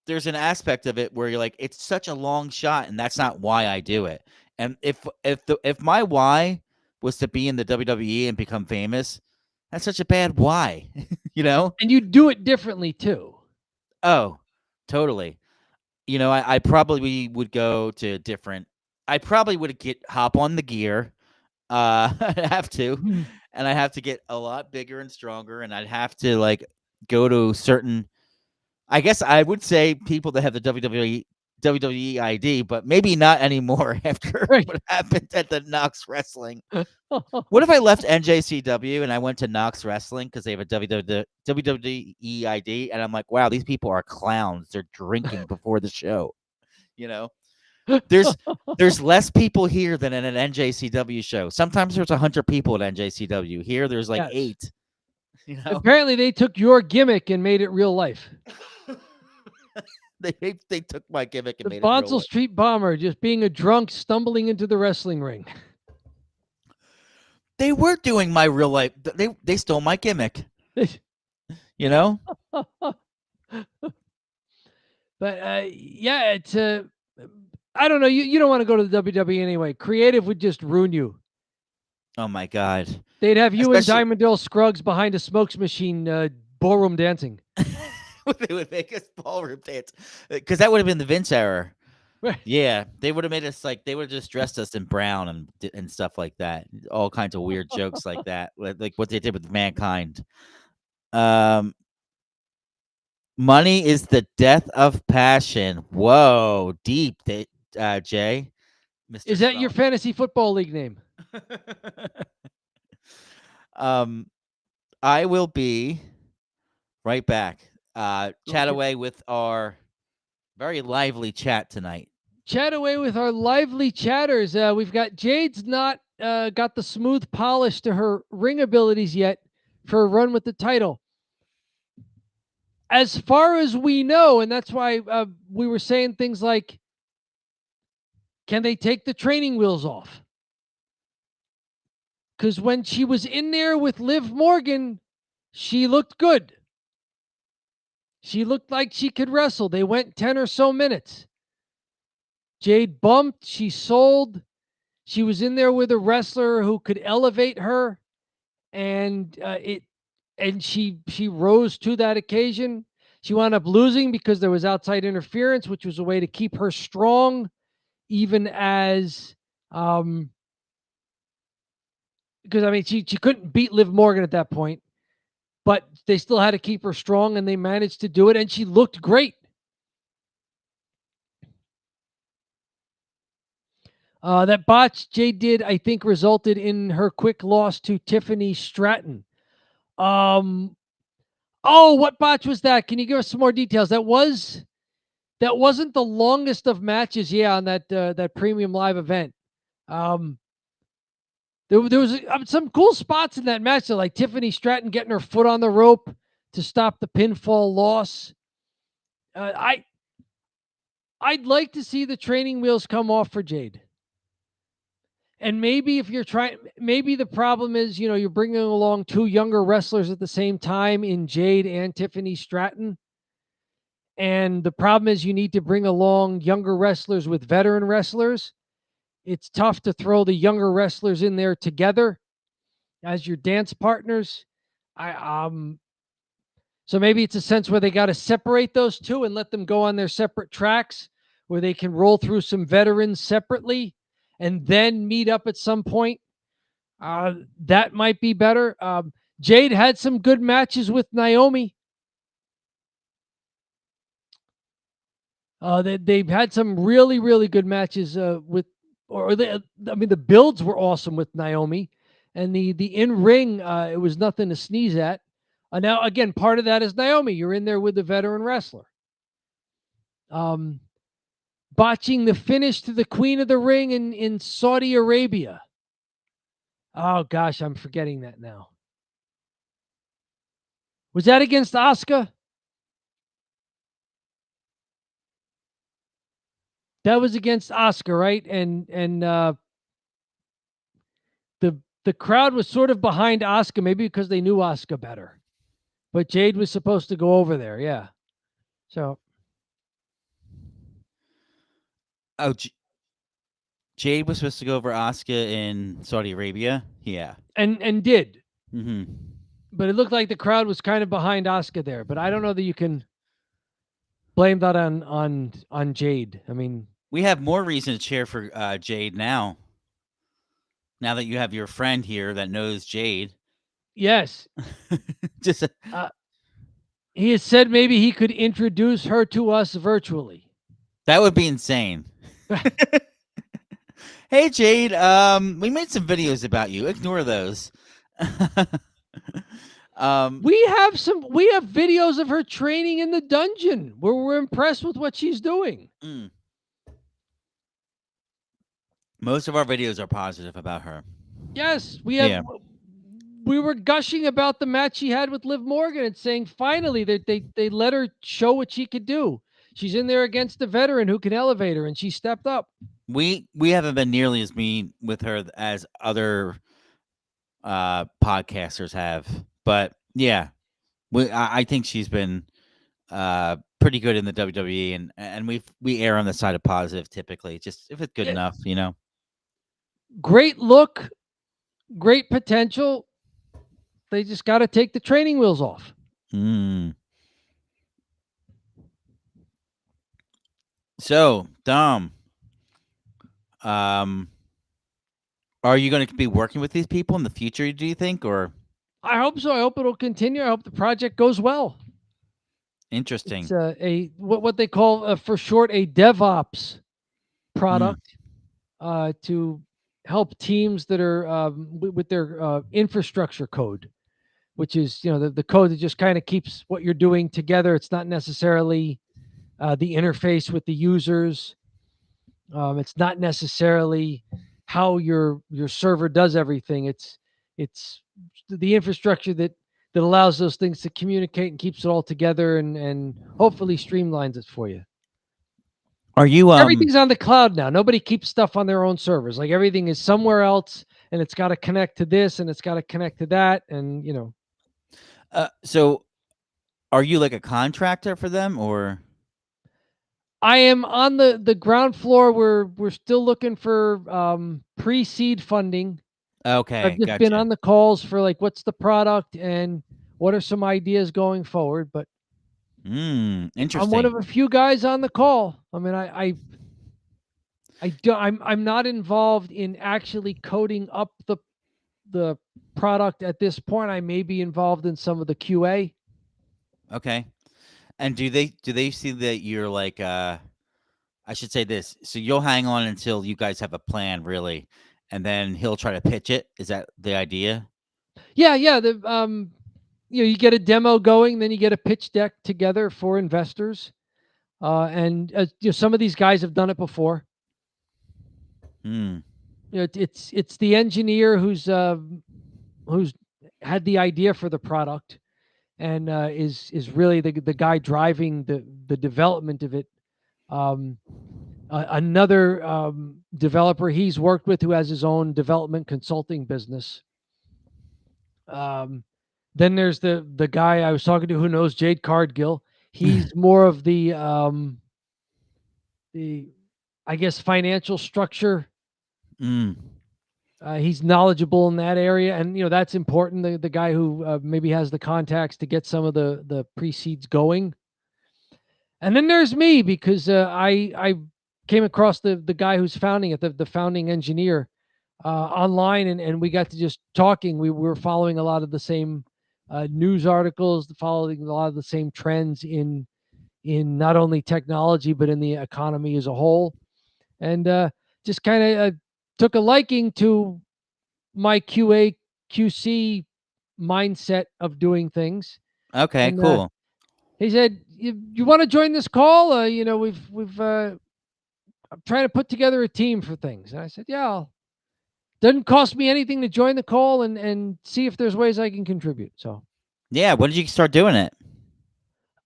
there's an aspect of it where you're like, it's such a long shot, and that's not why I do it. And if my why was to be in the WWE and become famous, that's such a bad why, you know? And you do it differently too. Oh, totally. You know, I probably would go to different. I probably would hop on the gear. I'd have to, and I have to get a lot bigger and stronger, and I'd have to like go to certain. I guess I would say people that have the WWE ID, but maybe not anymore after Right. what happened at the Knox Wrestling. What if I left NJCW and I went to Knox Wrestling because they have a WWE ID, and I'm like, wow, these people are clowns. They're drinking before the show. You know, there's less people here than at an NJCW show. Sometimes there's 100 people at NJCW. Here, there's like Yes. 8. You know, Apparently, they took your gimmick and made it real life. they took my gimmick and The made it real Bonsall life. Street Bomber just being a drunk stumbling into the wrestling ring. They were doing my real life. They stole my gimmick. You know. But yeah, it's I don't know. You don't want to go to the WWE anyway. Creative would just ruin you. Oh my god. They'd have you Especially- and Diamond Dale Scruggs behind a smokes machine, ballroom dancing. They would make us ballroom dance because that would have been the Vince era. Right. Yeah, they would have made us like they would have just dressed us in brown and stuff like that. All kinds of weird jokes like that, like what they did with Mankind. Money is the death of passion. Whoa, deep, Jay. Mr. Is that your Strong. fantasy football league name? I will be right back. Chat away with our very lively chat tonight. Chat away with our lively chatters. We've got Jade's not got the smooth polish to her ring abilities yet for a run with the title. As far as we know, and that's why we were saying things like, can they take the training wheels off? Because when she was in there with Liv Morgan, she looked good. She looked like she could wrestle. They went 10 or so minutes. Jade bumped. She sold. She was in there with a wrestler who could elevate her, and she rose to that occasion. She wound up losing because there was outside interference, which was a way to keep her strong, even as because I mean she couldn't beat Liv Morgan at that point, but they still had to keep her strong, and they managed to do it, and she looked great. That botch Jade did, I think, resulted in her quick loss to Tiffany Stratton. Oh, what botch was that? Can you give us some more details? That wasn't the longest of matches, yeah, on that premium live event. There was some cool spots in that match, though, like Tiffany Stratton getting her foot on the rope to stop the pinfall loss. I'd like to see the training wheels come off for Jade. And maybe if you're trying, maybe the problem is, you're bringing along 2 younger wrestlers at the same time in Jade and Tiffany Stratton. And the problem is you need to bring along younger wrestlers with veteran wrestlers. It's tough to throw the younger wrestlers in there together as your dance partners. So maybe it's a sense where they got to separate those 2 and let them go on their separate tracks where they can roll through some veterans separately. and then meet up at some point. That might be better. Jade had some good matches with Naomi. They've had some really, really good matches the builds were awesome with Naomi, and the in ring, it was nothing to sneeze at. Now, again, part of that is Naomi. You're in there with the veteran wrestler. Botching the finish to the Queen of the Ring in Saudi Arabia. Oh gosh, I'm forgetting that now. Was that against Asuka? That was against Asuka, right? And the crowd was sort of behind Asuka, maybe because they knew Asuka better. But Jade was supposed to go over there, yeah. So Jade was supposed to go over Asuka in Saudi Arabia. Yeah. and did. Mm-hmm. But it looked like the crowd was kind of behind Asuka there. But I don't know that you can blame that on Jade. I mean, we have more reason to cheer for Jade now. Now that you have your friend here that knows Jade. Yes. Just he has said maybe he could introduce her to us virtually. That would be insane. Hey Jade, we made some videos about you. Ignore those. We have videos of her training in the dungeon where we're impressed with what she's doing. Most of our videos are positive about her. Yes, we have. Yeah. We were gushing about the match she had with Liv Morgan and saying finally they let her show what she could do. She's in there against a veteran who can elevate her, and she stepped up. We haven't been nearly as mean with her as other podcasters have, but yeah, I think she's been pretty good in the WWE, and we err on the side of positive typically. Just if it's good enough, you know. Great look, great potential. They just got to take the training wheels off. So, Dom, are you going to be working with these people in the future, do you think, or? I hope so. I hope it'll continue. I hope the project goes well. Interesting. It's what they call for short a DevOps product to help teams that are with their infrastructure code, which is the code that just kind of keeps what you're doing together. It's not necessarily the interface with the users. It's not necessarily how your server does everything. It's the infrastructure that allows those things to communicate and keeps it all together and hopefully streamlines it for you. Are you everything's on the cloud now. Nobody keeps stuff on their own servers. Like everything is somewhere else, and it's got to connect to this and it's got to connect to that, and so are you like a contractor for them, or? I am on the ground floor. We're still looking for pre-seed funding. Okay. I've just been on the calls for like what's the product and what are some ideas going forward, but interesting. I'm one of a few guys on the call. I mean, I'm not involved in actually coding up the product at this point. I may be involved in some of the QA. Okay. And do they see that you're like I should say this. So you'll hang on until you guys have a plan, really, and then he'll try to pitch it. Is that the idea? Yeah. You get a demo going, then you get a pitch deck together for investors, and some of these guys have done it before. It's the engineer who's had the idea for the product, and is really the guy driving the development of it. Another developer he's worked with who has his own development consulting business. Then there's the guy I was talking to who knows Jade Cargill. He's more of the I guess financial structure. He's knowledgeable in that area, and that's important. The guy who maybe has the contacts to get some of the pre-seeds going. And then there's me, because I came across the guy who's founding it, the founding engineer, online, and we got to just talking. We were following a lot of the same news articles, following a lot of the same trends in not only technology but in the economy as a whole, and just kind of took a liking to my QA/QC mindset of doing things. Okay, And cool. he said, "You want to join this call? We've I'm trying to put together a team for things." And I said, "Yeah, doesn't cost me anything to join the call and see if there's ways I can contribute." So, Yeah, when did you start doing it?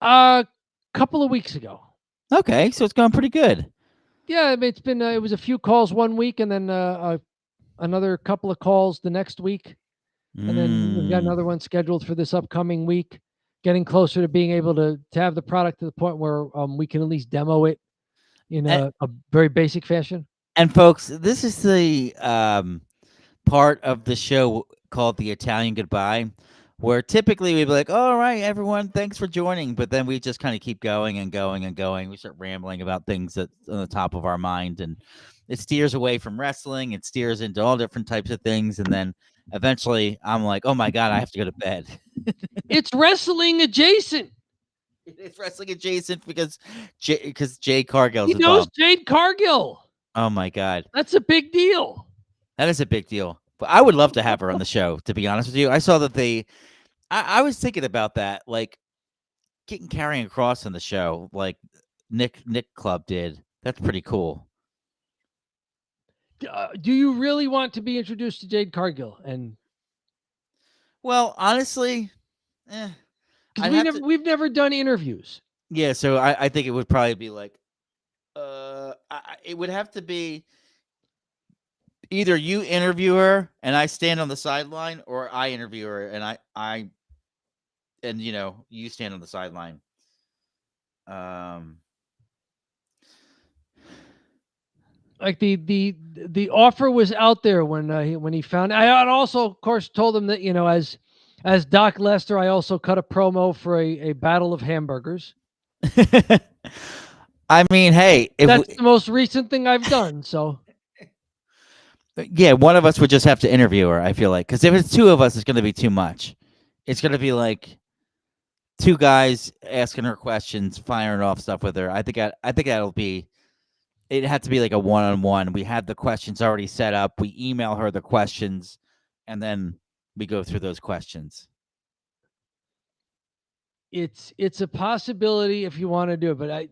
a couple of weeks ago. Okay, so it's going pretty good. Yeah, I mean, it's been it was a few calls one week, and then another couple of calls the next week, and then we've got Mm. another one scheduled for this upcoming week. Getting closer to being able to have the product to the point where we can at least demo it in And, a very basic fashion. and folks, this is the part of the show called the Italian Goodbye, where typically we'd be like, "All right, everyone, thanks for joining," but then we just kind of keep going and going and going. We start rambling about things that's on the top of our mind, and it steers away from wrestling. It steers into all different types of things, and then eventually, I'm like, "Oh my god, I have to go to bed." It's wrestling adjacent. It's wrestling adjacent because Jay Cargill's He knows involved. Jade Cargill. Oh my god, That's a big deal. that is a big deal. But I would love to have her on the show. To be honest with you, I saw that I was thinking about that, like getting carrying across in the show, like Nick Club did. That's pretty cool. Do you really want to be introduced to Jade Cargill? And Well, honestly, because I'd have to. we've never done interviews. Yeah, so I think it would probably be like, it would have to be either you interview her and I stand on the sideline, or I interview her and and you stand on the sideline. Like the offer was out there when he found. I had also, of course, told him that as Doc Lester, I also cut a promo for a battle of hamburgers. I mean, hey, That's the most recent thing I've done. So yeah, one of us would just have to interview her. I feel like, because if it's two of us, it's going to be too much. It's going to be like two guys asking her questions, firing off stuff with her. I think that'll be. It had to be like a one-on-one. We had the questions already set up. We email her the questions, and then we go through those questions. it's a possibility if you want to do it, but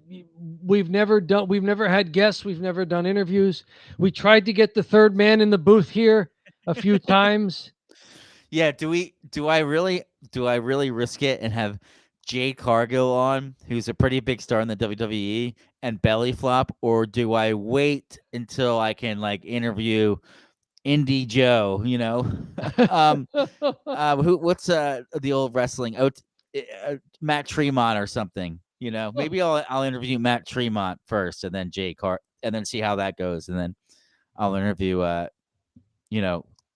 we've never had guests, we've never done interviews. We tried to get the third man in the booth here a few times. Yeah, do I really risk it and have Jade Cargill on, who's a pretty big star in the WWE, and belly flop, or do I wait until I can like interview Indie Joe, what's the old wrestling Matt Tremont or something, maybe I'll interview Matt Tremont first, and then and then see how that goes, and then I'll interview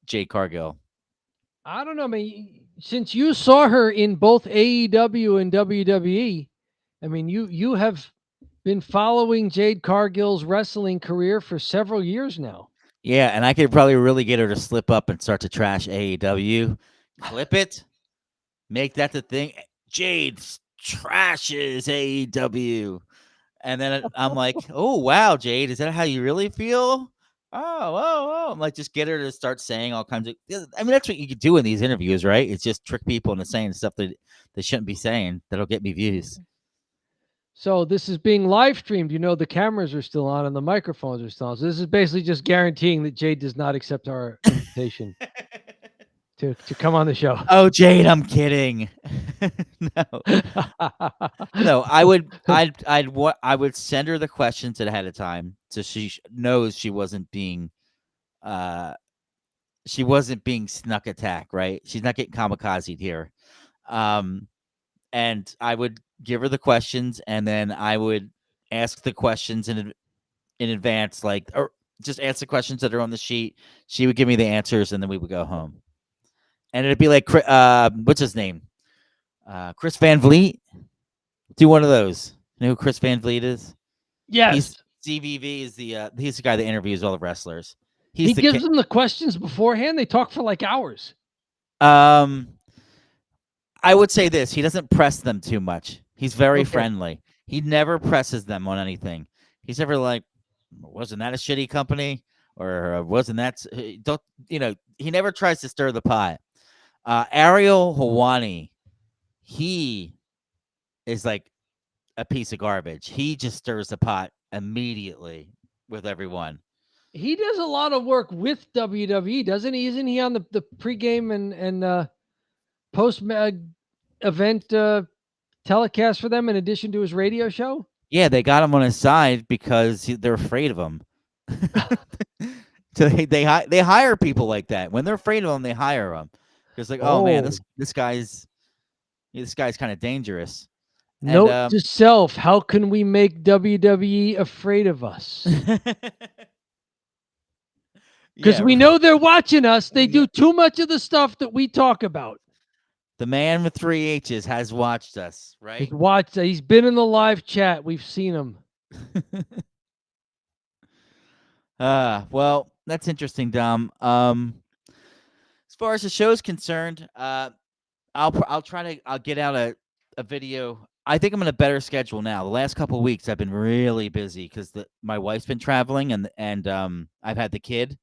Jade Cargill. I don't know. I mean, since you saw her in both AEW and WWE, I mean, you have been following Jade Cargill's wrestling career for several years now. Yeah, and I could probably really get her to slip up and start to trash AEW, clip it, make that the thing. Jade trashes AEW, and then I'm like, oh wow, Jade, is that how you really feel? Oh, I'm like, just get her to start saying all kinds of. I mean, that's what you could do in these interviews, right? It's just trick people into saying stuff that they shouldn't be saying. That'll get me views. So this is being live streamed. The cameras are still on and the microphones are still on. So this is basically just guaranteeing that Jade does not accept our invitation to come on the show. Oh, Jade, I'm kidding. No, I would send her the questions ahead of time so she knows she wasn't being snuck attack, right? She's not getting kamikazed here. And I would give her the questions, and then I would ask the questions in advance, or just answer questions that are on the sheet. She would give me the answers, and then we would go home. And it'd be like, what's his name? Chris Van Vliet. Do one of those. You know who Chris Van Vliet is? Yes. CVV is he's the guy that interviews all the wrestlers. He He's the gives them the questions beforehand. They talk for like hours. I would say this: he doesn't press them too much. He's very Okay. friendly. He never presses them on anything. He's never like, wasn't that a shitty company, or wasn't that? Don't He never tries to stir the pot. Ariel Hawani, he is like a piece of garbage. He just stirs the pot immediately with everyone. He does a lot of work with WWE, doesn't he? Isn't he on the pregame and post event telecast for them in addition to his radio show? Yeah, they got him on his side because they're afraid of him. So they hire people like that. When they're afraid of him, they hire them. Because like, oh man, this guy's kind of dangerous. Note And, to self: how can we make WWE afraid of us? Because we know they're watching us. They do too much of the stuff that we talk about. The man with 3 H's has watched us, right? He's watched. He's been in the live chat. We've seen him. Well, that's interesting, Dom. As far as the show's concerned, I'll get out a video. I think I'm in a better schedule now. The last couple of weeks I've been really busy because my wife's been traveling and I've had the kid.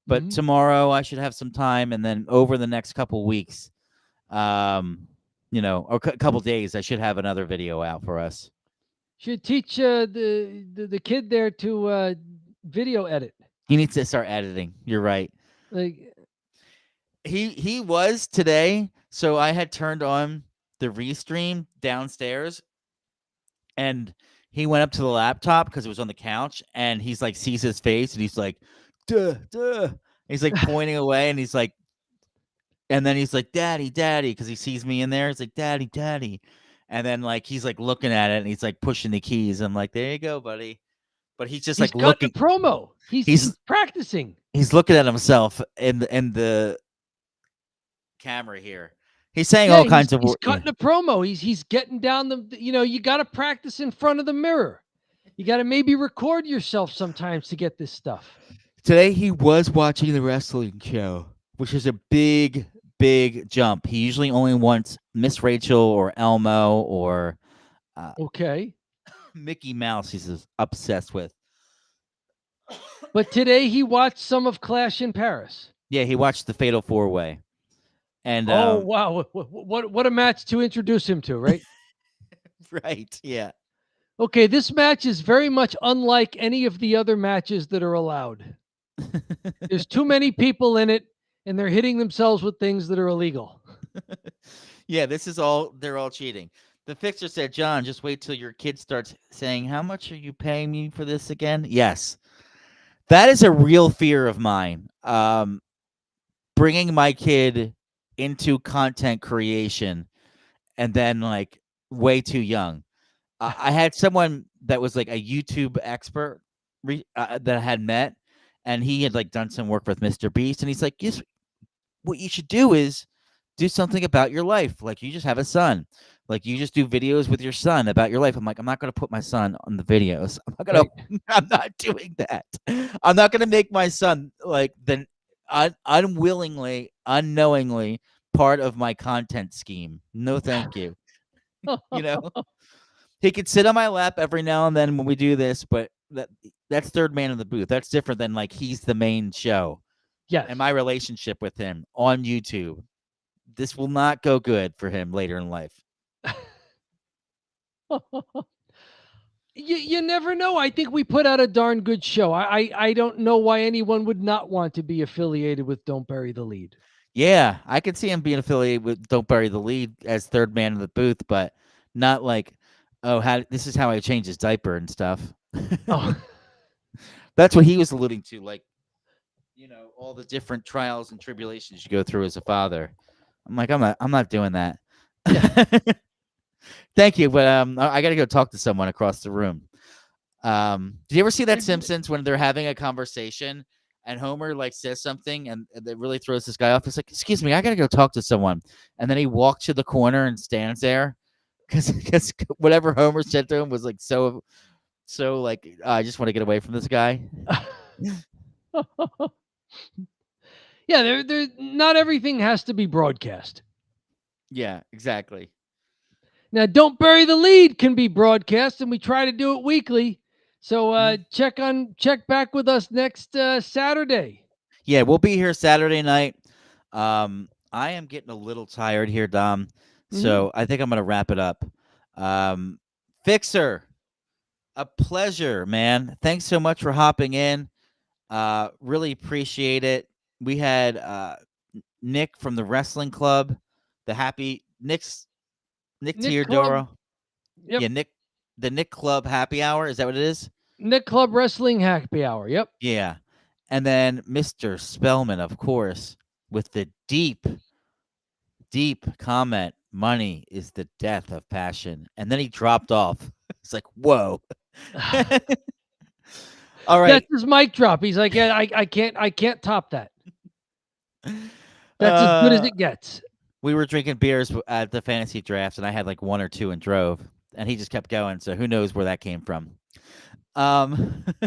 But tomorrow I should have some time, and then over the next couple of weeks, or a couple days, I should have another video out for us. Should teach the kid there to video edit. He needs to start editing. You're right. Like he was today, so I had turned on the restream downstairs, and he went up to the laptop because it was on the couch, and he's like sees his face, and he's like, duh. He's like pointing away, and he's like, and then he's like, daddy, because he sees me in there. He's like, daddy, and then like he's like looking at it, and he's like pushing the keys. I'm like, there you go, buddy. But he's just like looking. The promo. He's practicing. He's looking at himself in the camera here. He's saying all kinds of. He's cutting a promo. He's getting down the. You got to practice in front of the mirror. You got to maybe record yourself sometimes to get this stuff. Today he was watching the wrestling show, which is a big jump. He usually only wants Miss Rachel or Elmo or Mickey Mouse. He's obsessed with. But today he watched some of Clash in Paris. Yeah, he watched the Fatal 4-Way. And wow, what a match to introduce him to, right? Right. Yeah. Okay, this match is very much unlike any of the other matches that are allowed. There's too many people in it, and they're hitting themselves with things that are illegal. Yeah, they're all cheating. The fixer said, John, just wait till your kid starts saying, how much are you paying me for this again? Yes. That is a real fear of mine. Bringing my kid into content creation and then like way too young. I had someone that was like a YouTube expert that I had met, and he had like done some work with Mr. Beast, and he's like, yes, what you should do is do something about your life. Like you just have a son. Like you just do videos with your son about your life. I'm like, I'm not going to put my son on the videos. I'm not doing that. I'm not going to make my son like the unwillingly, unknowingly part of my content scheme. No, thank you. He could sit on my lap every now and then when we do this, but that's third man in the booth. That's different than like he's the main show. Yes. And my relationship with him on YouTube. This will not go good for him later in life. You never know. I think we put out a darn good show. I don't know why anyone would not want to be affiliated with Don't Bury the Lead. Yeah, I could see him being affiliated with Don't Bury the Lead as third man in the booth, but not like, this is how I change his diaper and stuff. Oh. That's what he was alluding to, like, all the different trials and tribulations you go through as a father. I'm like, I'm not doing that. Yeah. Thank you, but I got to go talk to someone across the room. Did you ever see that Simpsons when they're having a conversation and Homer like says something and it really throws this guy off? It's like, excuse me, I got to go talk to someone. And then he walks to the corner and stands there because whatever Homer said to him was like so so like I just want to get away from this guy. Yeah, there. Not everything has to be broadcast. Yeah, exactly. Now, Don't Bury the Lead can be broadcast, and we try to do it weekly. So check back with us next Saturday. Yeah, we'll be here Saturday night. I am getting a little tired here, Dom. So I think I'm gonna wrap it up. Fixer, a pleasure, man. Thanks so much for hopping in. Really appreciate it. We had Nick from the wrestling club, the happy Nick Nick Teodoro. Club. Yep. Yeah, the Nick Club happy hour. Is that what it is? Nick Club Wrestling Happy Hour. Yep. Yeah. And then Mr. Spellman, of course, with the deep comment. Money is the death of passion. And then he dropped off. It's like, whoa. All right. That's his mic drop. He's like, yeah, I can't top that. That's as good as it gets. We were drinking beers at the fantasy draft, and I had like one or two and drove, and he just kept going. So who knows where that came from?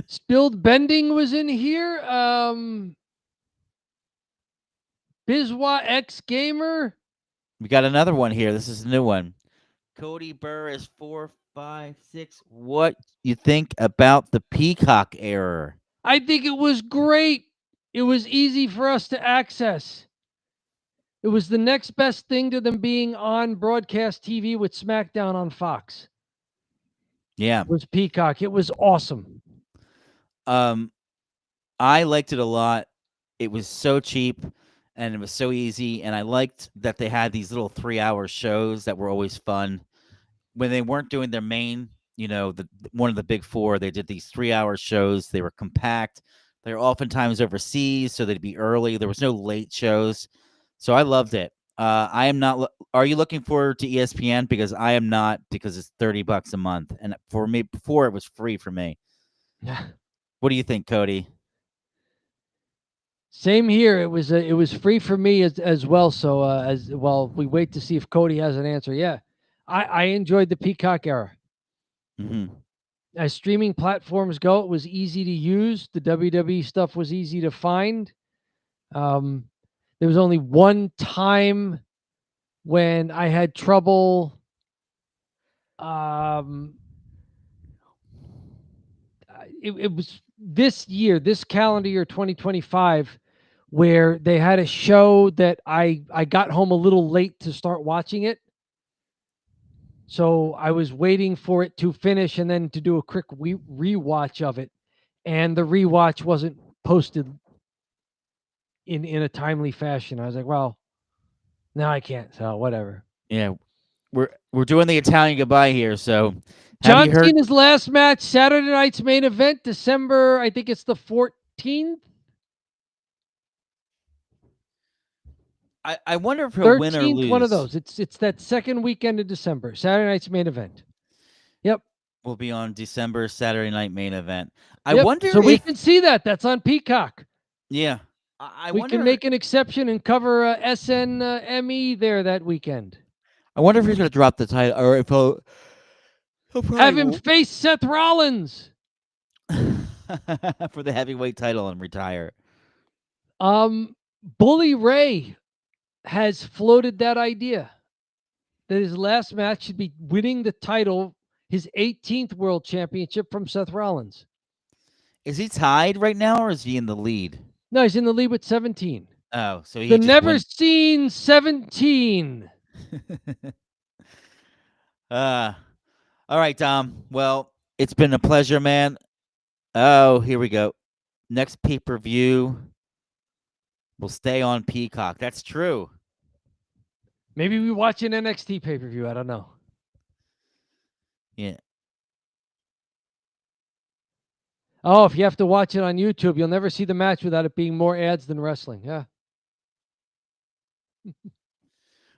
Spilled Bending was in here. Bizwa X Gamer. We got another one here. This is a new one. Cody Burr is 456. What you think about the Peacock error? I think it was great. It was easy for us to access. It was the next best thing to them being on broadcast TV with SmackDown on Fox. Yeah. It was Peacock. It was awesome. I liked it a lot. It was so cheap and it was so easy. And I liked that they had these little 3-hour shows that were always fun. When they weren't doing their main, one of the big four, they did these 3-hour shows. They were compact. They were oftentimes overseas, so they'd be early. There was no late shows. So I loved it. I am not. Are you looking forward to ESPN? Because I am not, because it's $30 a month, and for me, before it was free for me. Yeah. What do you think, Cody? Same here. It was free for me as well. So we wait to see if Cody has an answer. Yeah, I enjoyed the Peacock era. Mm-hmm. As streaming platforms go, it was easy to use. The WWE stuff was easy to find. There was only one time when I had trouble. It was this calendar year, 2025, where they had a show that I got home a little late to start watching it. So I was waiting for it to finish and then to do a quick rewatch of it. And the rewatch wasn't posted in a timely fashion. I was like, well, now I can't. So whatever. Yeah, we're doing the Italian goodbye here. So John Cena's last match, Saturday night's main event, December, I think it's the 14th. I wonder if he'll win or lose. One of those. It's that second weekend of December. Saturday night's main event. Yep. Will be on December Saturday night main event. I wonder so we can see that. That's on Peacock. Yeah. We can make an exception and cover SNME there that weekend. I wonder if he's going to drop the title, or if he'll have him face Seth Rollins for the heavyweight title and retire. Bully Ray has floated that idea that his last match should be winning the title, his 18th world championship from Seth Rollins. Is he tied right now, or is he in the lead? No, he's in the lead with 17. Oh, so he the never seen 17. All right, Dom. Well, it's been a pleasure, man. Oh, here we go. Next pay-per-view will stay on Peacock. That's true. Maybe we watch an NXT pay-per-view. I don't know. Yeah. Oh, if you have to watch it on YouTube, you'll never see the match without it being more ads than wrestling. Yeah.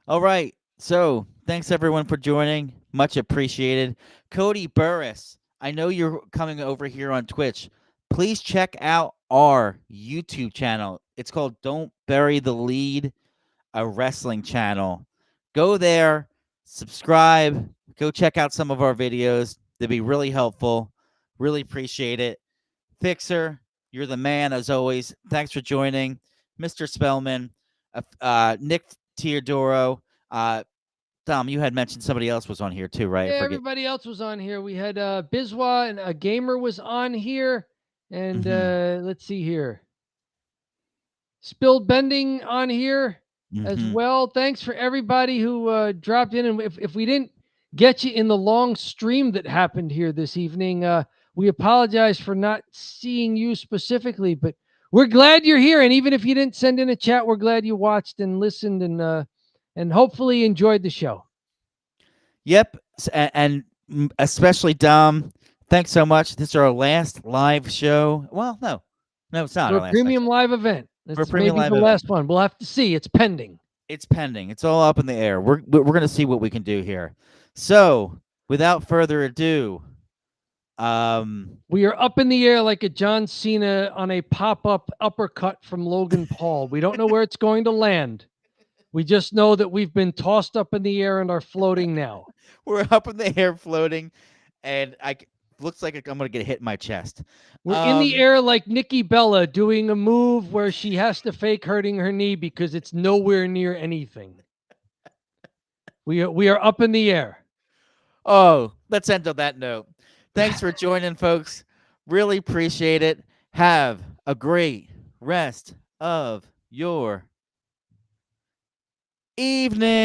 All right. So, thanks everyone for joining. Much appreciated. Cody Burris, I know you're coming over here on Twitch. Please check out our YouTube channel. It's called Don't Bury the Lead, a wrestling channel. Go there, subscribe, go check out some of our videos. They'll be really helpful. Really appreciate it. Fixer, you're the man as always. Thanks for joining. Mr. Spellman, Nick Teodoro. Tom, you had mentioned somebody else was on here too, right? Yeah, everybody else was on here. We had Bizwa and a gamer was on here. And let's see here. Spilled Bending on here as well. Thanks for everybody who dropped in. And if we didn't get you in the long stream that happened here this evening, we apologize for not seeing you specifically, but we're glad you're here. And even if you didn't send in a chat, we're glad you watched and listened and hopefully enjoyed the show. Yep. And especially Dom, thanks so much. This is our last live show. Well, no, it's not our For a last premium live event. For a It's premium maybe live the event. last one. We'll have to see. It's pending. It's pending. It's all up in the air. We're going to see what we can do here. So, without further ado, we are up in the air like a John Cena on a pop-up uppercut from Logan Paul. We don't know where it's going to land. We just know that we've been tossed up in the air and are floating now. We're up in the air floating, and looks like I'm going to get hit in my chest. We're in the air like Nikki Bella doing a move where she has to fake hurting her knee because it's nowhere near anything. We are up in the air. Oh, let's end on that note. Thanks for joining, folks. Really appreciate it. Have a great rest of your evening.